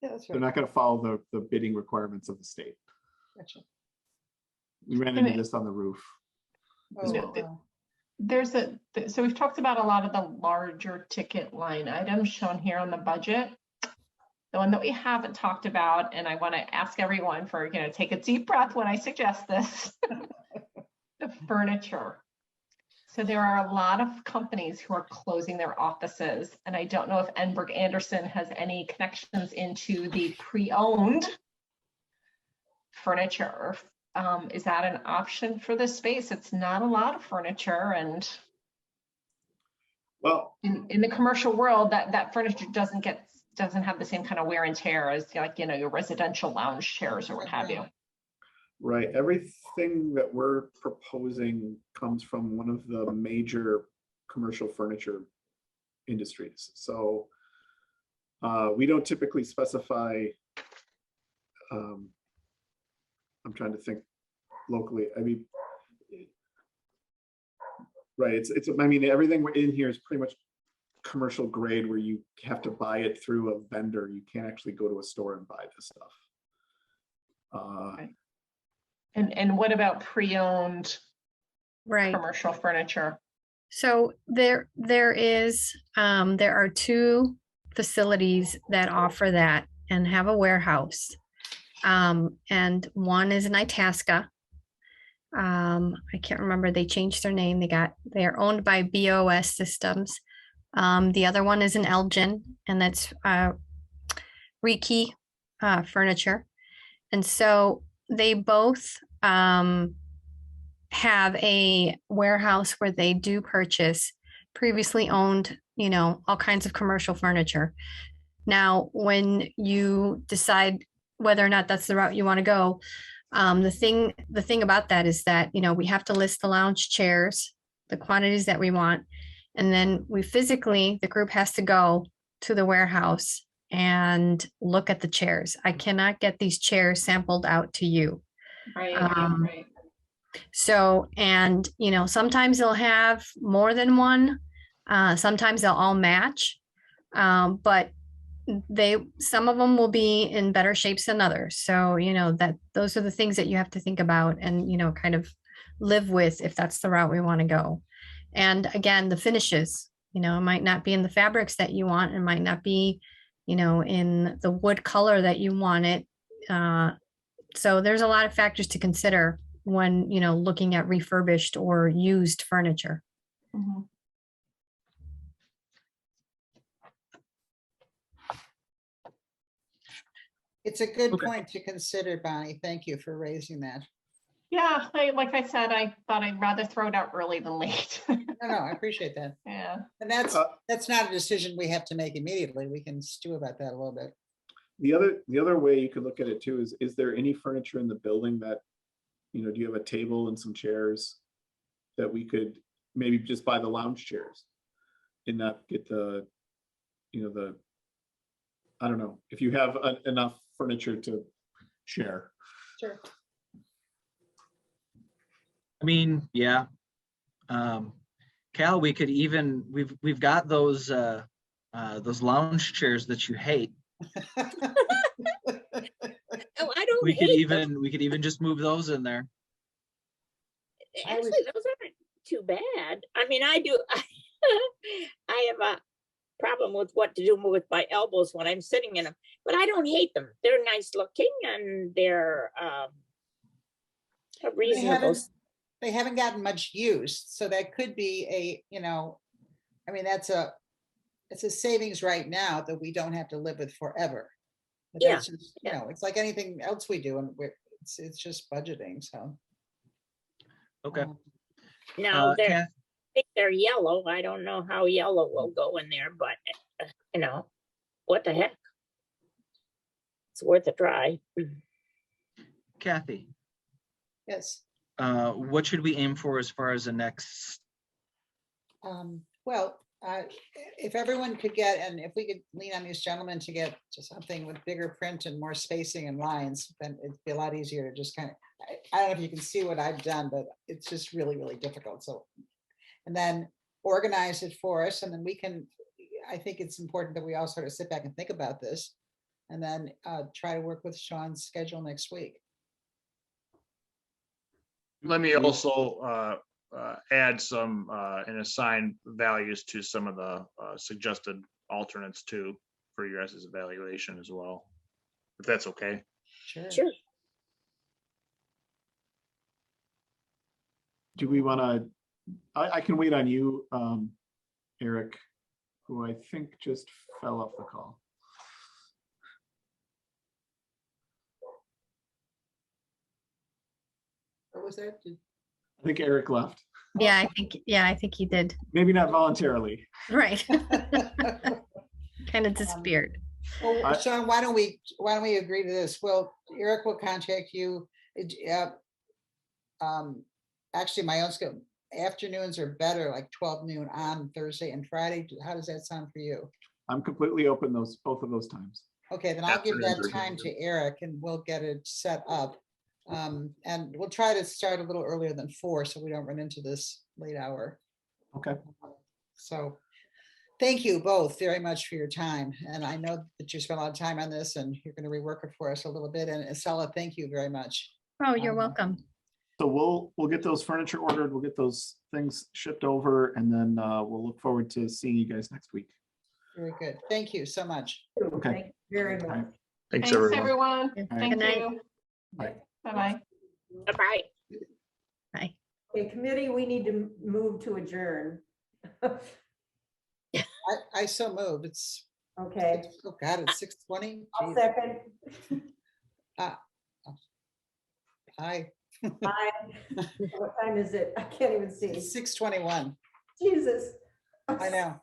Yeah, that's they're right. not going to follow the bidding requirements of the state. Gotcha. We ran into this on the roof. Oh, No, wow. So we've talked about a lot of the larger ticket line items shown here on the budget. The one that we haven't talked about, and I want to ask everyone for, take a deep breath when I suggest this, the furniture. So there are a lot of companies who are closing their offices, and I don't know if Engberg Anderson has any connections into the pre-owned furniture. Is that an option for this space? It's not a lot of furniture, and Well, in the commercial world, that furniture doesn't have the same kind of wear and tear as your residential lounge chairs or what have you. right. Everything that we're proposing comes from one of the major commercial furniture industries. So we don't typically specify, I'm trying to think locally. I mean, right. I mean, everything in here is pretty much commercial grade where you have to buy it through a vendor. You can't actually go to a store and buy this stuff. Right. And what about pre-owned Right. commercial furniture? So there are 2 facilities that offer that and have a warehouse. And one is in Itasca. I can't remember, they changed their name. They're owned by BOS Systems. The other one is in Elgin, and that's Reiki Furniture. And so they both have a warehouse where they do purchase previously owned, all kinds of commercial furniture. Now, when you decide whether or not that's the route you want to go, the thing about that is that, we have to list the lounge chairs, the quantities that we want. And then the group has to go to the warehouse and look at the chairs. I cannot get these chairs sampled out to you. Right, right. So, and, sometimes they'll have more than one. Sometimes they'll all match. But some of them will be in better shapes than others. So, those are the things that you have to think about and, kind of live with if that's the route we want to go. And again, the finishes, it might not be in the fabrics that you want. It might not be, in the wood color that you want it. So there's a lot of factors to consider when, looking at refurbished or used furniture. Mm-hmm. It's a good Okay. point to consider, Bonnie. Thank you for raising that. Yeah, like I said, I thought I'd rather throw it out early than late. No, I appreciate that. Yeah. And that's not a decision we have to make immediately. We can stew about that a little bit. The other way you could look at it too is there any furniture in the building that, do you have a table and some chairs that we could maybe just buy the lounge chairs? and not get the, I don't know, if you have enough furniture to share. Sure. I mean, yeah. Cal, we could even, we've got those lounge chairs that you hate. Oh, I don't hate them. We could even just move those in there. Actually, those aren't too bad. I mean, I do. I have a problem with what to do with my elbows when I'm sitting in them, but I don't hate them. They're nice looking and they're reasonable. They haven't gotten much use, so that could be I mean, it's a savings right now that we don't have to live with forever. But Yeah, that's just, it's like anything else we do, and it's just budgeting, so. Okay. Now I Kath, think they're yellow. I don't know how yellow will go in there, but what the heck? It's worth a try. Kathy, Yes. what should we aim for as far as the next? Well, if everyone could get, and if we could lean on these gentlemen to get to something with bigger print and more spacing and lines, then it'd be a lot easier to just kind of, I don't know if you can see what I've done, but it's just really, really difficult. So, and then organize it for us, and then we can, I think it's important that we all sort of sit back and think about this, and then try to work with Shaun's schedule next week. Let me also add some and assign values to some of the suggested alternates too for your guys' evaluation as well, if that's okay. Sure. Sure. Do we want to, I can wait on you, Eric, who I think just fell off the call. What was that? I think Eric left. Yeah, I think he did. Maybe not voluntarily. Right. Kind of disappeared. Well, Shaun, why don't we agree to this? Well, Eric will contact you. Actually, my own schedule, afternoons are better, like 12 noon on Thursday and Friday. How does that sound for you? I'm completely open both of those times. Okay, then I'll give that Afternoons are time good. to Eric and we'll get it set up. And we'll try to start a little earlier than 4 so we don't run into this late hour. Okay. So thank you both very much for your time. And I know that you spent a lot of time on this and you're going to rework it for us a little bit. And Isela, thank you very much. Oh, you're welcome. So we'll get those furniture ordered, we'll get those things shipped over, and then we'll look forward to seeing you guys next week. Very good. Thank you so much. Okay. Thank you very All much. right. Thanks, Thanks, everyone. everyone. right. Thank Good night. you. Bye. Bye-bye. Bye-bye. Bye. Okay, committee, we need to move to adjourn. I so moved. It's, Okay, oh God, it's 6:20. I'll second. Hi, Bye. What time is it? I can't even see. it's 6:21. Jesus. I know.